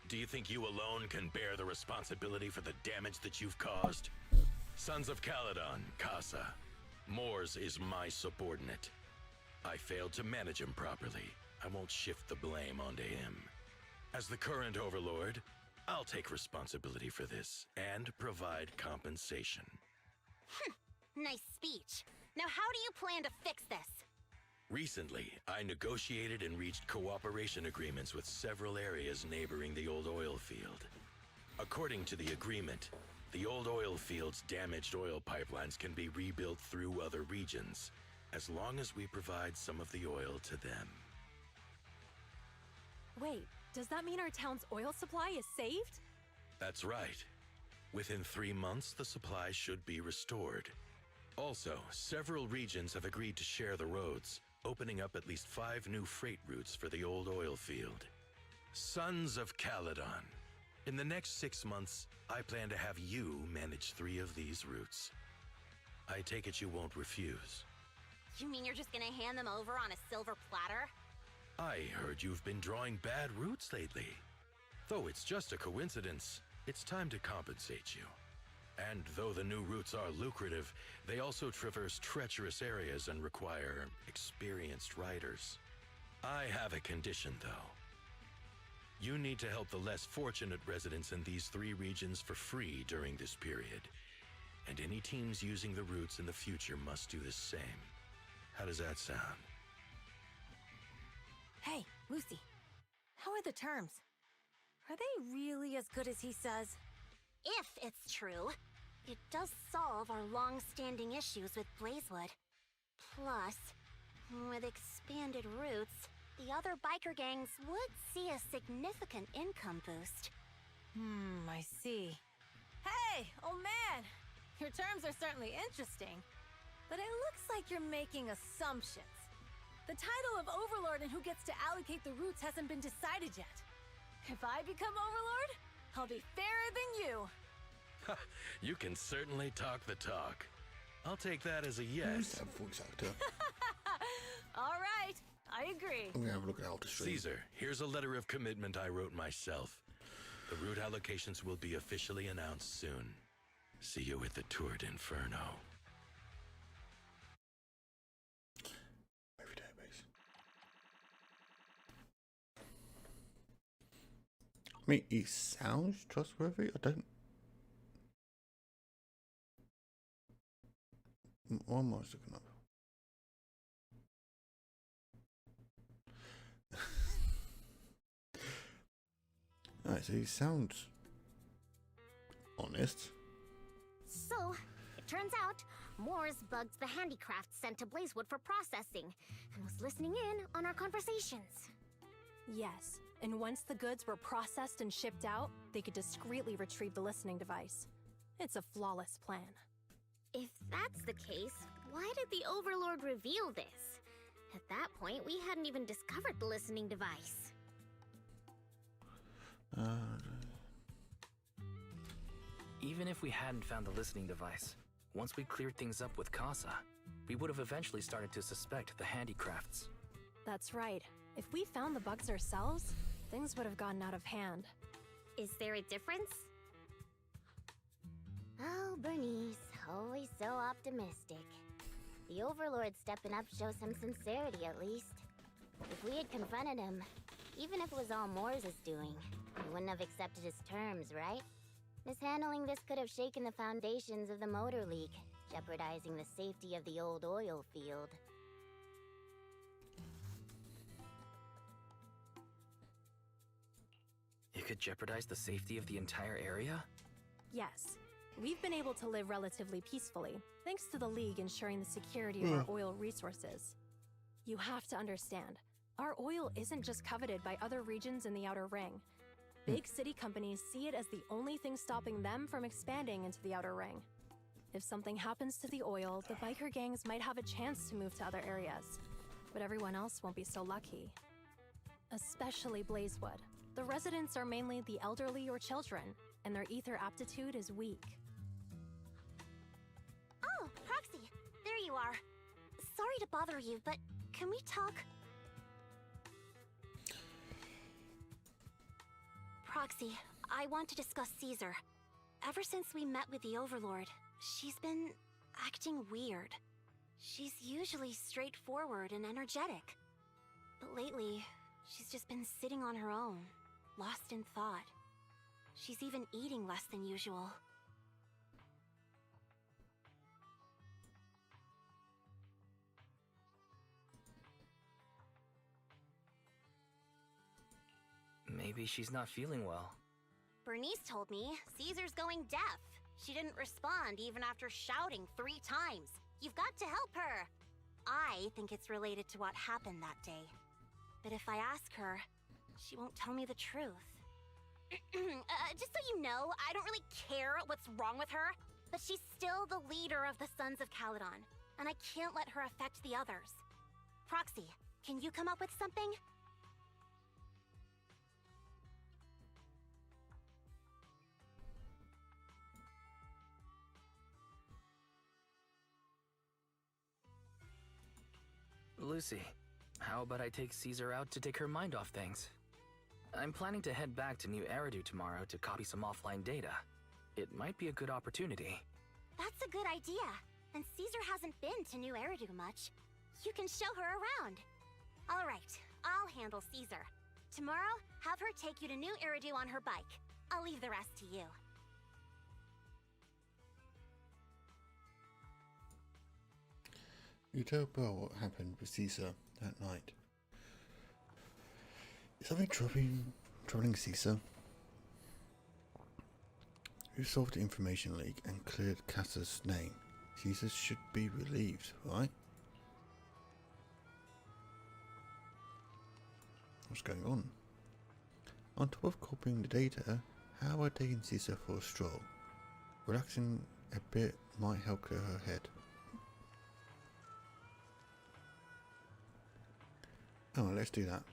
Do you think you alone can bear the responsibility for the damage that you've caused? Sons of Caledon, Casa. Moors is my subordinate. I failed to manage him properly. I won't shift the blame onto him. As the current Overlord, I'll take responsibility for this and provide compensation. Nice speech. Now how do you plan to fix this? Recently, I negotiated and reached cooperation agreements with several areas neighboring the old oil field. According to the agreement, the old oil field's damaged oil pipelines can be rebuilt through other regions, as long as we provide some of the oil to them. Wait, does that mean our town's oil supply is saved? That's right. Within 3 months, the supply should be restored. Also, several regions have agreed to share the roads, opening up at least 5 new freight routes for the old oil field. Sons of Caledon. In the next 6 months, I plan to have you manage 3 of these routes. I take it you won't refuse. You mean you're just gonna hand them over on a silver platter? I heard you've been drawing bad routes lately. Though it's just a coincidence, it's time to compensate you. And though the new routes are lucrative, they also traverse treacherous areas and require experienced riders. I have a condition, though. You need to help the less fortunate residents in these 3 regions for free during this period. And any teams using the routes in the future must do the same. How does that sound? Hey, Lucy. How are the terms? Are they really as good as he says? If it's true, it does solve our long-standing issues with Blazewood. Plus, with expanded routes, the other biker gangs would see a significant income boost. I see. Hey, old man! Your terms are certainly interesting, but it looks like you're making assumptions. The title of Overlord and who gets to allocate the routes hasn't been decided yet. If I become Overlord, I'll be fairer than you. You can certainly talk the talk. I'll take that as a yes. Voice actor. All right, I agree. I'm gonna have a look at Alter Stream. Caesar, here's a letter of commitment I wrote myself. The route allocations will be officially announced soon. See you at the Tour d'Inferno. Every database. I mean, he sounds trustworthy. I don't. What am I looking up? Alright, so he sounds honest. So, it turns out, Moores bugged the handicrafts sent to Blazewood for processing, and was listening in on our conversations. Yes, and once the goods were processed and shipped out, they could discreetly retrieve the listening device. It's a flawless plan. If that's the case, why did the Overlord reveal this? At that point, we hadn't even discovered the listening device. Even if we hadn't found the listening device, once we cleared things up with Casa, we would have eventually started to suspect the handicrafts. That's right. If we found the bugs ourselves, things would have gotten out of hand. Is there a difference? Oh, Bernice, always so optimistic. The Overlord stepping up shows some sincerity, at least. If we had confronted him, even if it was all Moores' doing, he wouldn't have accepted his terms, right? Mishandling this could have shaken the foundations of the Motor League, jeopardizing the safety of the old oil field. It could jeopardize the safety of the entire area? Yes. We've been able to live relatively peacefully, thanks to the League ensuring the security of our oil resources. You have to understand, our oil isn't just coveted by other regions in the Outer Ring. Big city companies see it as the only thing stopping them from expanding into the Outer Ring. If something happens to the oil, the biker gangs might have a chance to move to other areas, but everyone else won't be so lucky. Especially Blazewood. The residents are mainly the elderly or children, and their ether aptitude is weak. Oh, Proxy, there you are. Sorry to bother you, but can we talk? Proxy, I want to discuss Caesar. Ever since we met with the Overlord, she's been acting weird. She's usually straightforward and energetic. But lately, she's just been sitting on her own, lost in thought. She's even eating less than usual. Maybe she's not feeling well. Bernice told me Caesar's going deaf. She didn't respond even after shouting 3 times. You've got to help her. I think it's related to what happened that day. But if I ask her, she won't tell me the truth. Just so you know, I don't really care what's wrong with her, but she's still the leader of the Sons of Caledon, and I can't let her affect the others. Proxy, can you come up with something? Lucy, how about I take Caesar out to take her mind off things? I'm planning to head back to New Eridu tomorrow to copy some offline data. It might be a good opportunity. That's a good idea. And Caesar hasn't been to New Eridu much. You can show her around. All right, I'll handle Caesar. Tomorrow, have her take you to New Eridu on her bike. I'll leave the rest to you. You tell Belle what happened with Caesar that night. Is something troubling Caesar? You solved the information leak and cleared Cassa's name. Caesar should be relieved, right? What's going on? On top of copying the data, how about taking Caesar for a stroll? Relaxing a bit might help clear her head. Oh, let's do that.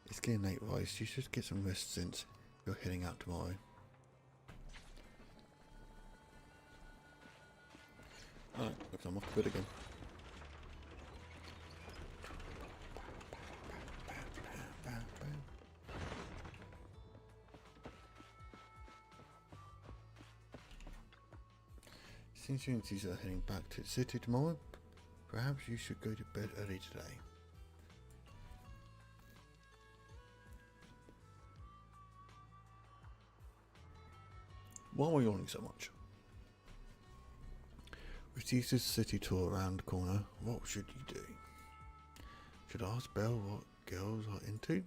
It's getting late, Rice. You should get some rest since you're heading out tomorrow. Alright, looks like I'm off to bed again. Since you and Caesar are heading back to the city tomorrow, perhaps you should go to bed early today. Why are we yawning so much? With Caesar's city tour around the corner, what should you do? Should I ask Belle what girls are into?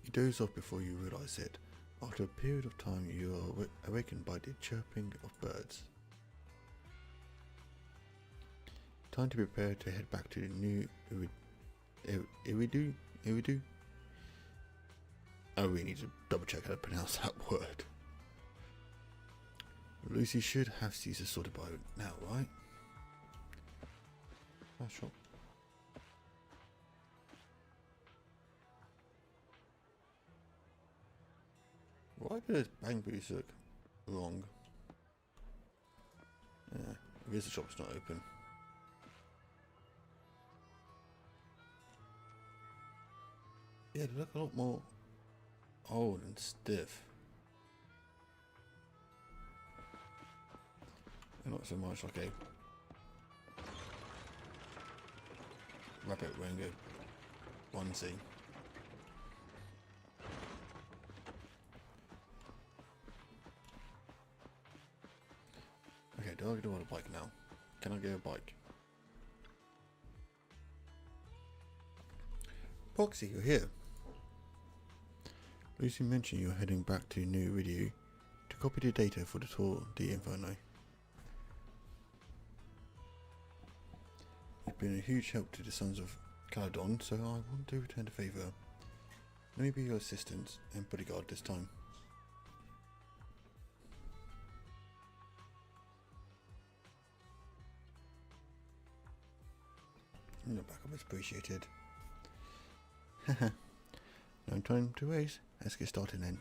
You doze off before you realise it. After a period of time, you are awakened by the chirping of birds. Time to prepare to head back to the new Eridu. Oh, we need to double check how to pronounce that word. Lucy should have Caesar sorted by now, right? Oh, sure. Why does Bang Boots look wrong? Yeah, I guess the shop's not open. Yeah, they look a lot more old and stiff. And not so much like a rabbit wearing a onesie. Okay, do I want a bike now? Can I get a bike? Proxy, you're here. Lucy mentioned you're heading back to New Eridu to copy the data for the tour de Inferno. You've been a huge help to the Sons of Caledon, so I want to return the favour. Let me be your assistant and bodyguard this time. Your backup is appreciated. Haha. No time to waste. Let's get started then.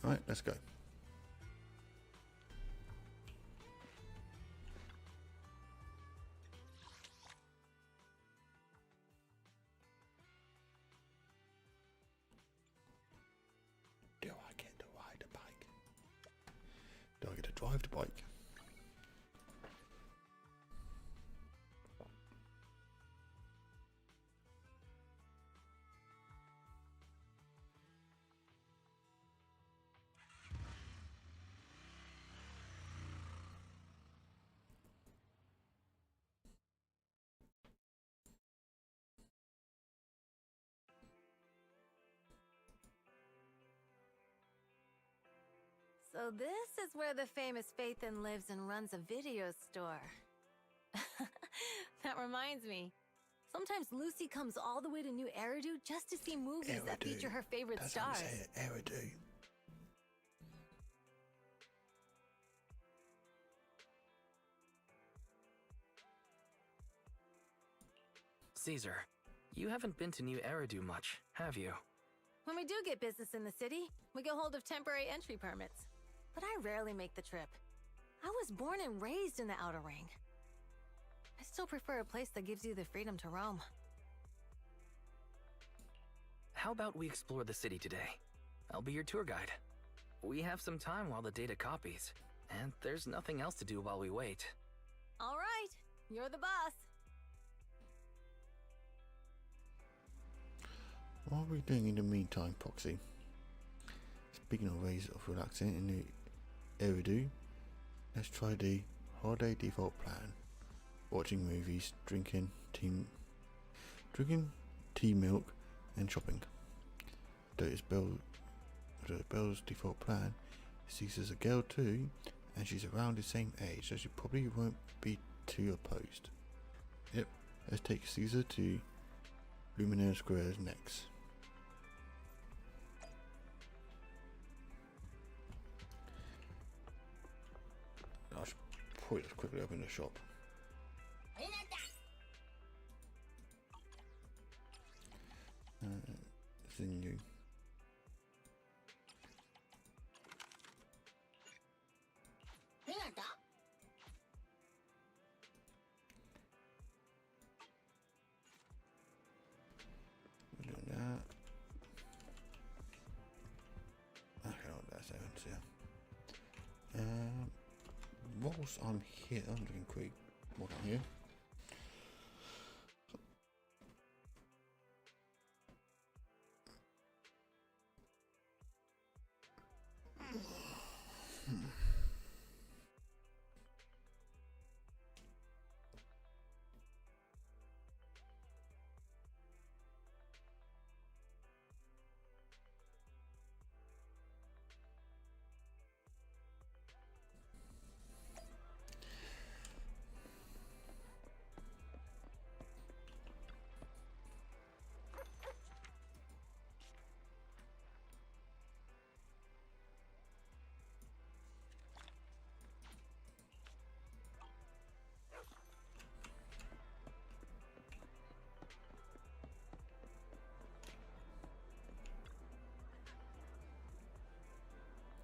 Alright, let's go. Do I get to ride a bike? Do I get to drive the bike? So this is where the famous Phaethon lives and runs a video store. That reminds me. Sometimes Lucy comes all the way to New Eridu just to see movies that feature her favorite That's stars. how you say it, Eridu. Caesar, you haven't been to New Eridu much, have you? When we do get business in the city, we get hold of temporary entry permits. But I rarely make the trip. I was born and raised in the Outer Ring. I still prefer a place that gives you the freedom to roam. How about we explore the city today? I'll be your tour guide. We have some time while the data copies, and there's nothing else to do while we wait. All right, you're the boss. What are we doing in the meantime, Proxy? Speaking of ways of relaxing in the Eridu, let's try the holiday default plan. Watching movies, drinking tea, milk, and shopping. Though Belle's default plan, Caesar's a girl too, and she's around the same age, so she probably won't be too opposed. Yep, let's take Caesar to Luminaire Squares next. I should probably just quickly open the shop. Zenless. We're doing that. Okay, that's out here. Whilst I'm here, I'm doing quick what I'm here.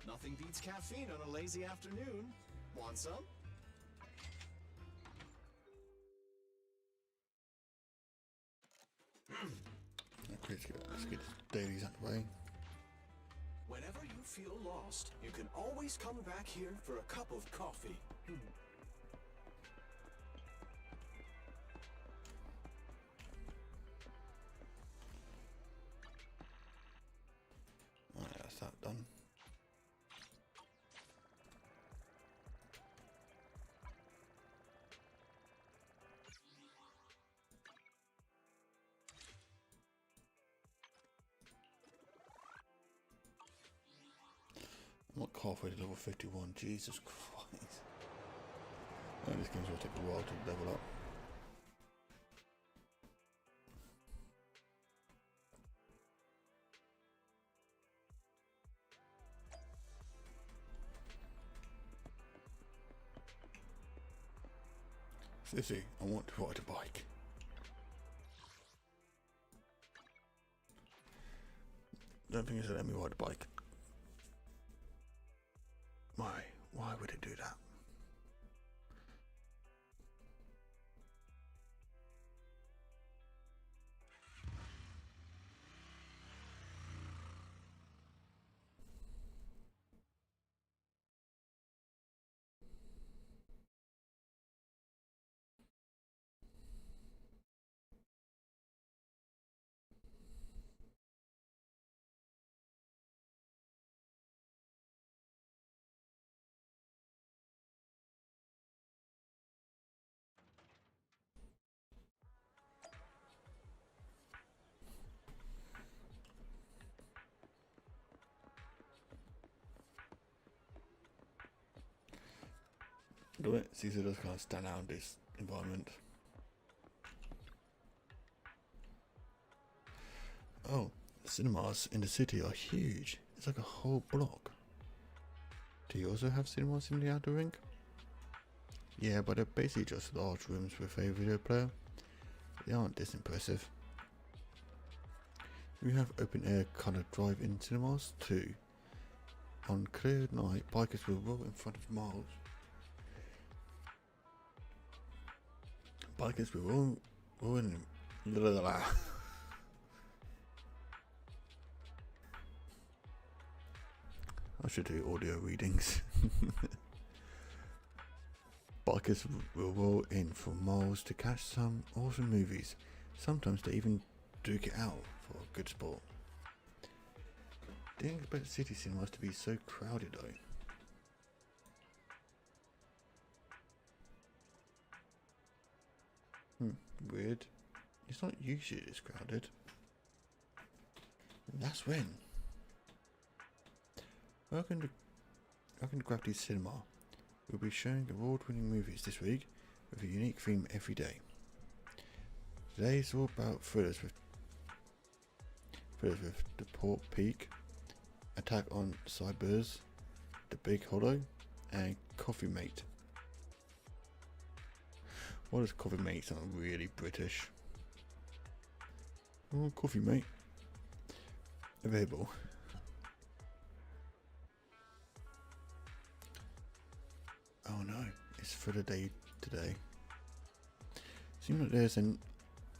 Nothing beats caffeine on a lazy afternoon. Want some? Okay, let's get dailies out of the way. Whenever you feel lost, you can always come back here for a cup of coffee. Alright, that's that done. I'm not halfway to level 51, Jesus Christ. Oh, this game's going to take a while to level up. Sissy, I want to ride a bike. Don't think it's let me ride a bike. Why would it do that? do it. Caesar does kind of stand out in this environment. Oh, the cinemas in the city are huge. It's like a whole block. Do you also have cinemas in the outer ring? Yeah, but they're basically just large rooms with a video player. They aren't this impressive. We have open air coloured drive-in cinemas too. On clear night, bikers will roll in front of malls. Bikers will roll in. I should do audio readings. Bikers will roll in from miles to catch some awesome movies. Sometimes they even duke it out for a good sport. Didn't expect city cinemas to be so crowded though. Weird. It's not usually this crowded. That's when. Welcome to Gravity Cinema. We'll be showing award-winning movies this week with a unique theme every day. Today is all about thrillers with The Port Peak, Attack on Cybers, The Big Hollow, and Coffee Mate. Why does Coffee Mate sound really British? Oh, Coffee Mate. Available. Oh no, it's Thriller Day today. Seems like there's an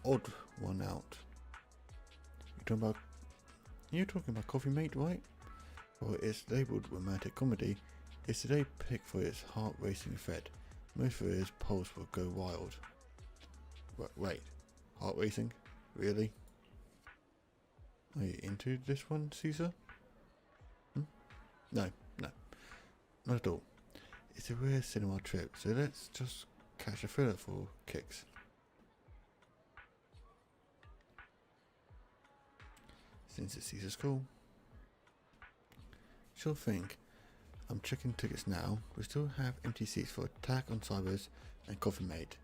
odd one out. You're talking about Coffee Mate, right? Well, it's labelled romantic comedy. It's today picked for its heart-racing effect. Most of its pulse will go wild. Wait, heart racing? Really? Are you into this one, Caesar? No, not at all. It's a rare cinema trip, so let's just catch a thriller for kicks. Since it's Caesar's call. Sure thing. I'm checking tickets now. We still have empty seats for Attack on Cybers and Coffee Mate.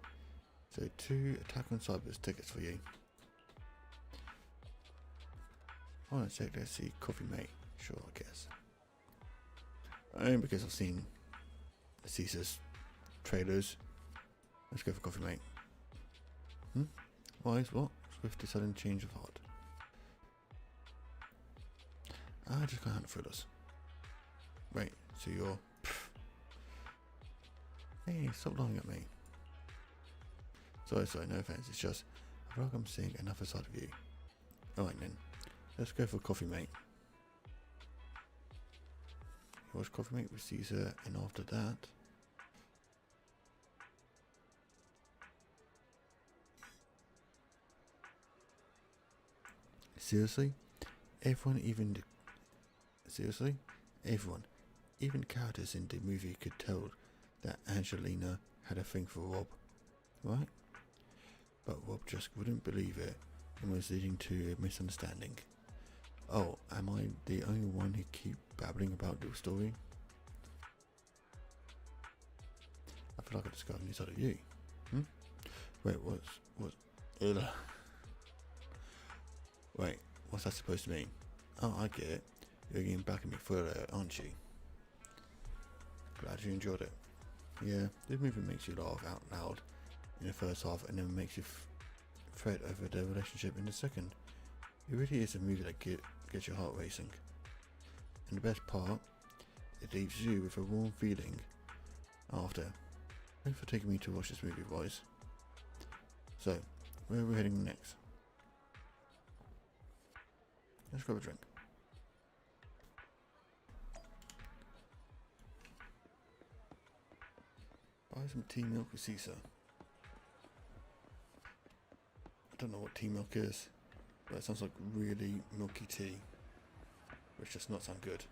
So 2 Attack on Cybers tickets for you. Hold on a sec, let's see Coffee Mate. Sure, I guess. Only because I've seen Caesar's trailers. Let's go for Coffee Mate. Why is what? Swift sudden change of heart. I just can't handle thrillers. Wait, so you're... Hey, stop lying at me. Sorry, no offense, it's just, I feel like I'm seeing another side of you. Alright then, let's go for Coffee Mate. You watch Coffee Mate with Caesar, and after that... Seriously? Everyone, even characters in the movie could tell that Angelina had a thing for Rob, right? But Rob just wouldn't believe it and was leading to a misunderstanding. Oh, am I the only one who keep babbling about the story? I feel like I discovered a new side of you. Wait, Wait, what's that supposed to mean? Oh, I get it. You're getting back at me for it, aren't you? Glad you enjoyed it. Yeah, this movie makes you laugh out loud in the first half and then makes you fret over the relationship in the second. It really is a movie that gets your heart racing. And the best part, it leaves you with a warm feeling after. Thanks for taking me to watch this movie, boys. So, where are we heading next? Let's grab a drink. Buy some tea milk with Caesar. I don't know what tea milk is, but it sounds like really milky tea, which does not sound good.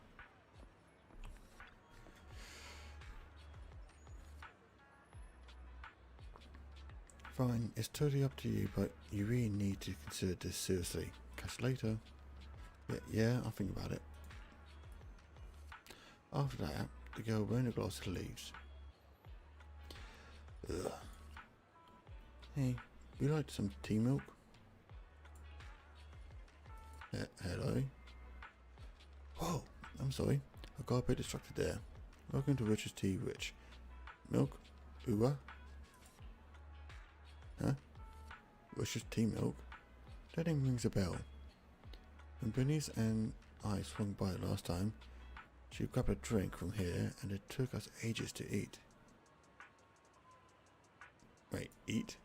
Fine, it's totally up to you, but you really need to consider this seriously. Catch you later. Yeah, I'll think about it. After that, the girl won't glass leaves. Ugh. Hey, would you like some tea milk? Hello? Whoa, I'm sorry. I got a bit distracted there. Welcome to Rich's Tea Rich. Milk? Ooh. Huh? Rich's Tea Milk? That name rings a bell. When Bernice and I swung by last time, she grabbed a drink from here and it took us ages to eat. Wait, eat?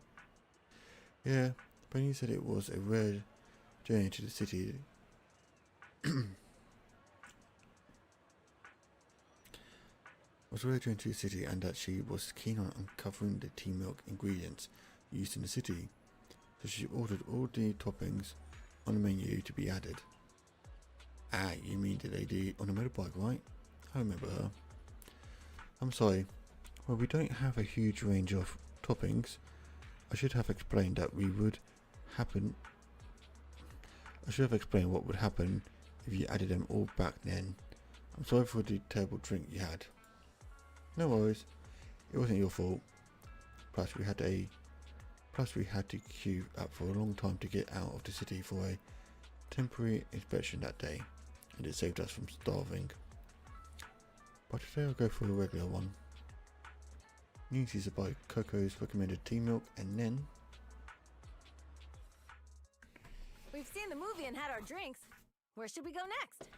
Yeah, Bernice said it was a rare journey to the city. Was a rare journey to the city and that she was keen on uncovering the tea milk ingredients used in the city. So she ordered all the toppings on the menu to be added. Ah, you mean the lady on a motorbike, right? I remember her. I'm sorry. Well, we don't have a huge range of toppings. I should have explained what would happen if you added them all back then. I'm sorry for the terrible drink you had. No worries. It wasn't your fault. Plus we had to queue up for a long time to get out of the city for a temporary inspection that day, and it saved us from starving. But today I'll go for a regular one. Needs to buy Coco's recommended tea milk, and then We've seen the movie and had our drinks. Where should we go next?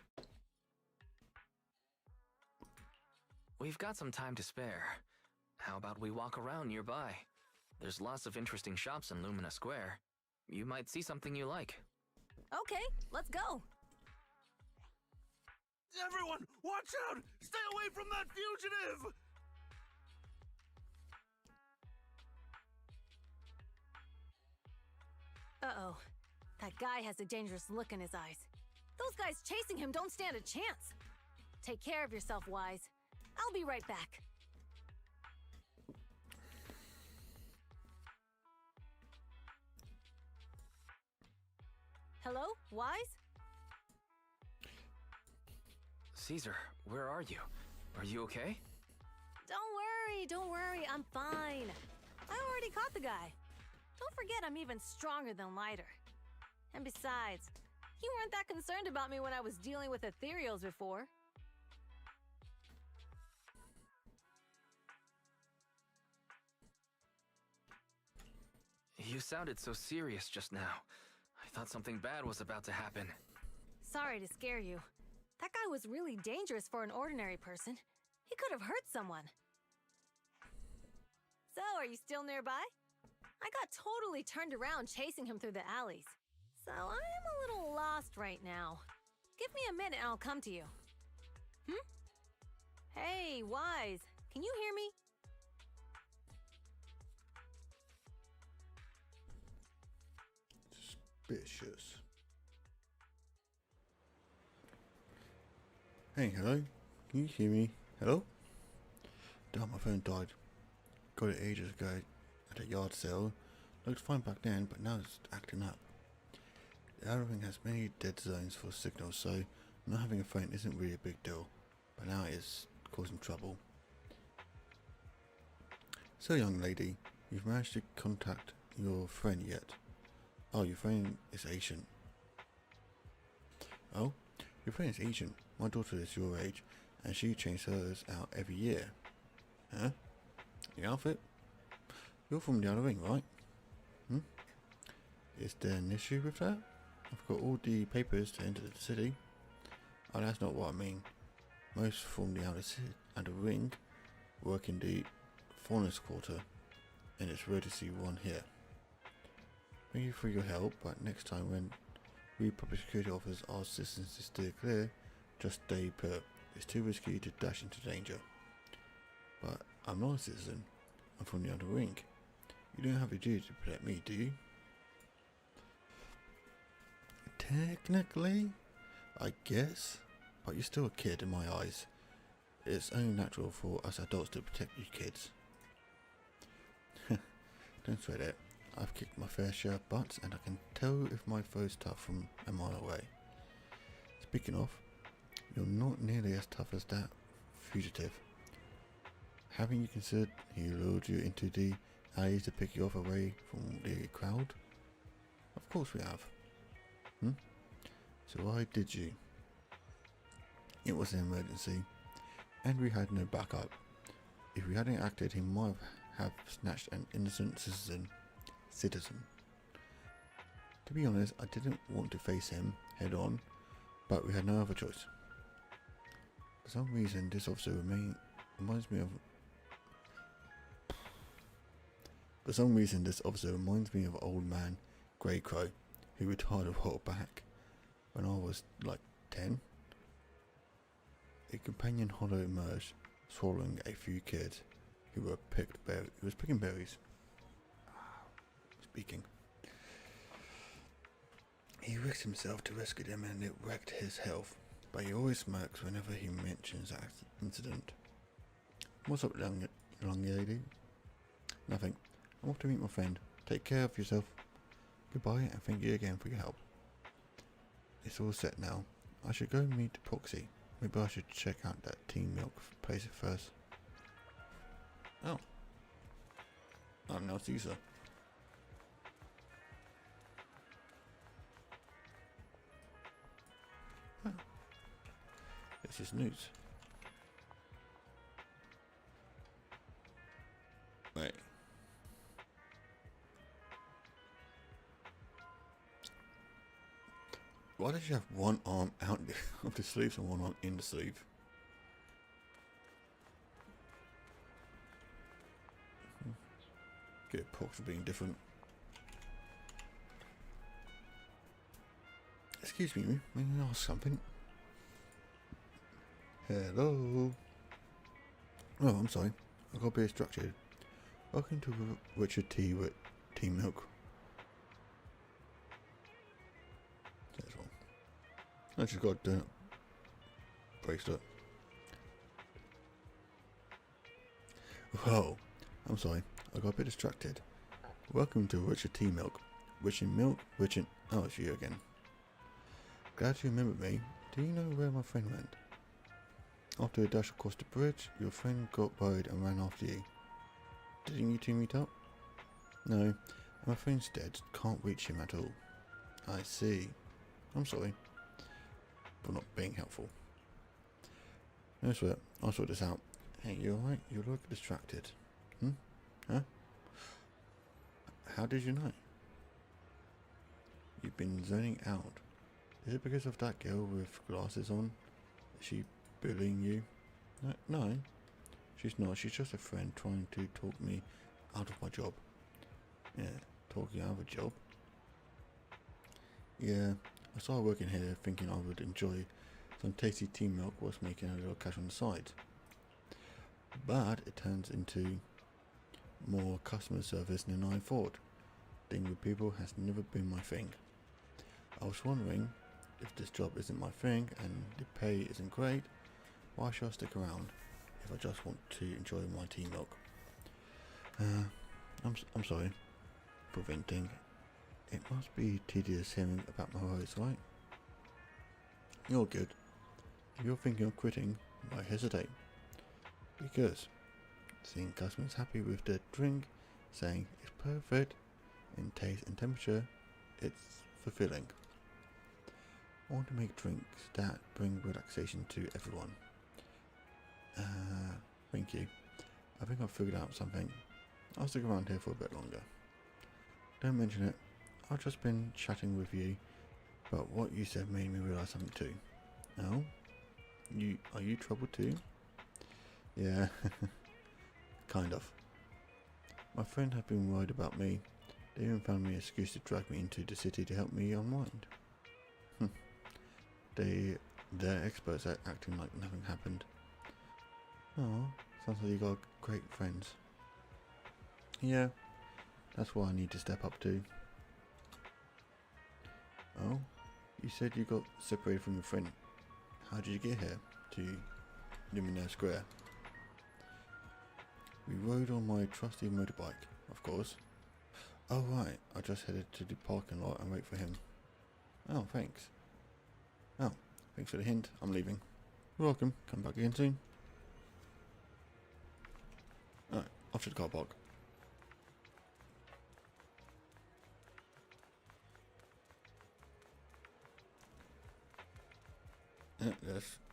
We've got some time to spare. How about we walk around nearby? There's lots of interesting shops in Lumina Square. You might see something you like. Okay, let's go. Everyone, watch out! Stay away from that fugitive! Uh-oh. That guy has a dangerous look in his eyes. Those guys chasing him don't stand a chance. Take care of yourself, Wise. I'll be right back. Hello, Wise? Caesar, where are you? Are you okay? Don't worry, I'm fine. I already caught the guy. Don't forget I'm even stronger than Lighter. And besides, you weren't that concerned about me when I was dealing with ethereals before. You sounded so serious just now. I thought something bad was about to happen. Sorry to scare you. That guy was really dangerous for an ordinary person. He could have hurt someone. So, are you still nearby? I got totally turned around chasing him through the alleys. So, I'm a little lost right now. Give me a minute and I'll come to you. Hey, Wise, can you hear me? Suspicious. Hey, hello? Can you hear me? Hello? Damn, my phone died. Got it ages ago at a yard sale. Looked fine back then, but now it's acting up. The outer ring has many dead zones for signals, so not having a phone isn't really a big deal. But now it is causing trouble. So, young lady, you've managed to contact your friend yet? Oh, your friend is Asian. Oh, your friend is Asian. My daughter is your age, and she changes hers out every year. Huh? The outfit? You're from the outer ring, right? Is there an issue with that? I've got all the papers to enter the city. Oh, that's not what I mean. Most from the outer ring work in the Faunus Quarter, and it's rare to see one here. Thank you for your help, but next time when we public security officers ask citizens to steer clear, just stay put. It's too risky to dash into danger. But I'm not a citizen. I'm from the outer ring. You don't have a duty to protect me, do you? Technically, I guess, but you're still a kid in my eyes. It's only natural for us adults to protect you kids. Don't sweat it. I've kicked my fair share of butts, and I can tell if my foe's tough from a mile away. Speaking of, you're not nearly as tough as that fugitive. Haven't you considered he lured you into the alleys to pick you off away from the crowd? Of course we have. So why did you? It was an emergency, and we had no backup. If we hadn't acted, he might have snatched an innocent citizen. To be honest, I didn't want to face him head on, but we had no other choice. For some reason, this officer reminds me of old man Grey Crow, who retired a while back when I was like 10. A companion hollow emerged, swallowing a few kids who were picking berries. Speaking. He risked himself to rescue them and it wrecked his health, but he always smirks whenever he mentions that incident. What's up, young lady? Nothing. I'm off to meet my friend. Take care of yourself. Goodbye and thank you again for your help. It's all set now. I should go meet Proxy. Maybe I should check out that Team Milk place first. Oh. I'm now Caesar. Huh. This is news. Wait. Why does you have one arm out of the sleeves and one arm in the sleeve? Get Pox for being different. Excuse me, may I ask something? Hello? Oh, I'm sorry. I got a bit distracted. Welcome to Richard T with Team Milk. That's all. I just got a donut bracelet. Whoa, I'm sorry. I got a bit distracted. Welcome to Richard T Milk. Richard Milk, Richard. Oh, it's you again. Glad you remembered me. Do you know where my friend went? After a dash across the bridge, your friend got worried and ran after you. Didn't you two meet up? No, my friend's dead. Can't reach him at all. I see. I'm sorry for not being helpful. No sweat. I'll sort this out. Hey, you alright? You look distracted. Huh? How did you know? You've been zoning out. Is it because of that girl with glasses on? Is she bullying you? No, she's not. She's just a friend trying to talk me out of my job. Yeah, talking out of a job? Yeah, I started working here thinking I would enjoy some tasty Team Milk whilst making a little cash on the side. But it turns into more customer service than I thought. Dealing with people has never been my thing. I was wondering, if this job isn't my thing and the pay isn't great, why should I stick around if I just want to enjoy my Team Milk? I'm sorry for venting. It must be tedious hearing about my worries, right? You're good. If you're thinking of quitting, why hesitate? Because seeing customers happy with their drink, saying it's perfect in taste and temperature, it's fulfilling. I want to make drinks that bring relaxation to everyone. Thank you. I think I've figured out something. I'll stick around here for a bit longer. Don't mention it. I've just been chatting with you, but what you said made me realise something too. Oh? Are you troubled too? Yeah, kind of. My friend had been worried about me. They even found me an excuse to drag me into the city to help me unwind. They're experts at acting like nothing happened. Oh, sounds like you got great friends. Yeah, that's what I need to step up to. Oh, you said you got separated from your friend. How did you get here to Luminaire Square? We rode on my trusty motorbike, of course. Oh right, I just headed to the parking lot and wait for him. Oh, thanks. Oh, thanks for the hint. I'm leaving. You're welcome. Come back again soon. off to the car park.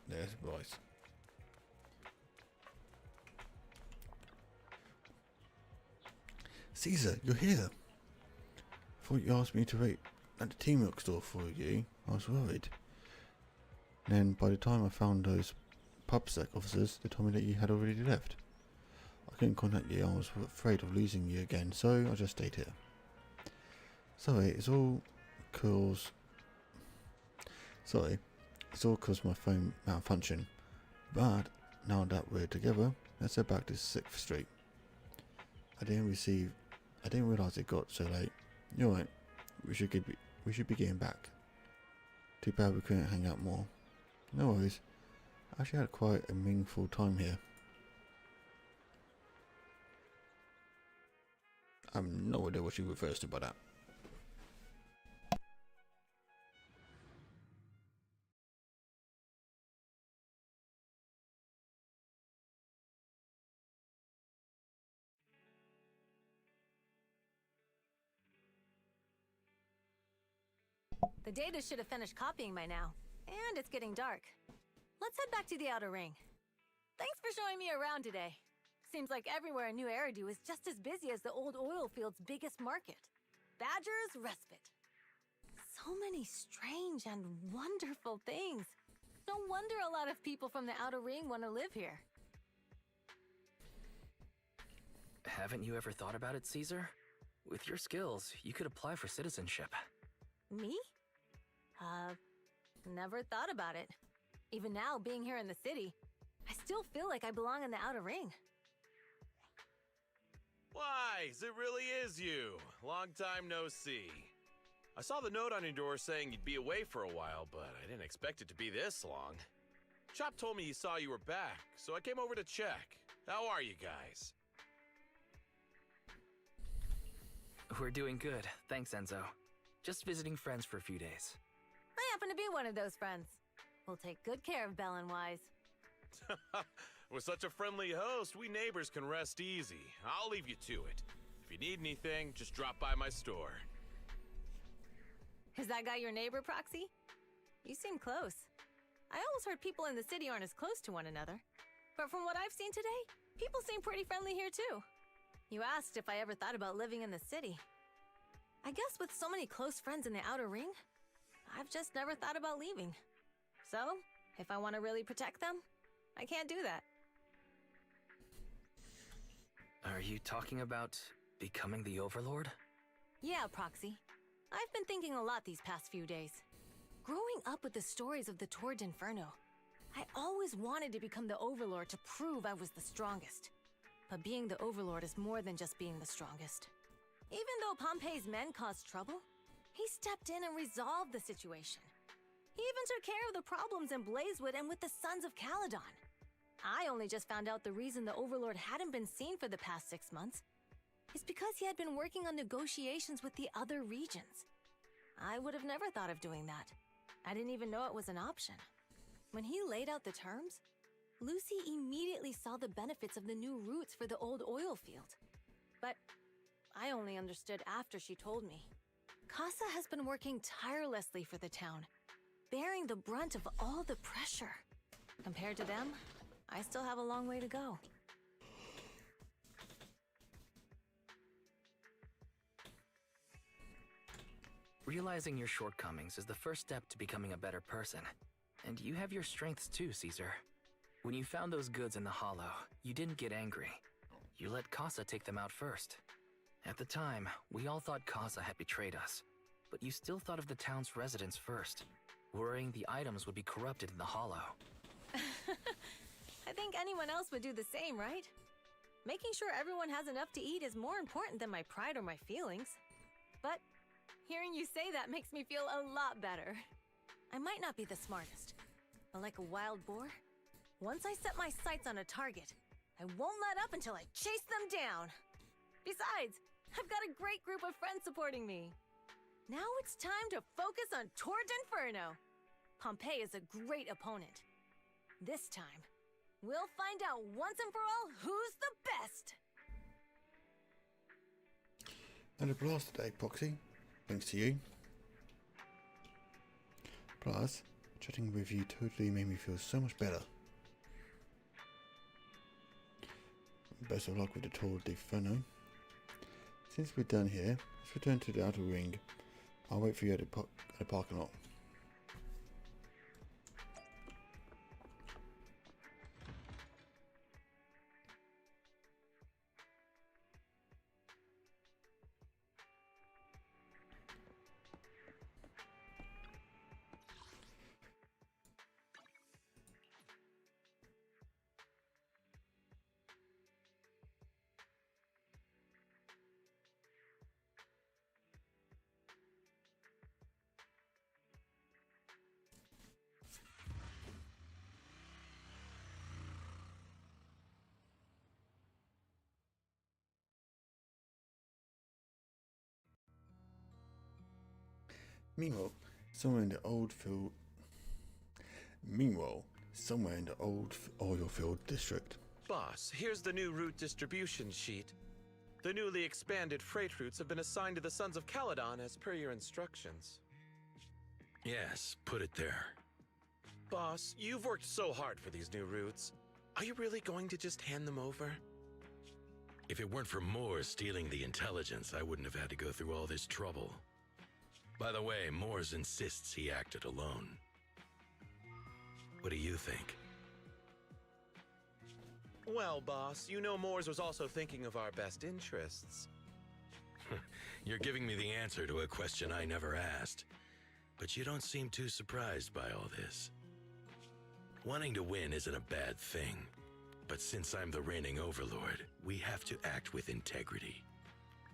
There's Bryce. Caesar, you're here. Thought you asked me to wait at the tea milk store for you. I was worried. Then by the time I found those PubSec officers, they told me that you had already left. I couldn't contact you. I was afraid of losing you again, so I just stayed here. Sorry, it's all cause my phone malfunction. But now that we're together, let's head back to 6th Street. I didn't realise it got so late. You're right. We should be getting back. Too bad we couldn't hang out more. No worries. I actually had quite a meaningful time here. I have no idea what she refers to by that. The data should have finished copying by now, and it's getting dark. Let's head back to the Outer Ring. Thanks for showing me around today. Seems like everywhere in New Eridu is just as busy as the old oil field's biggest market. Badger's Respite. So many strange and wonderful things. No wonder a lot of people from the Outer Ring want to live here. Haven't you ever thought about it, Caesar? With your skills, you could apply for citizenship. Me? Never thought about it. Even now, being here in the city, I still feel like I belong in the Outer Ring. Why, it really is you. Long time no see. I saw the note on your door saying you'd be away for a while, but I didn't expect it to be this long. Chop told me he saw you were back, so I came over to check. How are you guys? We're doing good, thanks Enzo. Just visiting friends for a few days. I happen to be one of those friends. We'll take good care of Belle and Wise. With such a friendly host, we neighbors can rest easy. I'll leave you to it. If you need anything, just drop by my store. Is that guy your neighbor, Proxy? You seem close. I always heard people in the city aren't as close to one another. But from what I've seen today, people seem pretty friendly here too. You asked if I ever thought about living in the city. I guess with so many close friends in the Outer Ring, I've just never thought about leaving. So, if I want to really protect them, I can't do that. Are you talking about becoming the Overlord? Yeah, Proxy. I've been thinking a lot these past few days. Growing up with the stories of the Tour d'Inferno, I always wanted to become the Overlord to prove I was the strongest. But being the Overlord is more than just being the strongest. Even though Pompey's men caused trouble, he stepped in and resolved the situation. He even took care of the problems in Blazewood and with the Sons of Caledon. I only just found out the reason the Overlord hadn't been seen for the past 6 months is because he had been working on negotiations with the other regions. I would have never thought of doing that. I didn't even know it was an option. When he laid out the terms, Lucy immediately saw the benefits of the new routes for the old oil field. But I only understood after she told me. Casa has been working tirelessly for the town, bearing the brunt of all the pressure. Compared to them, I still have a long way to go. Realizing your shortcomings is the first step to becoming a better person. And you have your strengths too, Caesar. When you found those goods in the Hollow, you didn't get angry. You let Casa take them out first. At the time, we all thought Casa had betrayed us, but you still thought of the town's residents first, worrying the items would be corrupted in the Hollow. I think anyone else would do the same, right? Making sure everyone has enough to eat is more important than my pride or my feelings. But hearing you say that makes me feel a lot better. I might not be the smartest, but like a wild boar, once I set my sights on a target, I won't let up until I chase them down. Besides, I've got a great group of friends supporting me. Now it's time to focus on Tour d'Inferno. Pompey is a great opponent. This time, we'll find out once and for all who's the best. And a blast today, Proxy. Thanks to you. Plus, chatting with you totally made me feel so much better. Best of luck with the Tour de Inferno. Since we're done here, let's return to the outer ring. I'll wait for you at the parking lot. Meanwhile, somewhere in the oil field district. Boss, here's the new route distribution sheet. The newly expanded freight routes have been assigned to the Sons of Caledon as per your instructions. Yes, put it there. Boss, you've worked so hard for these new routes. Are you really going to just hand them over? If it weren't for Moore stealing the intelligence, I wouldn't have had to go through all this trouble. By the way, Moores insists he acted alone. What do you think? Well, boss, you know Moores was also thinking of our best interests. You're giving me the answer to a question I never asked. But you don't seem too surprised by all this. Wanting to win isn't a bad thing. But since I'm the reigning overlord, we have to act with integrity.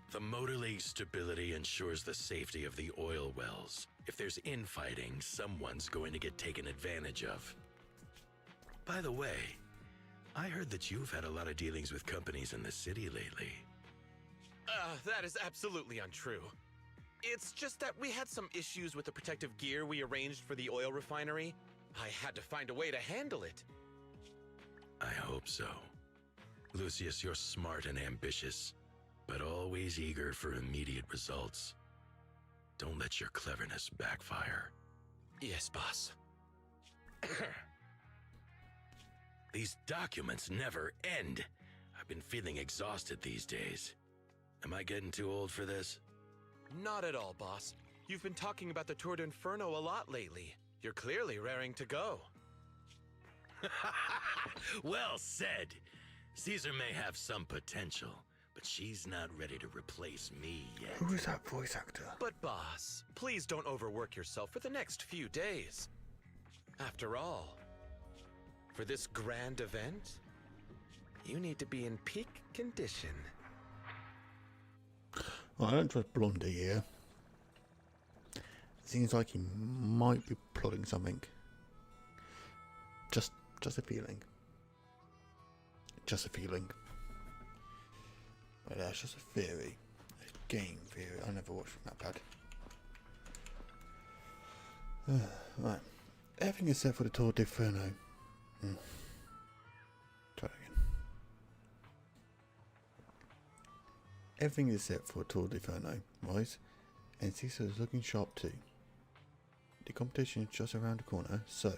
The Motor League's stability ensures the safety of the oil wells. If there's infighting, someone's going to get taken advantage of. By the way, I heard that you've had a lot of dealings with companies in the city lately. That is absolutely untrue. It's just that we had some issues with the protective gear we arranged for the oil refinery. I had to find a way to handle it. I hope so. Lucius, you're smart and ambitious, but always eager for immediate results. Don't let your cleverness backfire. Yes, boss. These documents never end. I've been feeling exhausted these days. Am I getting too old for this? Not at all, boss. You've been talking about the Tour d'Inferno a lot lately. You're clearly raring to go. Well said. Caesar may have some potential, but she's not ready to replace me yet. Who is that voice actor? But boss, please don't overwork yourself for the next few days. After all, for this grand event, you need to be in peak condition. Well, I don't trust Blondie here. Seems like he might be plotting something. Just a feeling. Just a feeling. But that's just a theory. A game theory. I never watched from that pad. Right. Everything is set for the Tour d'Inferno. Try it again. Everything is set for Tour d'Inferno, right? And Caesar is looking sharp too. The competition is just around the corner, so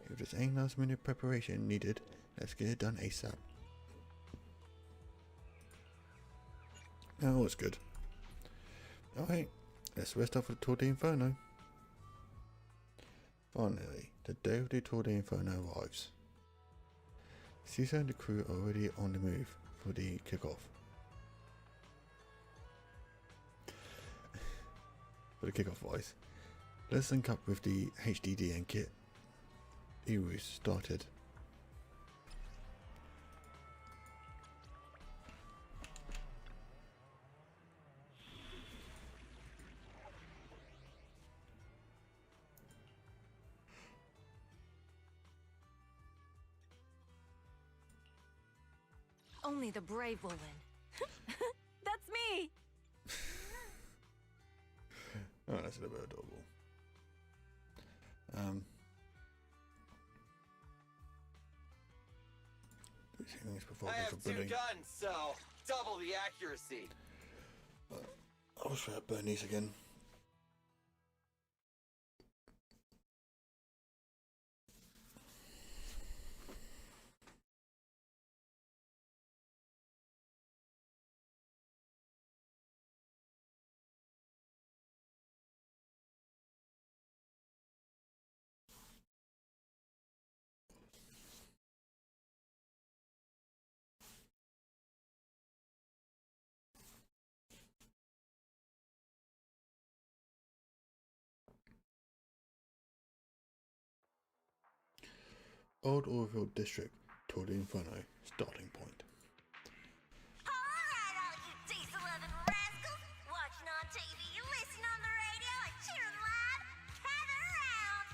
if there's any last minute preparation needed, let's get it done ASAP. Oh, that's good. Alright, let's rest up for the Tour d'Inferno. Finally, the day of the Tour d'Inferno arrives. Caesar and the crew are already on the move for the kickoff. For the kickoff wise, let's link up with the HDD and kit. Ewu started. Only the brave will win. That's me! Oh, that's a little bit adorable. I have 2 guns, so double the accuracy. I wish we had Bernice again. Old Orville District, toward the Inferno, starting point. Alright, all you diesel-loving rascals, watching on TV, listening on the radio, and cheering live, gather around.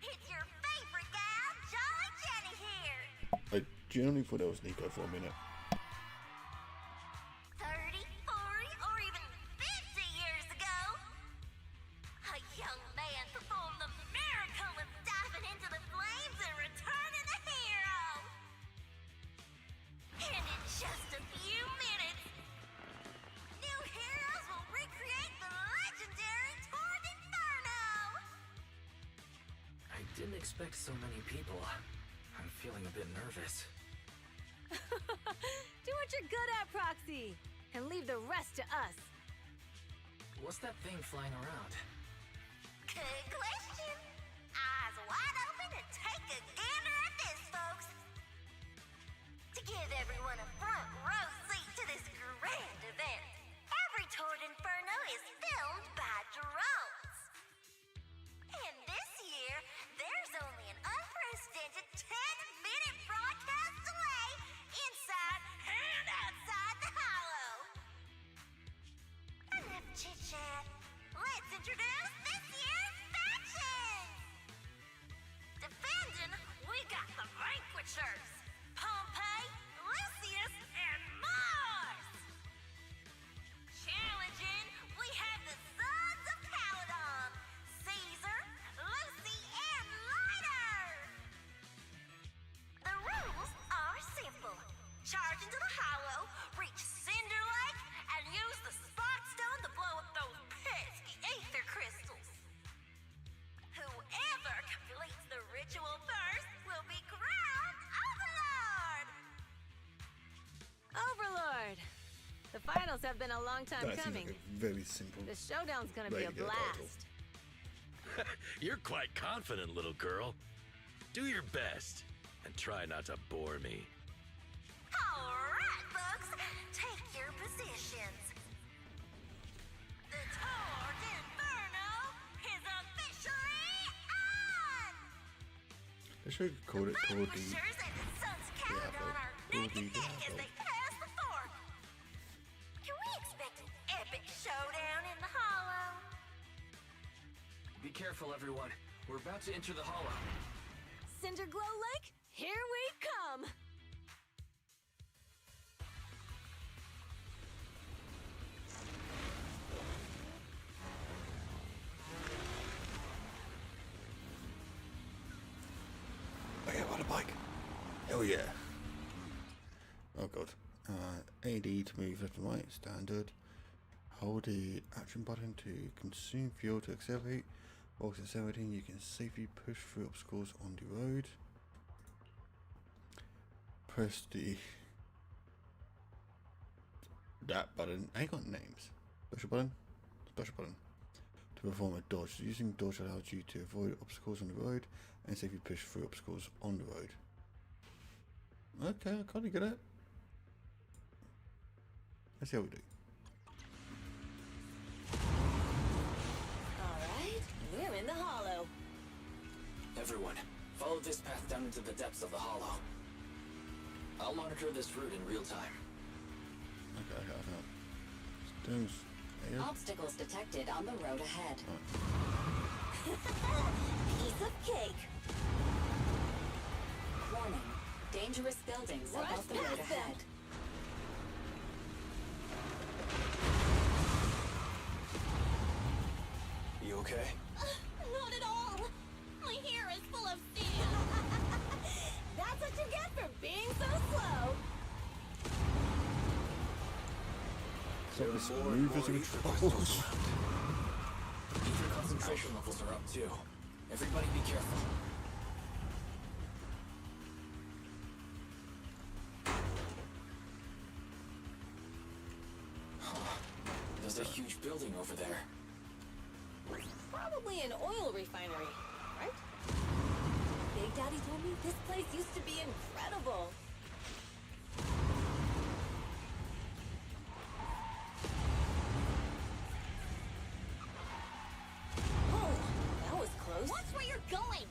It's your favorite gal, Jolly Jenny here. I genuinely thought that was Nico for a minute. 30, 40, or even 50 years ago, a young man performed the miracle of diving into the flames and returning a hero. And in just a few minutes, new heroes will recreate the legendary Tour d'Inferno. I didn't expect so many people. I'm feeling a bit nervous. Do what you're good at, Proxy, and leave the rest to us. What's that thing flying around? Good question. Eyes wide open and take a gander at this, folks. To give everyone a front row seat to this grand event, every Tour d'Inferno is filmed by drones. And this year, there's only an unprecedented 10-minute broadcast delay inside and outside the hollow. Enough chit-chat. Let's introduce this year's factions! Defending, we got the Vanquishers, Pompey, Lucius, and Mars! Challenging, we have the Sons of Caledon, Caesar, Lucy, and Lighter! The rules are simple. Charge into the hollow, reach Cinder Lake, and use the Spot Stone to blow up those pesky ether crystals. Whoever completes the ritual first will be crowned Overlord! Overlord! The finals have been a long time That seems coming. like a very simple. The showdown's gonna be way a to get a title. blast. You're quite confident, little girl. Do your best and try not to bore me. Alright, folks, take your positions. The Tour d'Inferno is officially on! They should have called it Tour D. Vanquishers and the Sons of Caledon are neck and neck as they pass the fork. Can we expect an epic showdown in the hollow? Be careful, everyone. We're about to enter the hollow. Cinderglow Lake, here we come! I get on a bike. Hell yeah. Oh god. AD to move left and right, standard. Hold the action button to consume fuel to accelerate. Whilst accelerating, you can safely push through obstacles on the road. Press that button. I ain't got names. Special button. Special button. To perform a dodge. Using dodge allows you to avoid obstacles on the road and safely push through obstacles on the road. Okay, I can't get it. Let's see how we do. Alright, we're in the hollow. Everyone, follow this path down into the depths of the hollow. I'll monitor this route in real time. Okay, Stones. Obstacles detected on the road ahead. Piece of cake. Warning. Dangerous buildings above the road ahead. You okay? Not at all. My hair is full of sand. That's what you get for being so slow. It's not as smooth as it controls. Ether concentration levels are up too. Everybody be careful. There's a huge building over there. Probably an oil refinery, right? Big Daddy told me this place used to be incredible. Oh, that was close. Watch where you're going!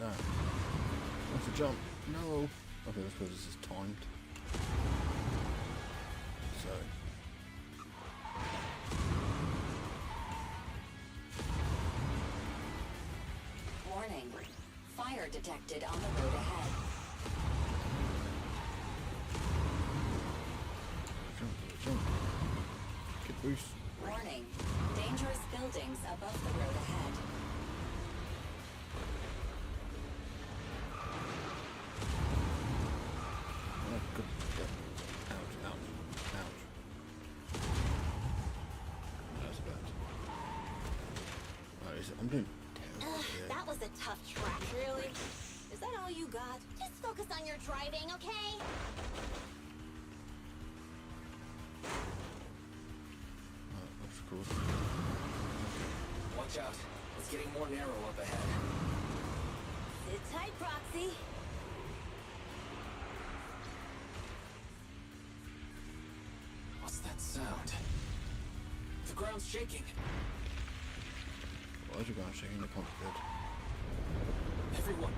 No. What's the jump? No. Okay, I suppose this is timed. So. Warning. Fire detected on the road ahead. Jump. Get boost. Warning. Dangerous buildings above the road ahead. Oh, good. Ouch, ouch, ouch. That's bad. I'm doing terrible here. That was a tough track. Really? Is that all you got? Just focus on your driving, okay? That's cool. Watch out. It's getting more narrow up ahead. Sit tight, Proxy. What's that sound? The ground's shaking. Why is your ground shaking? That can't be good. Everyone.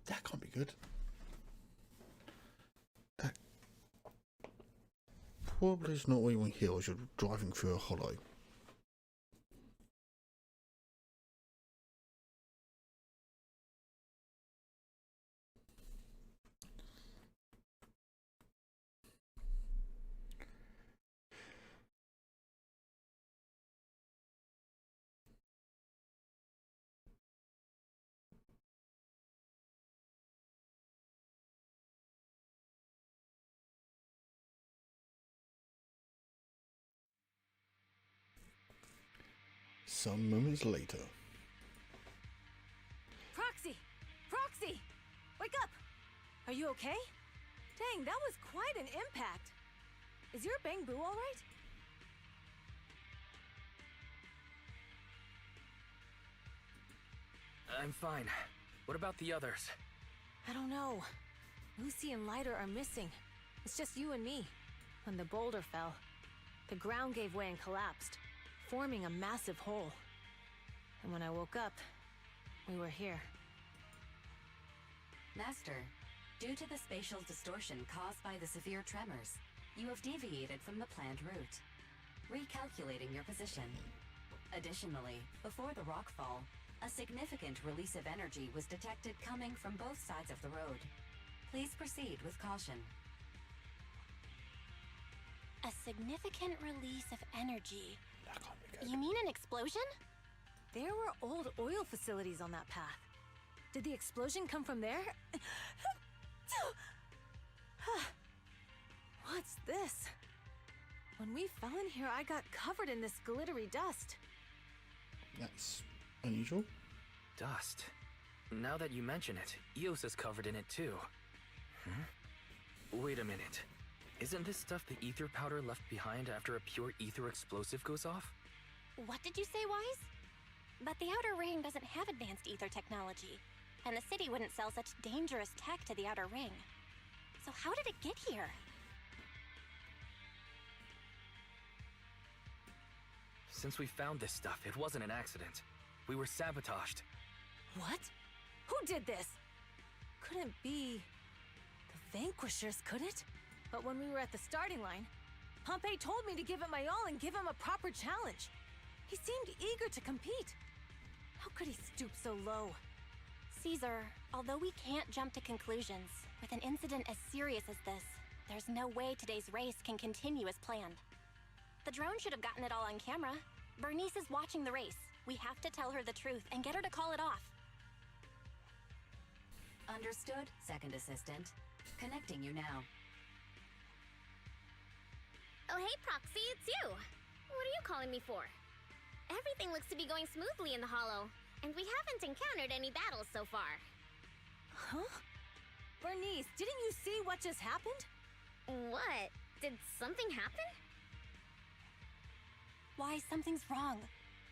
That can't be good. That probably is not what you want to hear as you're driving through a hollow. Some moments later. Proxy! Proxy! Wake up! Are you okay? Dang, that was quite an impact. Is your bang boo all right? I'm fine. What about the others? I don't know. Lucy and Lighter are missing. It's just you and me. When the boulder fell, the ground gave way and collapsed, forming a massive hole. And when I woke up, we were here. Master, due to the spatial distortion caused by the severe tremors, you have deviated from the planned route, recalculating your position. Additionally, before the rockfall, a significant release of energy was detected coming from both sides of the road. Please proceed with caution. A significant release of energy. That can't be good. You mean an explosion? There were old oil facilities on that path. Did the explosion come from there? What's this? When we fell in here, I got covered in this glittery dust. That's unusual. Dust. Now that you mention it, Eos is covered in it too. Wait a minute. Isn't this stuff the ether powder left behind after a pure ether explosive goes off? What did you say, Wise? But the Outer Ring doesn't have advanced ether technology, and the city wouldn't sell such dangerous tech to the Outer Ring. So how did it get here? Since we found this stuff, it wasn't an accident. We were sabotaged. What? Who did this? Couldn't be the Vanquishers, could it? But when we were at the starting line, Pompey told me to give it my all and give him a proper challenge. He seemed eager to compete. How could he stoop so low? Caesar, although we can't jump to conclusions, with an incident as serious as this, there's no way today's race can continue as planned. The drone should have gotten it all on camera. Bernice is watching the race. We have to tell her the truth and get her to call it off. Understood, Second Assistant. Connecting you now. Oh, hey, Proxy, it's you. What are you calling me for? Everything looks to be going smoothly in the Hollow, and we haven't encountered any battles so far. Huh? Bernice, didn't you see what just happened? What? Did something happen? Why, something's wrong.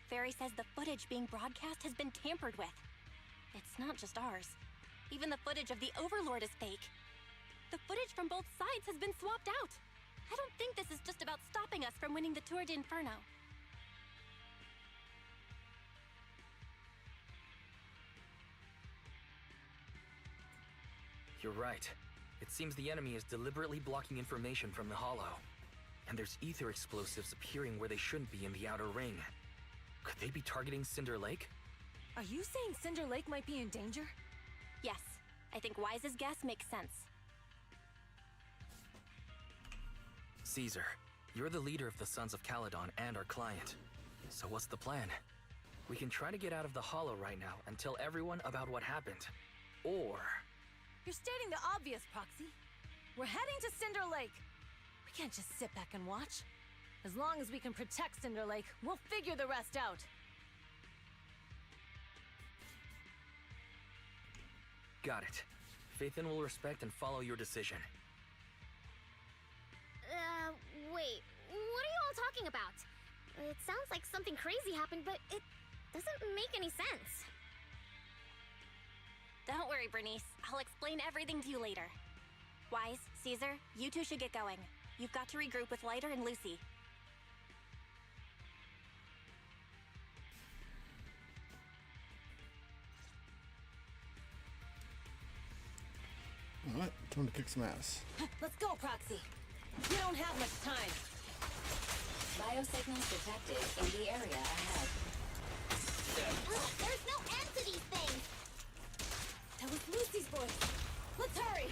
Fairy says the footage being broadcast has been tampered with. It's not just ours. Even the footage of the Overlord is fake. The footage from both sides has been swapped out. I don't think this is just about stopping us from winning the Tour d'Inferno. You're right. It seems the enemy is deliberately blocking information from the Hollow. And there's ether explosives appearing where they shouldn't be in the outer ring. Could they be targeting Cinder Lake? Are you saying Cinder Lake might be in danger? Yes, I think Wise's guess makes sense. Caesar, you're the leader of the Sons of Caledon and our client. So what's the plan? We can try to get out of the Hollow right now and tell everyone about what happened. Or... You're stating the obvious, Proxy. We're heading to Cinder Lake. We can't just sit back and watch. As long as we can protect Cinder Lake, we'll figure the rest out. Got it. Phaethon will respect and follow your decision. Wait. What are you all talking about? It sounds like something crazy happened, but it doesn't make any sense. Don't worry, Bernice. I'll explain everything to you later. Wise, Caesar, you two should get going. You've got to regroup with Lighter and Lucy. Alright, time to kick some ass. Let's go, Proxy. We don't have much time. Biosignals detected in the area ahead. There's no end to these things! That was Lucy's voice. Let's hurry!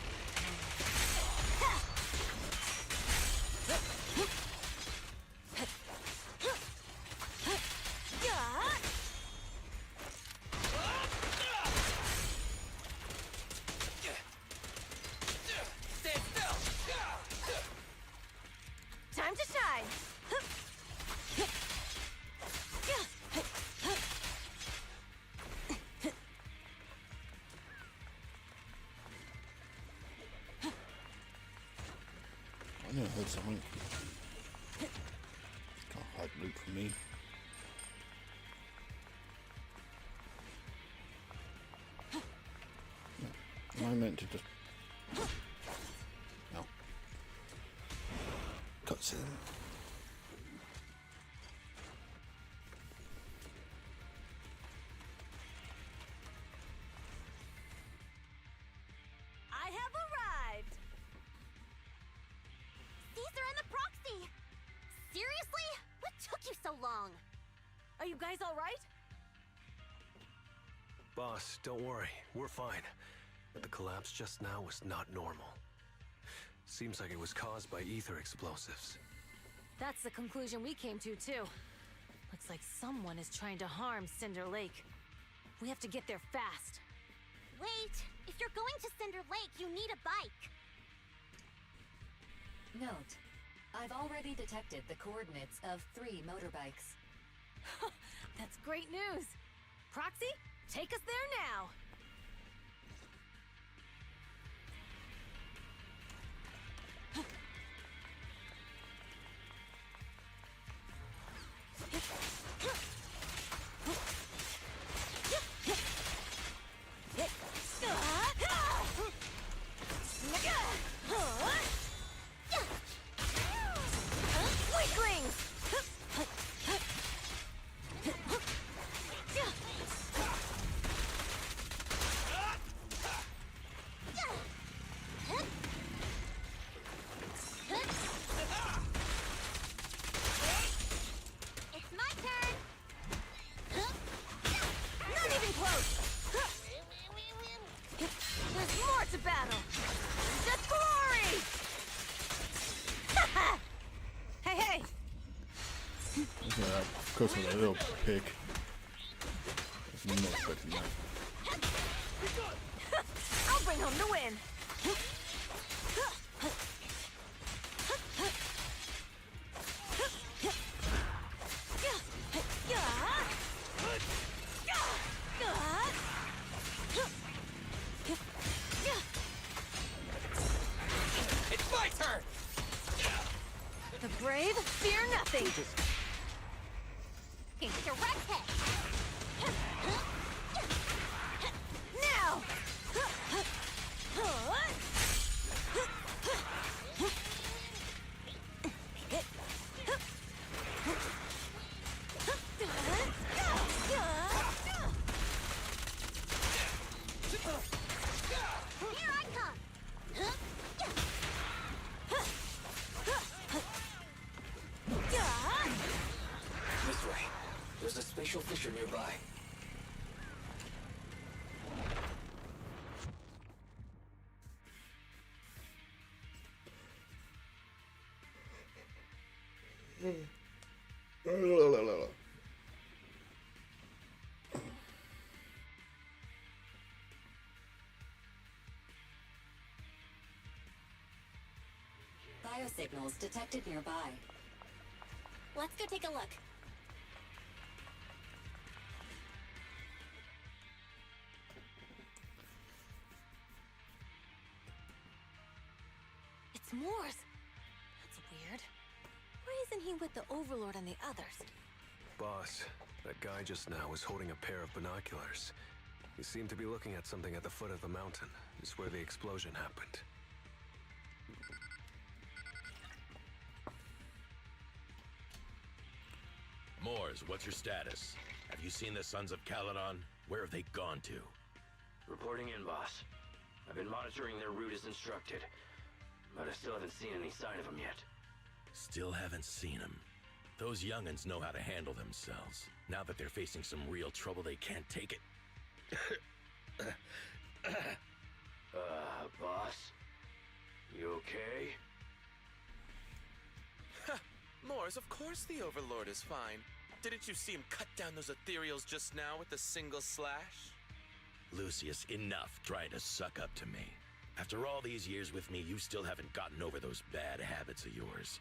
Stand still! Time to shine! I knew I heard something. Can't hide loot from me. No, I meant to just... No. Cutscene. I have arrived! Caesar and the Proxy! Seriously? What took you so long? Are you guys alright? Boss, don't worry. We're fine. But the collapse just now was not normal. Seems like it was caused by ether explosives. That's the conclusion we came to, too. Looks like someone is trying to harm Cinder Lake. We have to get there fast. Wait, if you're going to Cinder Lake, you need a bike. Note, I've already detected the coordinates of 3 motorbikes. That's great news. Proxy, take us there now. It's my turn. Not even close. There's more to battle. Just glory! Hey, hey! Of course, with a little pig. I was not expecting that. I'll bring home the win. It's my turn! The brave fear nothing. Direct hit! Now! Here I come! This way. There's a spatial fissure nearby. Biosignals detected nearby. Let's go take a look. It's Morse. That's weird. Why isn't he with the Overlord and the others? Boss, that guy just now was holding a pair of binoculars. He seemed to be looking at something at the foot of the mountain, just where the explosion happened. Moors, what's your status? Have you seen the Sons of Caledon? Where have they gone to? Reporting in, boss. I've been monitoring their route as instructed, but I still haven't seen any sign of them yet. Still haven't seen them. Those young'uns know how to handle themselves. Now that they're facing some real trouble, they can't take it. Boss? You okay? Moors, of course the Overlord is fine. Didn't you see him cut down those ethereals just now with a single slash? Lucius, enough trying to suck up to me. After all these years with me, you still haven't gotten over those bad habits of yours.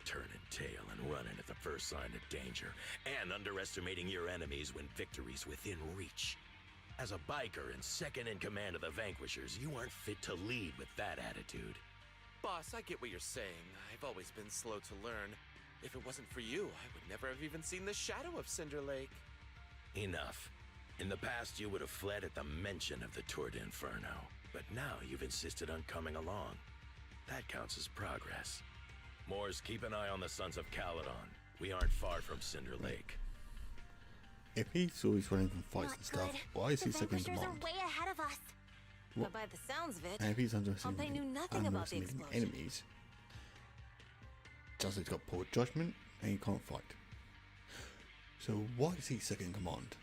Turning tail and running at the first sign of danger, and underestimating your enemies when victory's within reach. As a biker and second in command of the Vanquishers, you aren't fit to lead with that attitude. Boss, I get what you're saying. I've always been slow to learn. If it wasn't for you, I would never have even seen the shadow of Cinder Lake. Enough. In the past, you would have fled at the mention of the Tour d'Inferno, but now you've insisted on coming along. That counts as progress. Moors, keep an eye on the Sons of Caledon. We aren't far from Cinder Lake. If he's always running from fights and stuff, why is he second in Vanquishers command? are way ahead of us. But by the sounds of it, And if he's Pompey knew nothing about the underestimating explosion. enemies, just he's got poor judgment and he can't fight. So why is he second in command?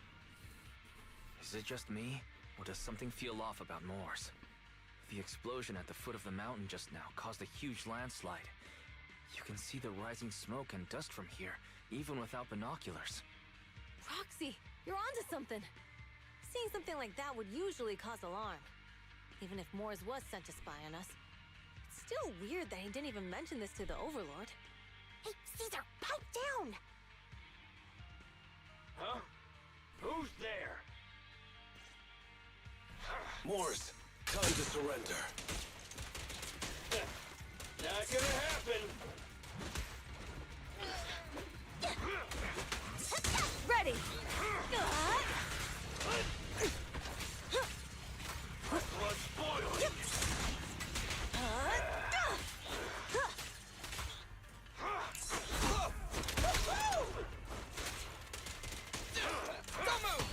Is it just me, or does something feel off about Moors? The explosion at the foot of the mountain just now caused a huge landslide. You can see the rising smoke and dust from here, even without binoculars. Roxy, you're onto something. Seeing something like that would usually cause alarm. Even if Moors was sent to spy on us. It's still weird that he didn't even mention this to the Overlord. Hey, Caesar, pipe down! Huh? Who's there? Moors, time to surrender. Not gonna happen. Ready! Blood's boiling. Don't move!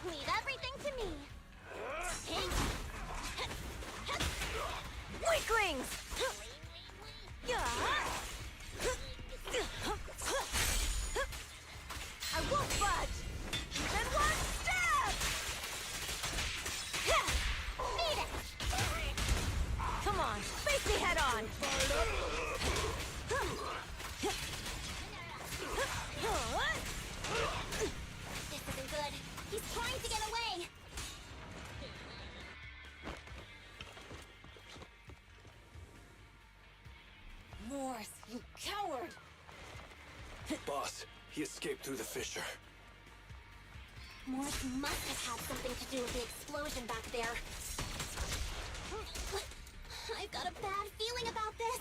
Leave everything to me. Weaklings! I won't budge! Even one step! Beat it! Come on, face me head on! This isn't good. He's trying to get away. boss. He escaped through the fissure. Morse must have had something to do with the explosion back there. I've got a bad feeling about this.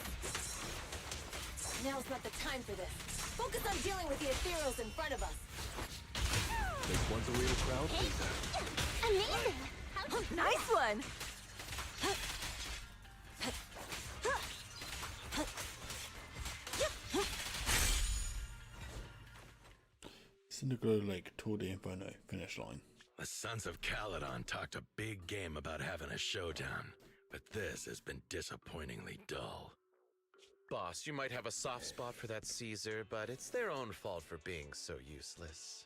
Now's not the time for this. Focus on dealing with the ethereals in front of us. This one's a real crowd pleaser. Amazing! Nice one! Cinderglow Lake Tour de Inferno finish line. The Sons of Caledon talked a big game about having a showdown, but this has been disappointingly dull. Boss, you might have a soft spot for that Caesar, but it's their own fault for being so useless.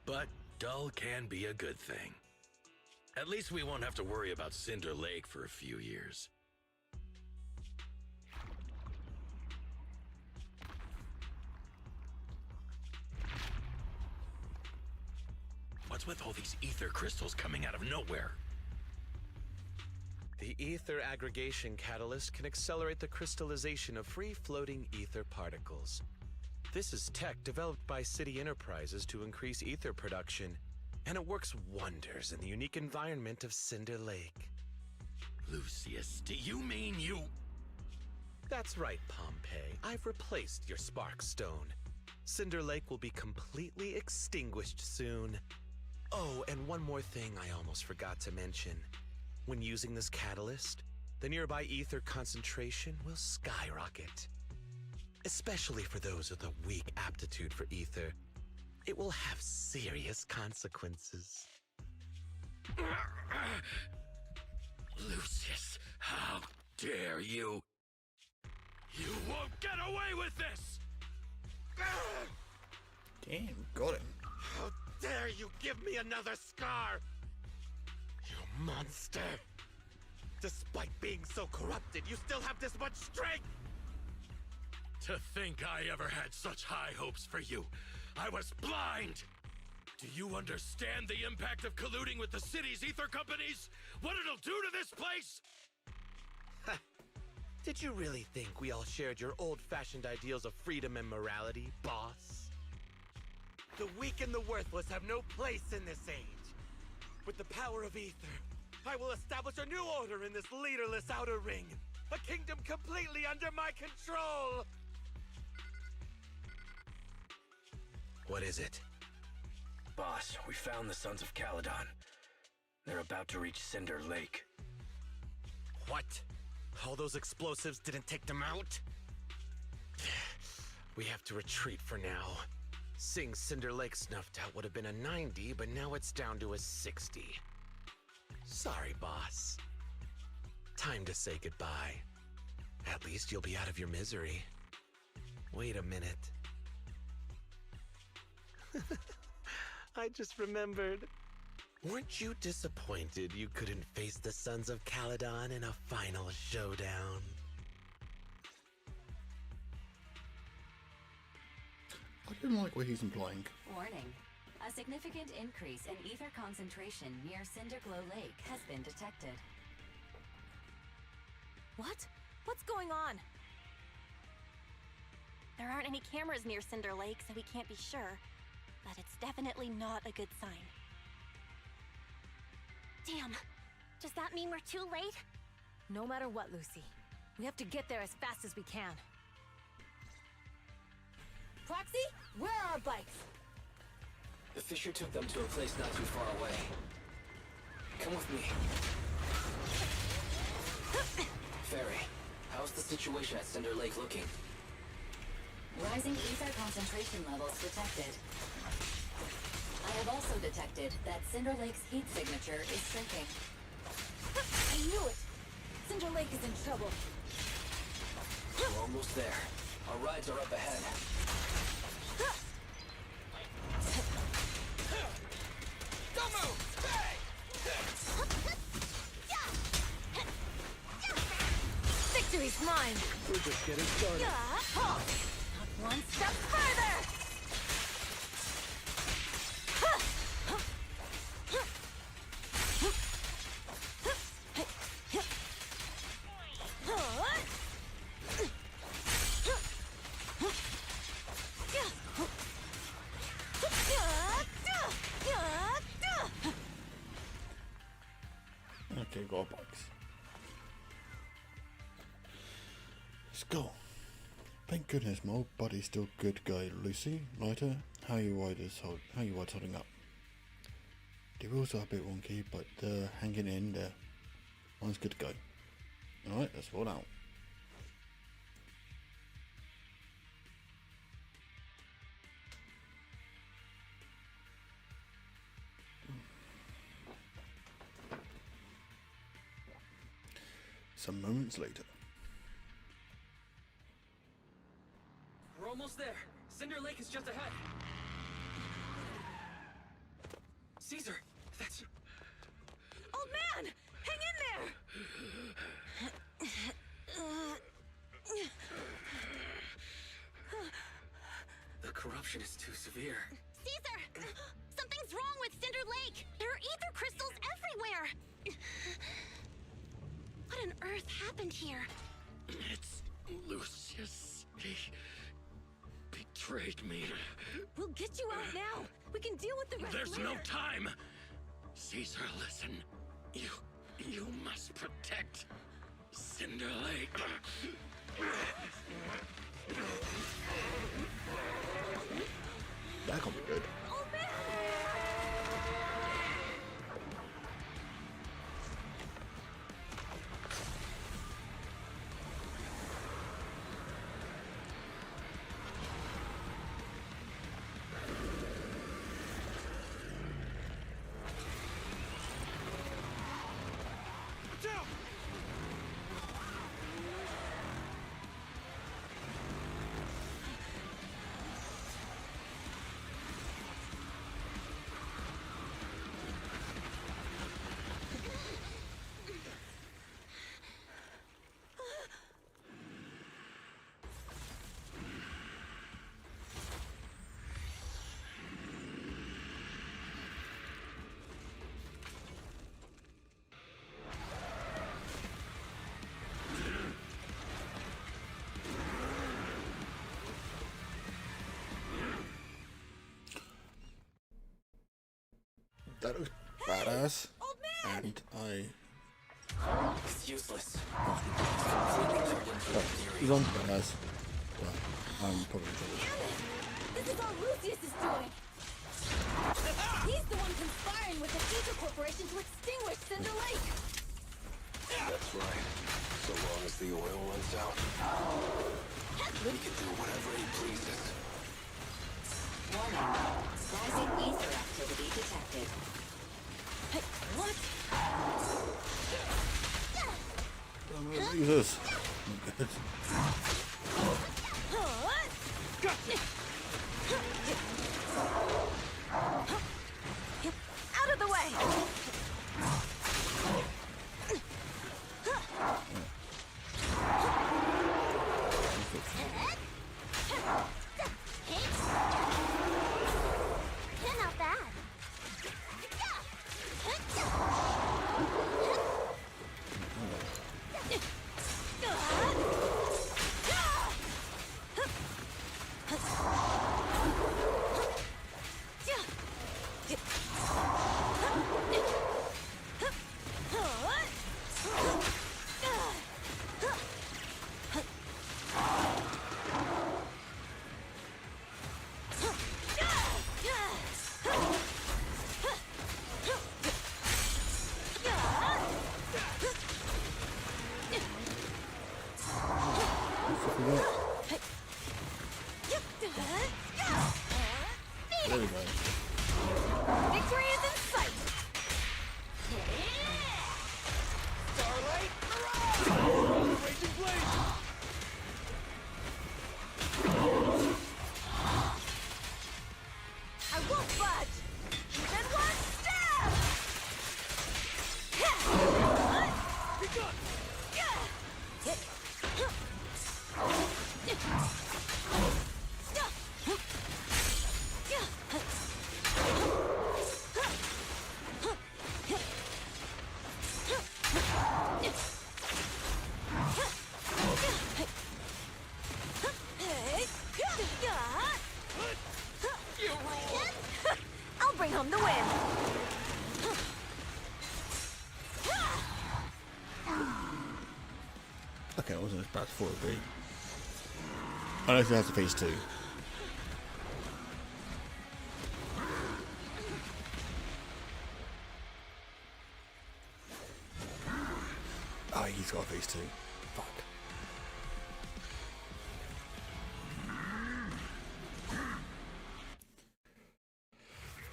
But dull can be a good thing. At least we won't have to worry about Cinder Lake for a few years. What's with all these ether crystals coming out of nowhere? The ether aggregation catalyst can accelerate the crystallization of free-floating ether particles. This is tech developed by City Enterprises to increase ether production, and it works wonders in the unique environment of Cinder Lake. Lucius, do you mean you... That's right, Pompeii. I've replaced your Spark Stone. Cinder Lake will be completely extinguished soon. Oh, and one more thing I almost forgot to mention. When using this catalyst, the nearby ether concentration will skyrocket. Especially for those with a weak aptitude for ether, it will have serious consequences. Lucius, how dare you? You won't get away with this! Damn, got him. How dare you give me another scar! You monster! Despite being so corrupted, you still have this much strength! To think I ever had such high hopes for you. I was blind! Do you understand the impact of colluding with the city's ether companies? What it'll do to this place? Did you really think we all shared your old-fashioned ideals of freedom and morality, boss? The weak and the worthless have no place in this age. With the power of ether, I will establish a new order in this leaderless outer ring. A kingdom completely under my control! What is it? Boss, we found the Sons of Caledon. They're about to reach Cinder Lake. What? All those explosives didn't take them out? We have to retreat for now. Seeing Cinder Lake snuffed out would have been a 90, but now it's down to a 60. Sorry, boss. Time to say goodbye. At least you'll be out of your misery. Wait a minute. I just remembered. Weren't you disappointed you couldn't face the Sons of Caledon in a final showdown? I didn't like what he's implying. Warning. A significant increase in ether concentration near Cinderglow Lake has been detected. What? What's going on? There aren't any cameras near Cinder Lake, so we can't be sure. But it's definitely not a good sign. Damn. Does that mean we're too late? No matter what, Lucy. We have to get there as fast as we can. Proxy, where are our bikes? The fissure took them to a place not too far away. Come with me. Fairy, how's the situation at Cinder Lake looking? Rising ether concentration levels detected. I have also detected that Cinder Lake's heat signature is shrinking. I knew it! Cinder Lake is in trouble. We're almost there. Our rides are up ahead. Don't move! Hey! Victory's mine! We're just getting started. Not one step further! Cool. Thank goodness my old buddy's still good guy. Lucy, Lighter, how you wides holding up? The wheels are a bit wonky, but hanging in there. Mine's good to go. Alright, let's roll out. Some moments later. We're almost there. Cinder Lake is just ahead. Caesar, that's... Old man! Hang in there! The corruption is too severe. Caesar! Something's wrong with Cinder Lake! There are ether crystals everywhere! What on earth happened here? It's Lucius. He betrayed me. We'll get you out now. We can deal with the rest There's later. no time. Caesar, listen. You must protect Cinder Lake. That can't be good. That looks badass, and It's useless. oh, he's on badass. Well, I'm probably jealous. This is all Lucius is doing! He's the one conspiring with the Ether Corporation to extinguish Cinder Lake! That's right. So long as the oil runs out, we can do whatever he pleases. Warning. Rising ether activity detected. Hey, what? I'm gonna use this. Good. Out of the way! Not bad. There we go. Victory is in sight! Starlight, hurrah! Raging Blade! I won't budge! Even one step! Be gone! I'll bring home the win! Okay, I wasn't as bad as I thought it would be. Unless it has a phase 2. Oh, he's got a phase 2. Fuck.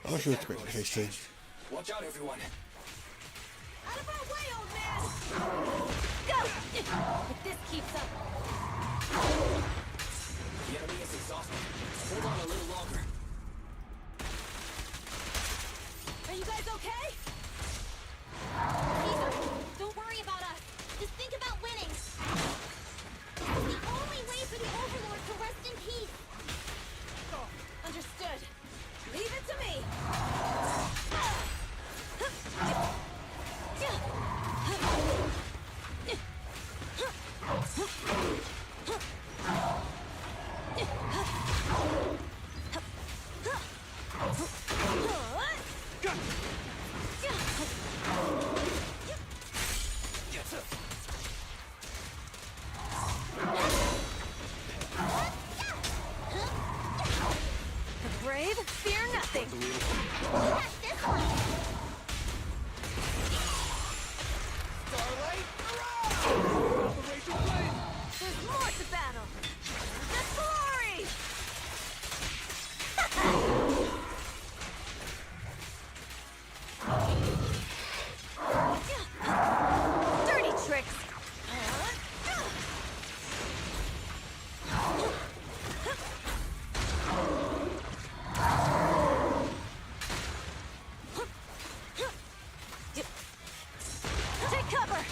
I should expect a phase 2. Watch out, everyone. Out of our way, old man! Go! If this keeps up. The enemy is exhausted. Hold on a little longer. Are you guys okay? Caesar, don't worry about us. Just think about winning. This is the only way for the Overlord to rest in peace. Understood. Leave it to me. The brave fear nothing. Catch this one. Starlight, hurrah! Operation Flame! There's more to battle. The glory! Dirty tricks. Take cover.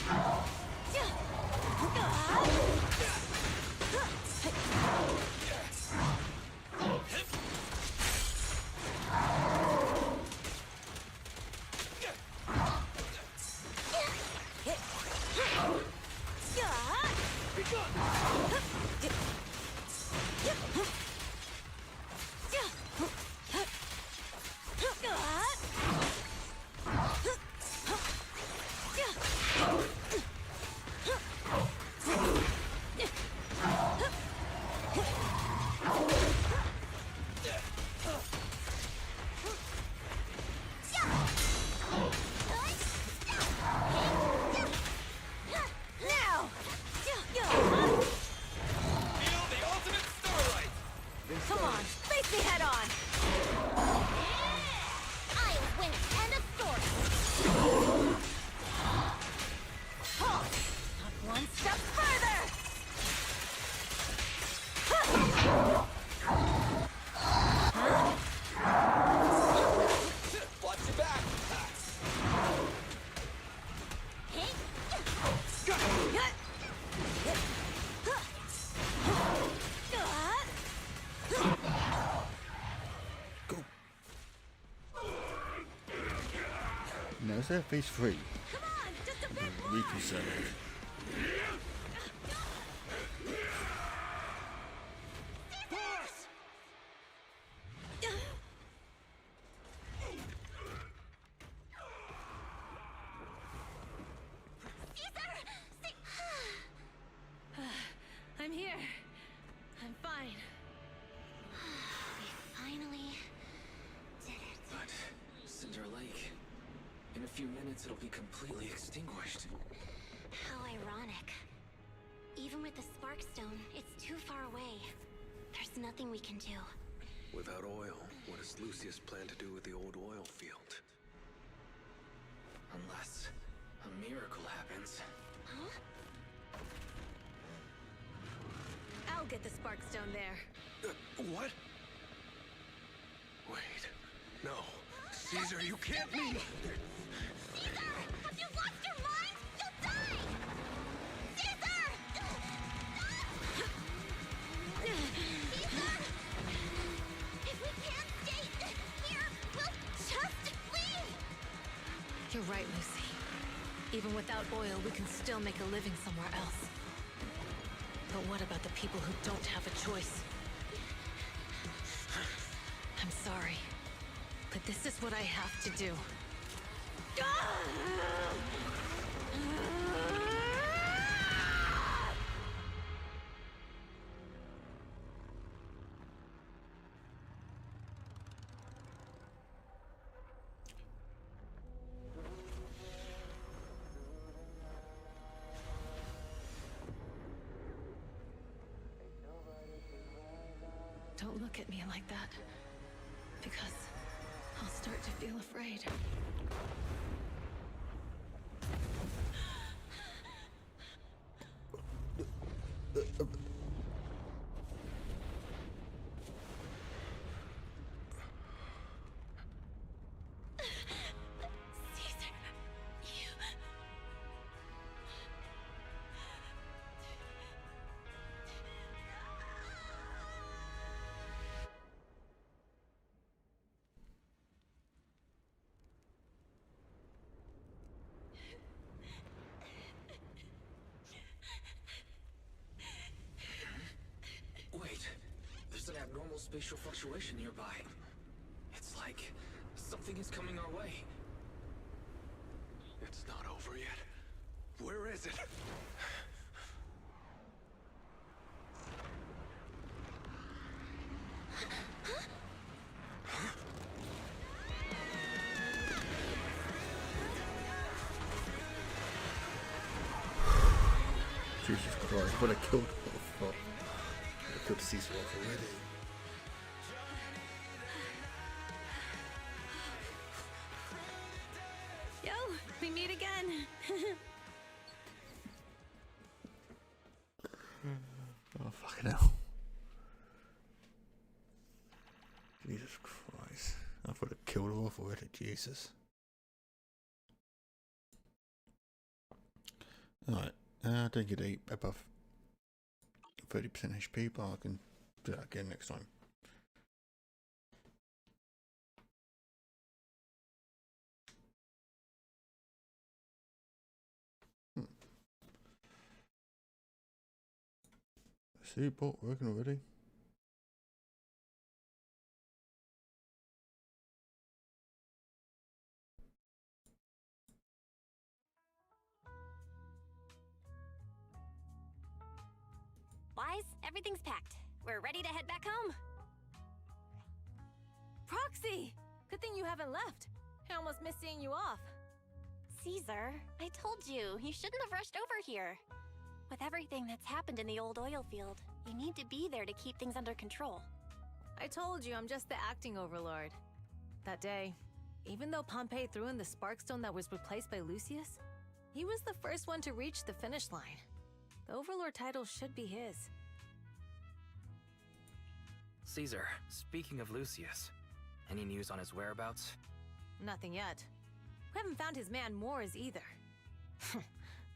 Now! Feel the ultimate starlight! Come on, face me head on! I'll win. End of story. Halt! Not one step further! Watch your back! Go. No, is there phase 3? Come on, just a bit more! Reconsider. I'm here. I'm fine. We finally did it. But Cinder Lake, in a few minutes it'll be completely extinguished. How ironic. Even with the Sparkstone, it's too far away. There's nothing we can do. Without oil, what does Lucius plan to do with the old oil field? Unless a miracle happens. Huh? I'll get the Sparkstone there. What? Wait. No. Caesar, you can't leave! Caesar! Have you lost your mind? You'll die! Caesar! Caesar! If we can't stay here, we'll just leave! You're right, Lucy. Even without oil, we can still make a living somewhere else. But what about the people who don't have a choice? I'm sorry, but this is what I have to do. don't look at me like that. Because I'll start to feel afraid. Wait, there's an abnormal spatial fluctuation nearby. It's like something is coming our way. It's not over yet. Where is it? Jesus Christ, what a killed off. I killed Caesar off already. Yo, we meet again. Oh, fucking hell. Jesus Christ. I thought I killed her off already, Jesus. Alright, I didn't get 8 above 30% HP, but I can do that again next time. See, bot working already. Wise, everything's packed. We're ready to head back home. Proxy! Good thing you haven't left. I almost missed seeing you off. Caesar, I told you, you shouldn't have rushed over here. With everything that's happened in the old oil field, you need to be there to keep things under control. I told you I'm just the acting overlord. That day, even though Pompey threw in the Sparkstone that was replaced by Lucius, he was the first one to reach the finish line. The overlord title should be his. Caesar, speaking of Lucius, any news on his whereabouts? Nothing yet. We haven't found his man Moores either.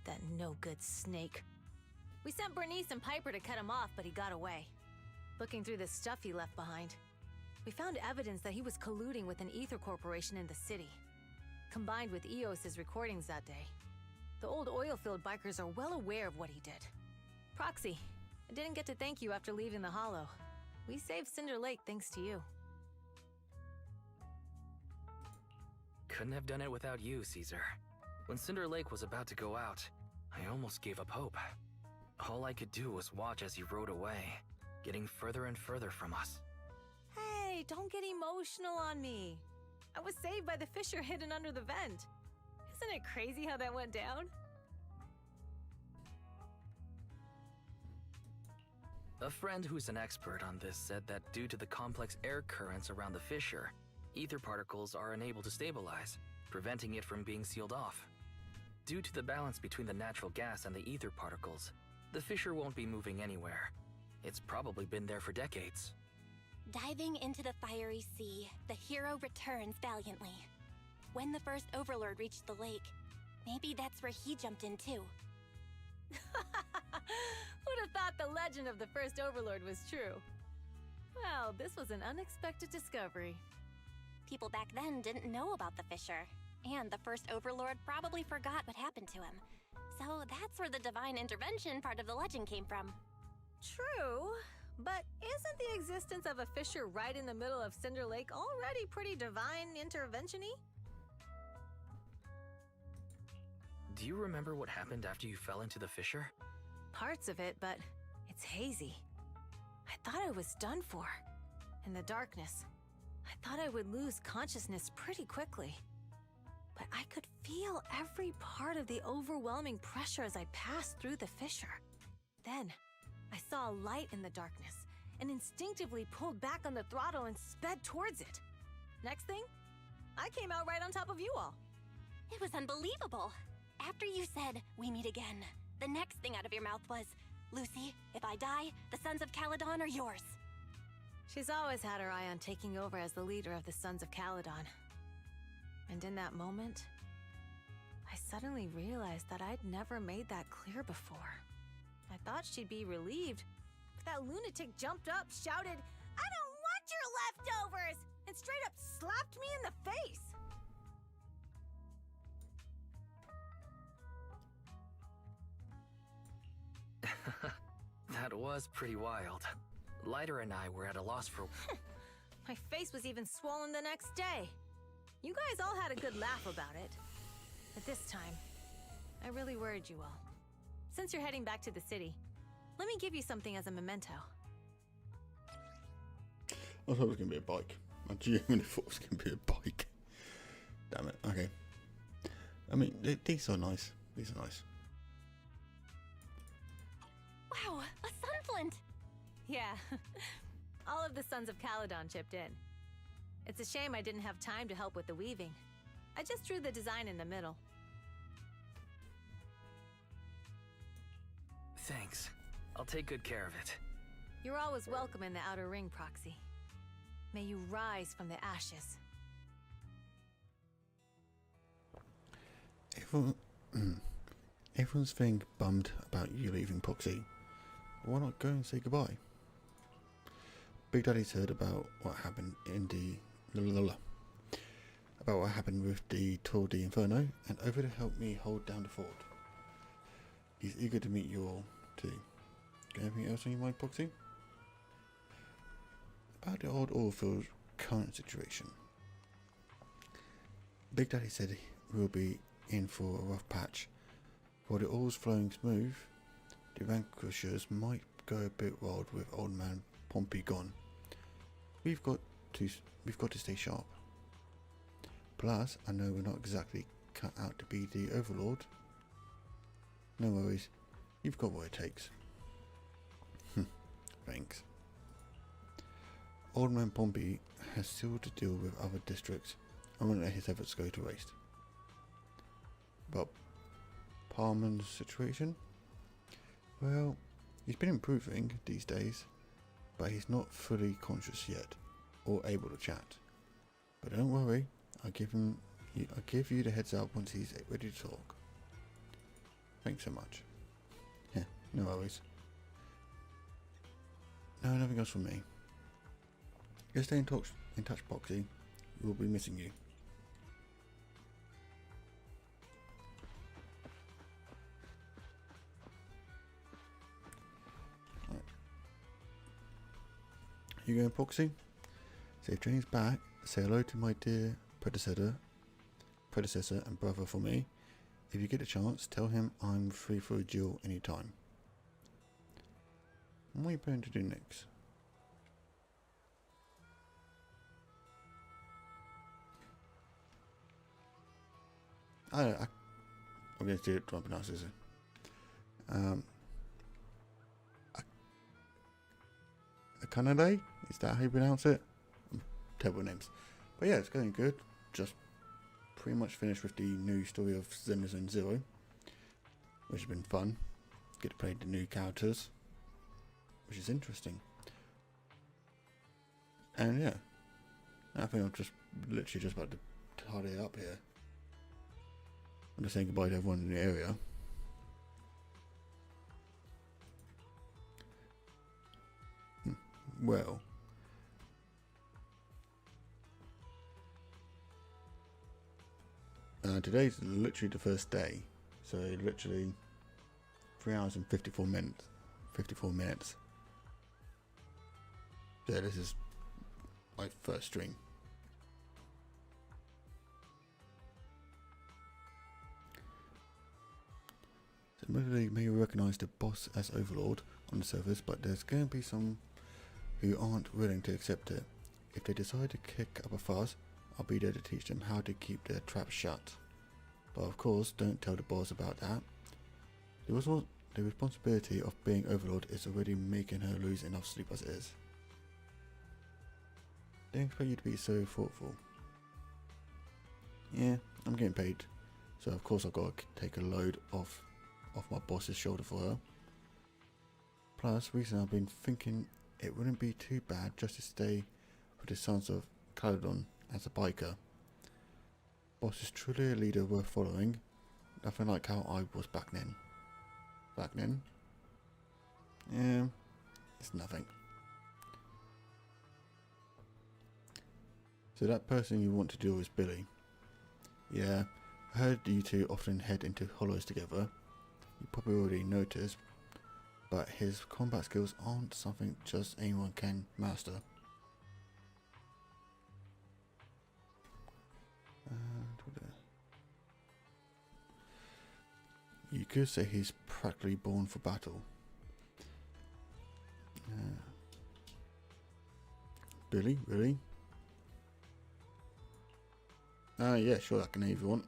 That no-good snake. We sent Bernice and Piper to cut him off, but he got away. Looking through the stuff he left behind, we found evidence that he was colluding with an ether corporation in the city, combined with Eos's recordings that day. The old oilfield bikers are well aware of what he did. Proxy, I didn't get to thank you after leaving the Hollow. We saved Cinder Lake thanks to you. Couldn't have done it without you, Caesar. When Cinder Lake was about to go out, I almost gave up hope. All I could do was watch as he rode away, getting further and further from us. Hey, don't get emotional on me. I was saved by the fissure hidden under the vent. Isn't it crazy how that went down? A friend who's an expert on this said that due to the complex air currents around the fissure, ether particles are unable to stabilize, preventing it from being sealed off. Due to the balance between the natural gas and the ether particles, the fissure won't be moving anywhere. It's probably been there for decades. Diving into the fiery sea, the hero returns valiantly. When the first overlord reached the lake, maybe that's where he jumped in too. Who'd have thought the legend of the first overlord was true? Well, this was an unexpected discovery. People back then didn't know about the fissure, and the first overlord probably forgot what happened to him. So that's where the divine intervention part of the legend came from. True, but isn't the existence of a fissure right in the middle of Cinder Lake already pretty divine intervention-y? Do you remember what happened after you fell into the fissure? Parts of it, but it's hazy. I thought I was done for. In the darkness, I thought I would lose consciousness pretty quickly. But I could feel every part of the overwhelming pressure as I passed through the fissure. Then, I saw a light in the darkness, and instinctively pulled back on the throttle and sped towards it. Next thing, I came out right on top of you all. It was unbelievable. After you said, "We meet again," the next thing out of your mouth was, "Lucy, if I die, the Sons of Caledon are yours." She's always had her eye on taking over as the leader of the Sons of Caledon. And in that moment, I suddenly realized that I'd never made that clear before. I thought she'd be relieved, but that lunatic jumped up, shouted, "I don't want your leftovers!" and straight up slapped me in the face. That was pretty wild. Lighter and I were at a loss for... My face was even swollen the next day. You guys all had a good laugh about it. But this time, I really worried you all. Since you're heading back to the city, let me give you something as a memento. I thought it was going to be a bike. I genuinely thought it was going to be a bike. Damn it. Okay. I mean, these are nice. These are nice. Wow, a sunflint! Yeah. All of the Sons of Caledon chipped in. It's a shame I didn't have time to help with the weaving. I just drew the design in the middle. Thanks. I'll take good care of it. You're always welcome in the Outer Ring, Proxy. May you rise from the ashes. Everyone's feeling bummed about you leaving, Proxy. Why not go and say goodbye? Big Daddy's heard about what happened in the... about what happened with the Tour de Inferno, and over to help me hold down the fort. He's eager to meet you all, too. Got anything else on your mind, Proxy? About the old Orfield's current situation. Big Daddy said we'll be in for a rough patch. While the all's flowing smooth, the vanquishers might go a bit wild with old man Pompey gone. We've got to stay sharp. Plus, I know we're not exactly cut out to be the overlord. No worries, you've got what it takes. Thanks. Old man Pompey has still to deal with other districts. I won't let his efforts go to waste. But Parman's situation? Well, he's been improving these days, but he's not fully conscious yet, or able to chat. But don't worry, I'll give you the heads up once he's ready to talk. Thanks so much. Yeah, no worries. No, nothing else from me. Just stay in touch, Proxy. We'll be missing you. Right. You going, Proxy? Safe journey's back. Say hello to my dear predecessor and brother for me. If you get a chance, tell him I'm free for a duel anytime. What are you planning to do next? I'm going to do it. Try and pronounce this. Akanade? Is that how you pronounce it? Terrible names. But yeah, it's going good. Just pretty much finished with the new story of Zenless and Zero, which has been fun. Get to play the new characters, which is interesting. And yeah, I think I'm just literally just about to tidy it up here. I'm just saying goodbye to everyone in the area. Well, today's literally the first day, so literally 3 hours and 54 minutes. 54 minutes. Yeah, this is my first stream. So maybe may recognise the boss as Overlord on the surface, but there's going to be some who aren't willing to accept it. If they decide to kick up a fuss, I'll be there to teach them how to keep their traps shut. But of course, don't tell the boss about that. The responsibility of being Overlord is already making her lose enough sleep as it is. Didn't expect you to be so thoughtful. Yeah, I'm getting paid, so of course I've got to take a load off my boss's shoulder for her. Plus, recently I've been thinking it wouldn't be too bad just to stay with the Sons of Caledon as a biker. Boss is truly a leader worth following. Nothing like how I was back then. Back then? Yeah, it's nothing. So that person you want to deal is Billy. Yeah, I heard you two often head into hollows together. You probably already noticed, but his combat skills aren't something just anyone can master. You could say he's practically born for battle. Billy, really? Yeah, sure, I can if you want.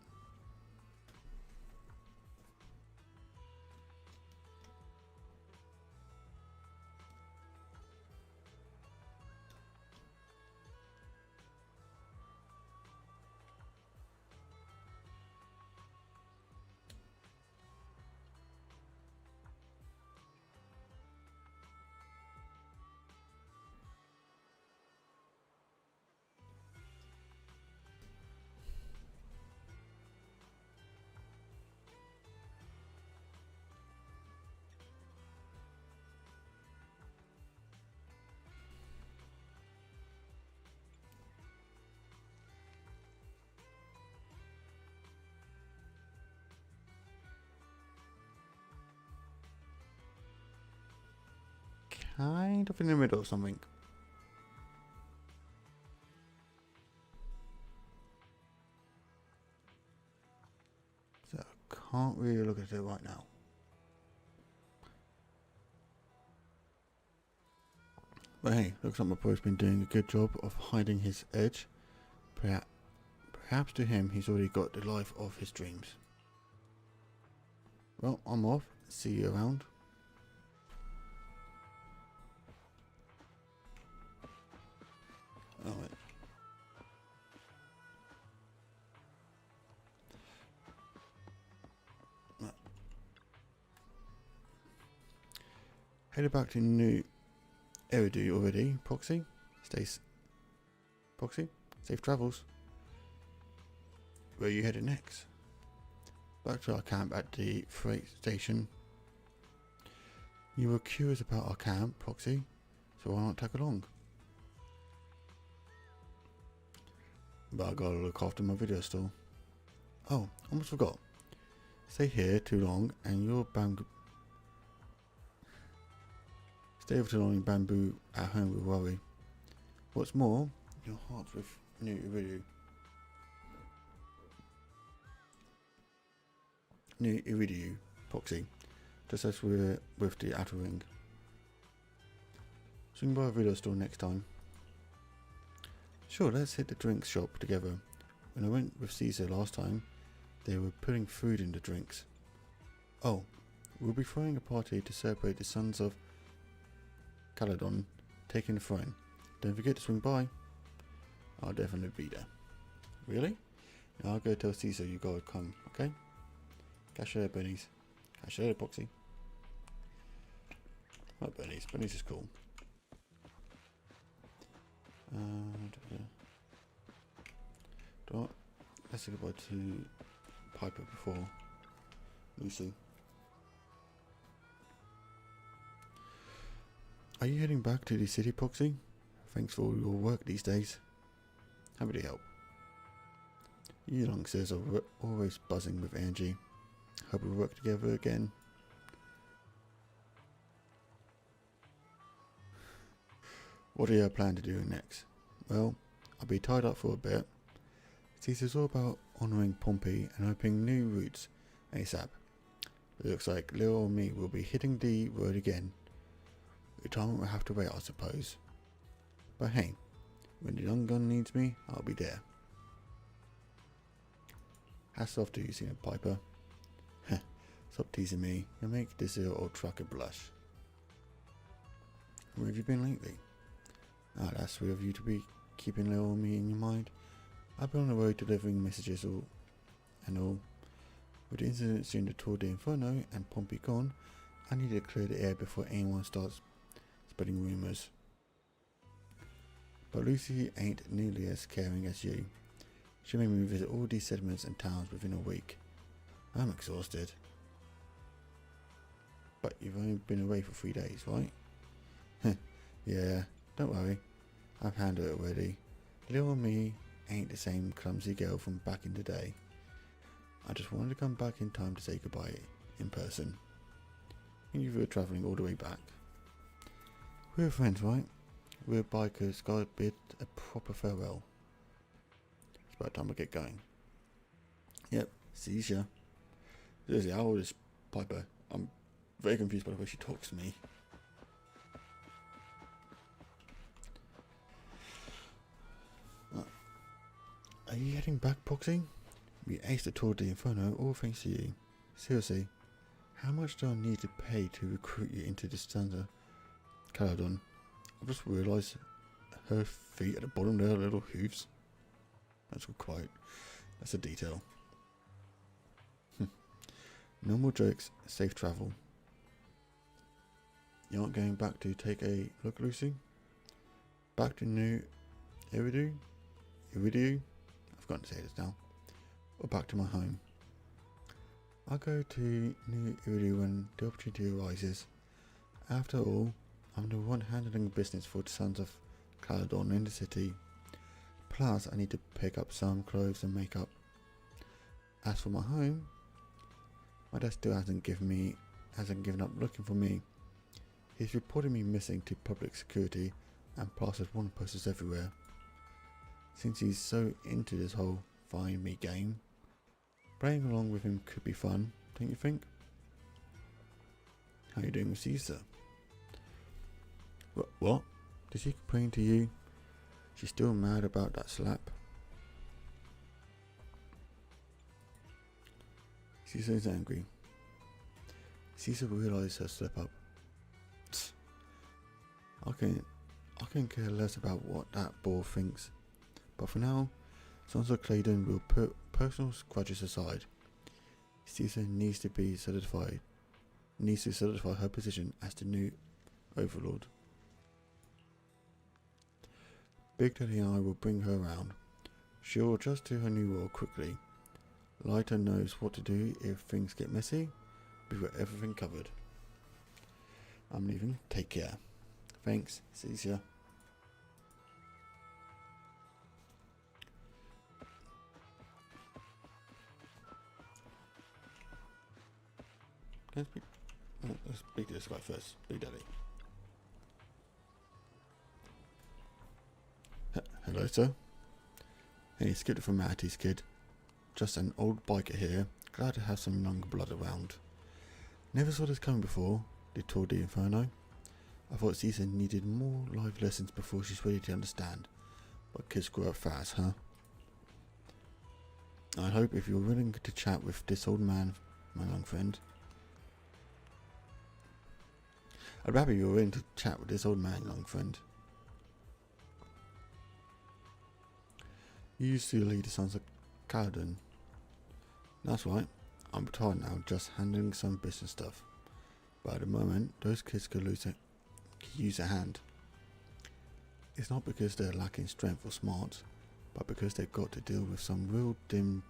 Kind of in the middle of something. So I can't really look at it right now. But hey, looks like my boy's been doing a good job of hiding his edge. Perhaps to him he's already got the life of his dreams. Well, I'm off. See you around. Oh, wait. Right. Headed back to New Eridu already, Proxy. Proxy, safe travels. Where are you headed next? Back to our camp at the freight station. You were curious about our camp, Proxy, so why not tag along? But I gotta look after my video store. Oh, almost forgot. Stay here too long and your bamboo. Stay for too long in bamboo at home will worry. What's more, your heart's with New Iridium. New Iridium, Proxy. Just as we're with the outer ring. Swing by a video store next time. Sure, let's hit the drinks shop together. When I went with Caesar last time, they were putting food in the drinks. Oh, we'll be throwing a party to celebrate the Sons of Caledon taking the throne. Don't forget to swing by. I'll definitely be there. Really? Now I'll go tell Caesar you gotta come, okay? Catch you later, Benny's. Catch you later, Proxy. Right, Benny's. Benny's is cool. Let's say goodbye to Piper before Lucy. Are you heading back to the city, Proxy? Thanks for all your work these days. Happy to help. You youngsters are always buzzing with energy. Hope we work together again. What do you plan to do next? Well, I'll be tied up for a bit. Caesar's all about honouring Pompey and opening new routes ASAP. It looks like little old me will be hitting the road again. Retirement will have to wait, I suppose. But hey, when the young gun needs me, I'll be there. Hats off to you, Senior Piper. Stop teasing me. You'll make this old trucker blush. Where have you been lately? Ah, that's sweet of you to be keeping little me in your mind. I've been on the road delivering messages and all. With the incidents during the Tour de Inferno and Pompey gone, I need to clear the air before anyone starts spreading rumours. But Lucy ain't nearly as caring as you. She made me visit all these settlements and towns within a week. I'm exhausted. But you've only been away for 3 days, right? Yeah, don't worry. I've handled it already. Little me ain't the same clumsy girl from back in the day. I just wanted to come back in time to say goodbye in person. And you were travelling all the way back. We're friends, right? We're bikers, gotta bid a proper farewell. It's about time we get going. Yep, see ya. Seriously, how old is Piper? I'm very confused by the way she talks to me. Are you heading back, Proxy? We aced the Tour de Inferno all thanks to you. Seriously, how much do I need to pay to recruit you into the Sons of Caledon? I've just realised her feet at the bottom there, little hooves. That's a quote. That's a detail. No more jokes, safe travel. You aren't going back to take a look, Lucy? Back to New Iridu? I've forgotten to say this now. Or back to my home. I'll go to New Iridu when the opportunity arises. After all, I'm the one handling business for the Sons of Caledon in the city. Plus, I need to pick up some clothes and makeup. As for my home, my dad still hasn't given up looking for me. He's reported me missing to public security and plastered wanted posters everywhere. Since he's so into this whole find me game, playing along with him could be fun, don't you think? How are you doing with Caesar? What? Did she complain to you? She's still mad about that slap? Caesar is angry. Caesar realised her slip up. I can care less about what that bore thinks. But for now, Sons of Caledon will put personal grudges aside. Caesar needs to solidify her position as the new overlord. Big Daddy and I will bring her around. She'll adjust to her new role quickly. Lighter knows what to do if things get messy. We've got everything covered. I'm leaving. Take care. Thanks, Caesar. Let's speak to this guy first. Big Daddy. Hello, sir. Hey, skip the formalities, kid. Just an old biker here. Glad to have some young blood around. Never saw this coming before, the Tour de Inferno. I thought Caesar needed more life lessons before she's ready to understand. But kids grow up fast, huh? I hope if you're willing to chat with this old man, my young friend. I'd rather you were willing to chat with this old man, young friend. You used to lead the Sons of Caledon. That's right. I'm retired now, just handling some business stuff. But at the moment, those kids could use a hand. It's not because they're lacking strength or smarts, but because they've got to deal with some real dim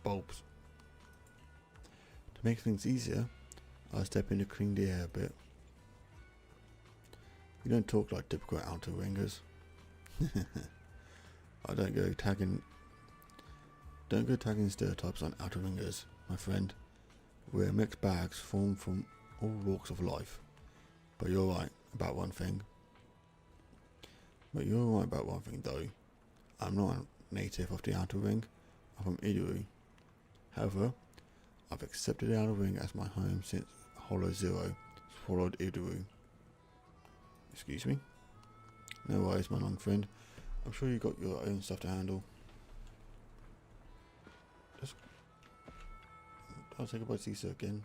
bulbs. To make things easier, I'll step in to clean the air a bit. You don't talk like typical outer ringers. I don't go tagging stereotypes on outer ringers, my friend. We're mixed bags formed from all walks of life. But you're right about one thing. Though. I'm not a native of the outer ring. I'm from Idiru. However, I've accepted the outer ring as my home since Hollow Zero swallowed Idiru. Excuse me? No worries, my young friend. I'm sure you got your own stuff to handle. I'll say goodbye to Caesar again.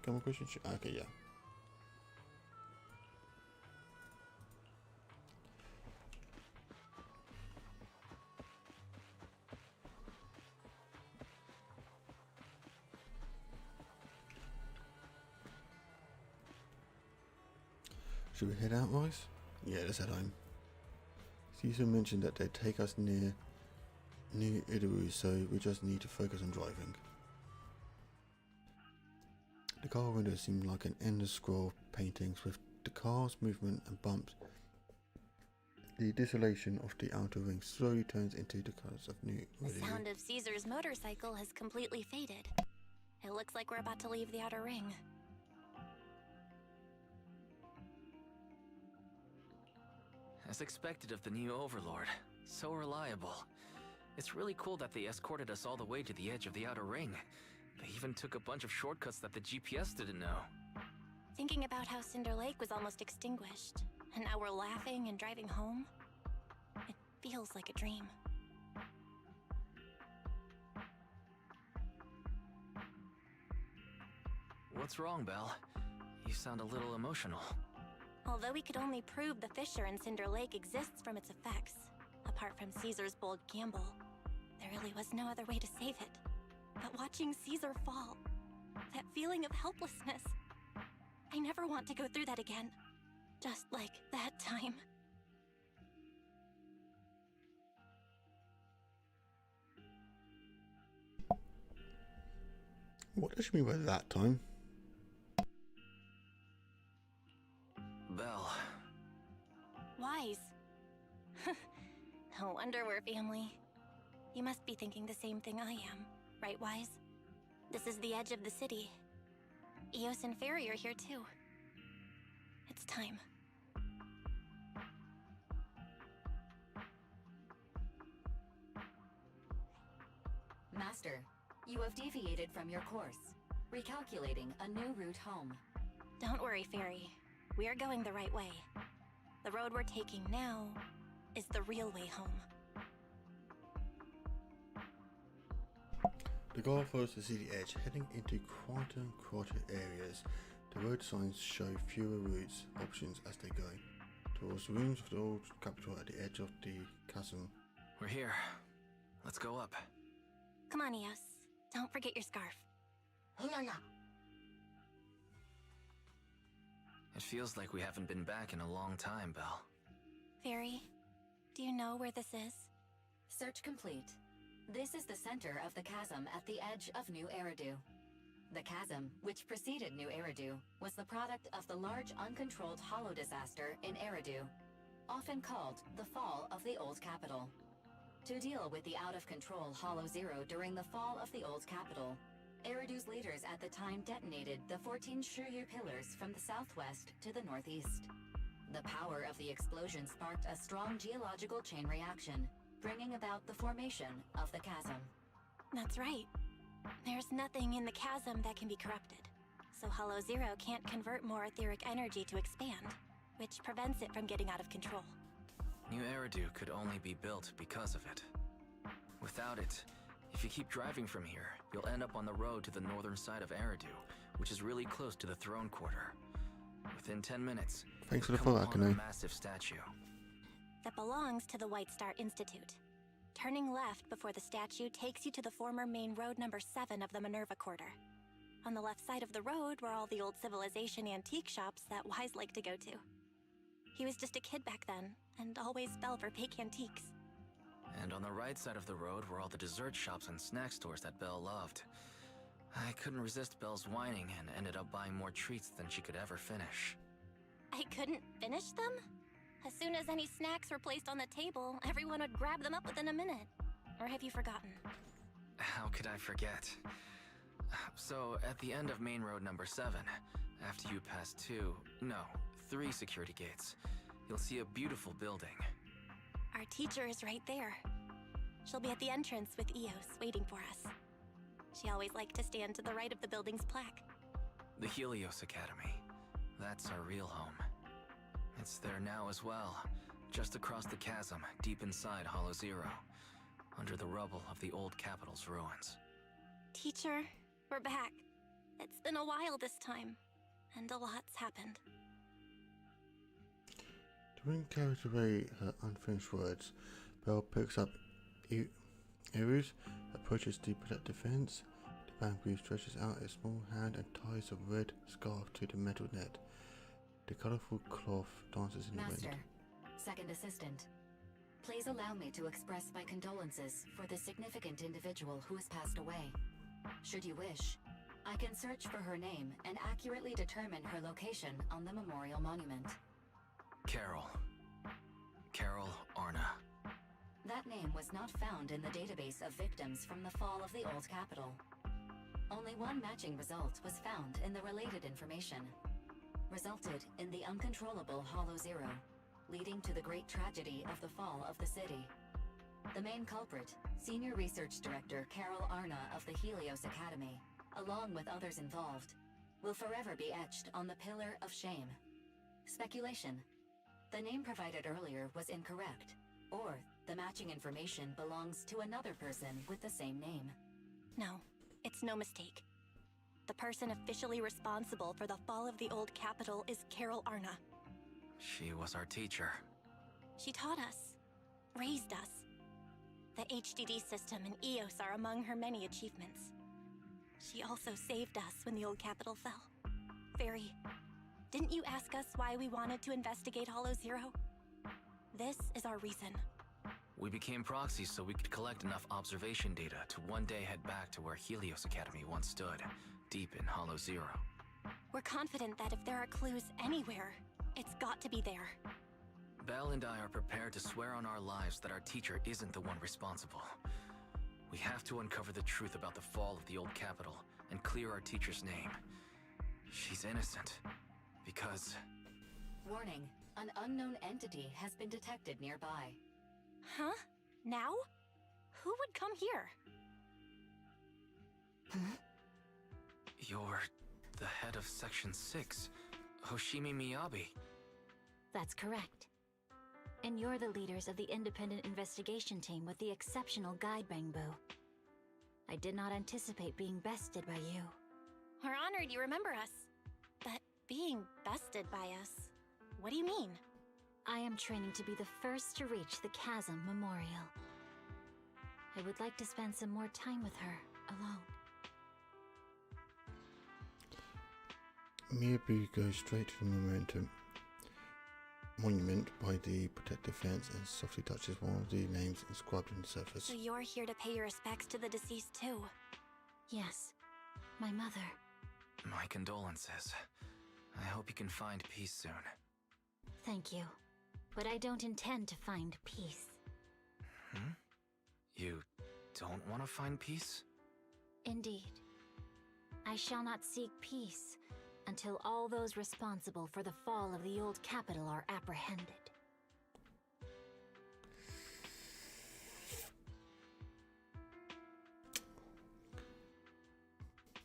Come on, question? Okay, yeah. Should we head out, Rice? Yeah, let's head home. Caesar mentioned that they'd take us near Idaru, so we just need to focus on driving. The car window seemed like an endless scroll of paintings with the car's movement and bumps. The desolation of the outer ring slowly turns into the colours of new. The sound of Caesar's motorcycle has completely faded. It looks like we're about to leave the outer ring. As expected of the new overlord. So reliable. It's really cool that they escorted us all the way to the edge of the outer ring. They even took a bunch of shortcuts that the GPS didn't know. Thinking about how Cinder Lake was almost extinguished, and now we're laughing and driving home, it feels like a dream. What's wrong, Belle? You sound a little emotional. Although we could only prove the fissure in Cinder Lake exists from its effects, apart from Caesar's bold gamble, there really was no other way to save it. But watching Caesar fall, that feeling of helplessness, I never want to go through that again. Just like that time. What does she mean by that time? Belle. Wise. No wonder we're family. You must be thinking the same thing I am, right, Wise? This is the edge of the city. Eos and Fairy are here too. It's time. Master, you have deviated from your course. Recalculating a new route home. Don't worry, Fairy. We're going the right way. The road we're taking now is the real way home. The car follows the city edge, heading into quieter and quieter areas. The road signs show fewer routes options as they go towards the ruins of the old capital at the edge of the chasm. We're here. Let's go up. Come on, Eos. Don't forget your scarf. It feels like we haven't been back in a long time, Belle. Fairy, do you know where this is? Search complete. This is the center of the chasm at the edge of New Eridu. The chasm, which preceded New Eridu, was the product of the large uncontrolled hollow disaster in Eridu, often called the fall of the old capital. To deal with the out-of-control Hollow Zero during the fall of the old capital, Eridu's leaders at the time detonated the 14 Shiryu pillars from the southwest to the northeast. The power of the explosion sparked a strong geological chain reaction, bringing about the formation of the chasm. That's right. There's nothing in the chasm that can be corrupted, so Hollow Zero can't convert more etheric energy to expand, which prevents it from getting out of control. New Eridu could only be built because of it. Without it, if you keep driving from here, you'll end up on the road to the northern side of Eridu, which is really close to the throne quarter. Within 10 minutes, Thanks for the come follow, upon Akane. a massive statue. That belongs to the White Star Institute. Turning left before the statue takes you to the former main road number 7 of the Minerva Quarter. On the left side of the road were all the old civilization antique shops that Wise liked to go to. He was just a kid back then, and always fell for fake antiques. And on the right side of the road were all the dessert shops and snack stores that Belle loved. I couldn't resist Belle's whining and ended up buying more treats than she could ever finish. I couldn't finish them? As soon as any snacks were placed on the table, everyone would grab them up within a minute. Or have you forgotten? How could I forget? So, at the end of main road number 7, after you pass 3 security gates, you'll see a beautiful building. Our teacher is right there. She'll be at the entrance with Eos, waiting for us. She always liked to stand to the right of the building's plaque. The Helios Academy. That's our real home. It's there now as well, just across the chasm, deep inside Hollow Zero, under the rubble of the old capital's ruins. Teacher, we're back. It's been a while this time, and a lot's happened. To bring carries away her unfinished words, Belle picks up Eru's, approaches the protective fence. The bamboo stretches out a small hand and ties a red scarf to the metal net. The colourful cloth dances in the Master, wind. second assistant. Please allow me to express my condolences for the significant individual who has passed away. Should you wish, I can search for her name and accurately determine her location on the memorial monument. Carol. Carol Arna. That name was not found in the database of victims from the fall of the old capital. Only one matching result was found in the related information. Resulted in the uncontrollable Hollow Zero, leading to the great tragedy of the fall of the city. The main culprit, Senior Research Director Carol Arna of the Helios Academy, along with others involved, will forever be etched on the Pillar of Shame. Speculation. The name provided earlier was incorrect, or the matching information belongs to another person with the same name. No, it's no mistake. The person officially responsible for the fall of the old capital is Carol Arna. She was our teacher. She taught us, raised us. The HDD system and EOS are among her many achievements. She also saved us when the old capital fell. Fairy, didn't you ask us why we wanted to investigate Hollow Zero? This is our reason. We became proxies so we could collect enough observation data to one day head back to where Helios Academy once stood, deep in Hollow Zero. We're confident that if there are clues anywhere, it's got to be there. Belle and I are prepared to swear on our lives that our teacher isn't the one responsible. We have to uncover the truth about the fall of the old capital and clear our teacher's name. She's innocent, because... Warning, an unknown entity has been detected nearby. Huh? Now? Who would come here? You're the head of Section 6, Hoshimi Miyabi. That's correct. And you're the leaders of the independent investigation team with the exceptional guide Bangbu. I did not anticipate being bested by you. We're honored you remember us. But being bested by us, what do you mean? I am training to be the first to reach the Chasm Memorial. I would like to spend some more time with her, alone. Miyabi goes straight to the monument by the protective fence and softly touches one of the names inscribed on the surface. So you're here to pay your respects to the deceased too? Yes, my mother. My condolences. I hope you can find peace soon. Thank you. But I don't intend to find peace. Hmm? You don't want to find peace? Indeed. I shall not seek peace until all those responsible for the fall of the old capital are apprehended.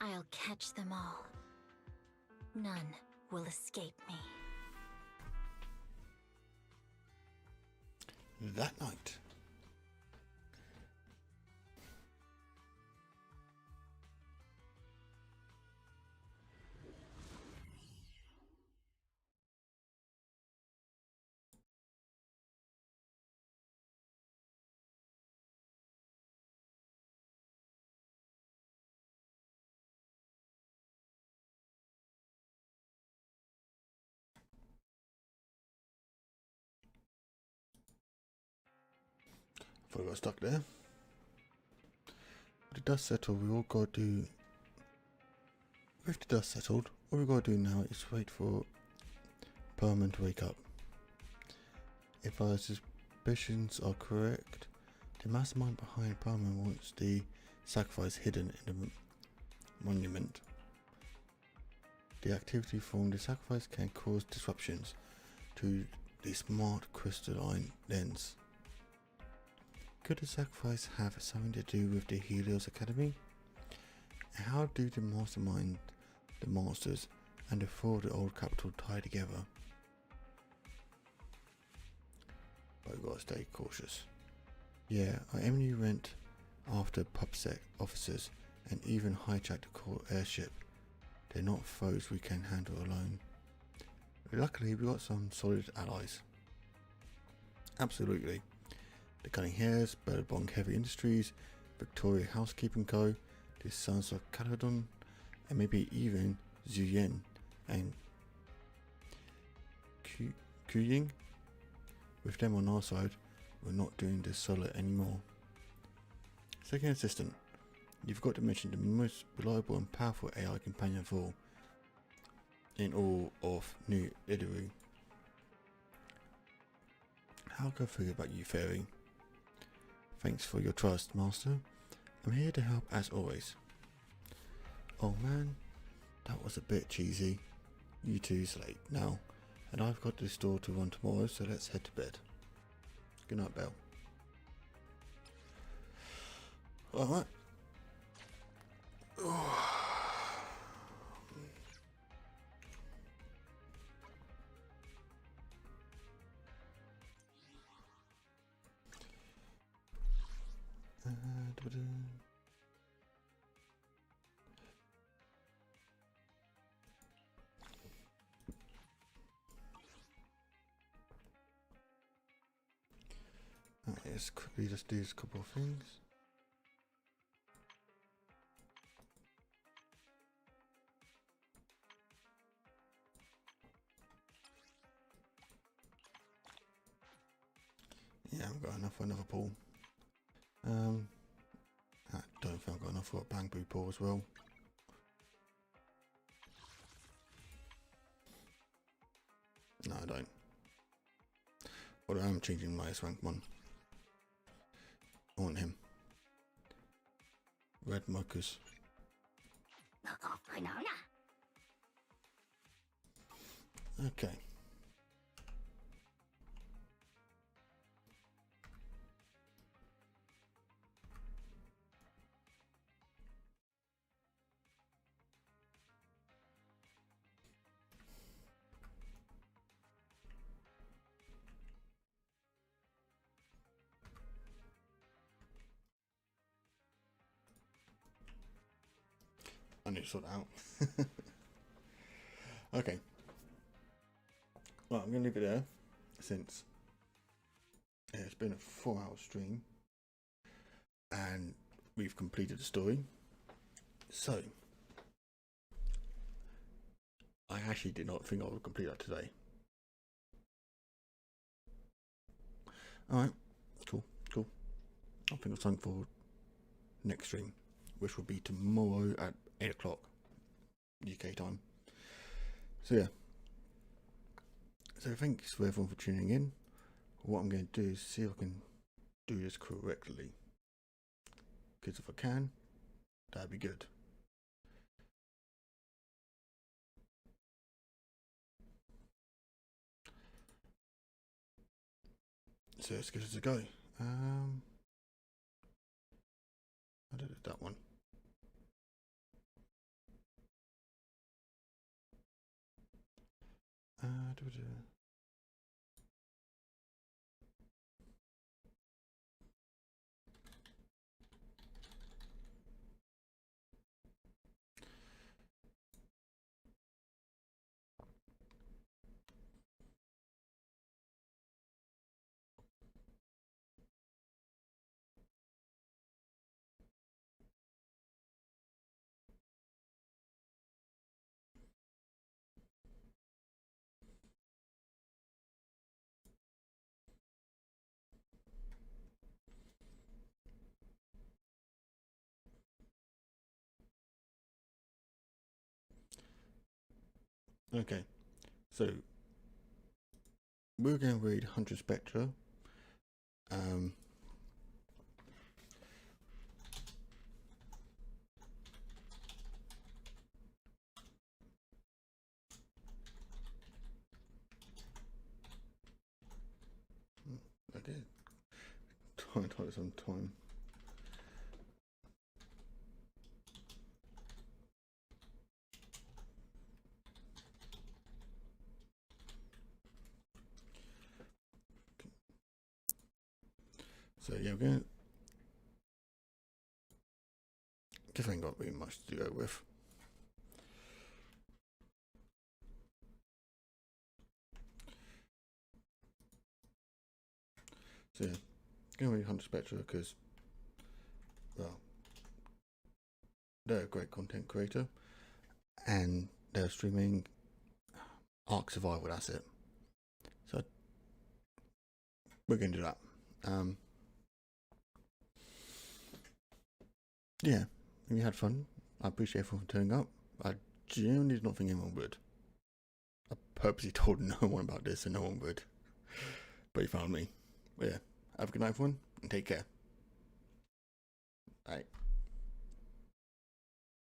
I'll catch them all. None will escape me. That night, I thought I got stuck there. But the dust settled, we all got to do... With the dust settled, all we got to do now is wait for Perman to wake up. If our suspicions are correct, the mastermind behind Perman wants the sacrifice hidden in the monument. The activity from the sacrifice can cause disruptions to the smart crystalline lens. Could the sacrifice have something to do with the Helios Academy? How do the mastermind, the monsters, and the fall of the old capital tie together? But we've got to stay cautious. Yeah, I only went after PubSec officers and even hijacked a cool airship. They're not foes we can handle alone. Luckily, we got some solid allies. Absolutely. The Cunning Hares, Billabong Heavy Industries, Victoria Housekeeping Co., the Sons of Caledon, and maybe even Zuyen and Kuying. With them on our side, we're not doing this solo anymore. Second assistant, you've got to mention the most reliable and powerful AI companion of all in all of New Idaru. How could I forget about you, Fairy? Thanks for your trust, Master. I'm here to help as always. Oh man, that was a bit cheesy. You two's late now, and I've got this store to run tomorrow, so let's head to bed. Good night, Belle. Alright. Let's quickly just do a couple of things. Yeah, I've got enough for another pool. I don't think I've got enough for a bamboo pool as well. No, I don't. Although I'm changing my S rank one. I want him. Red Marcus. Okay. I need to sort that out. Okay. Well, I'm going to leave it there since it's been a 4-hour stream and we've completed the story. So, I actually did not think I would complete that today. Alright, cool. I think it's time for next stream, which will be tomorrow at 8 o'clock UK time. So yeah, so thanks for everyone for tuning in. What I'm going to do is see if I can do this correctly, because if I can, that'd be good. So let's give it a go. I did it that one. Okay, so we're going to read 100 Spectra. I did. Trying to take some time. So yeah, we're going to guess I ain't got really much to go with. So yeah, going to read 100 Spectra because, well, they're a great content creator and they're streaming Ark Survival, that's it. So I we're going to do that. Yeah, if you had fun, I appreciate everyone turning up. I genuinely did not think anyone would. I purposely told no one about this and no one would. But you found me. But yeah, have a good night, everyone, and take care. Bye.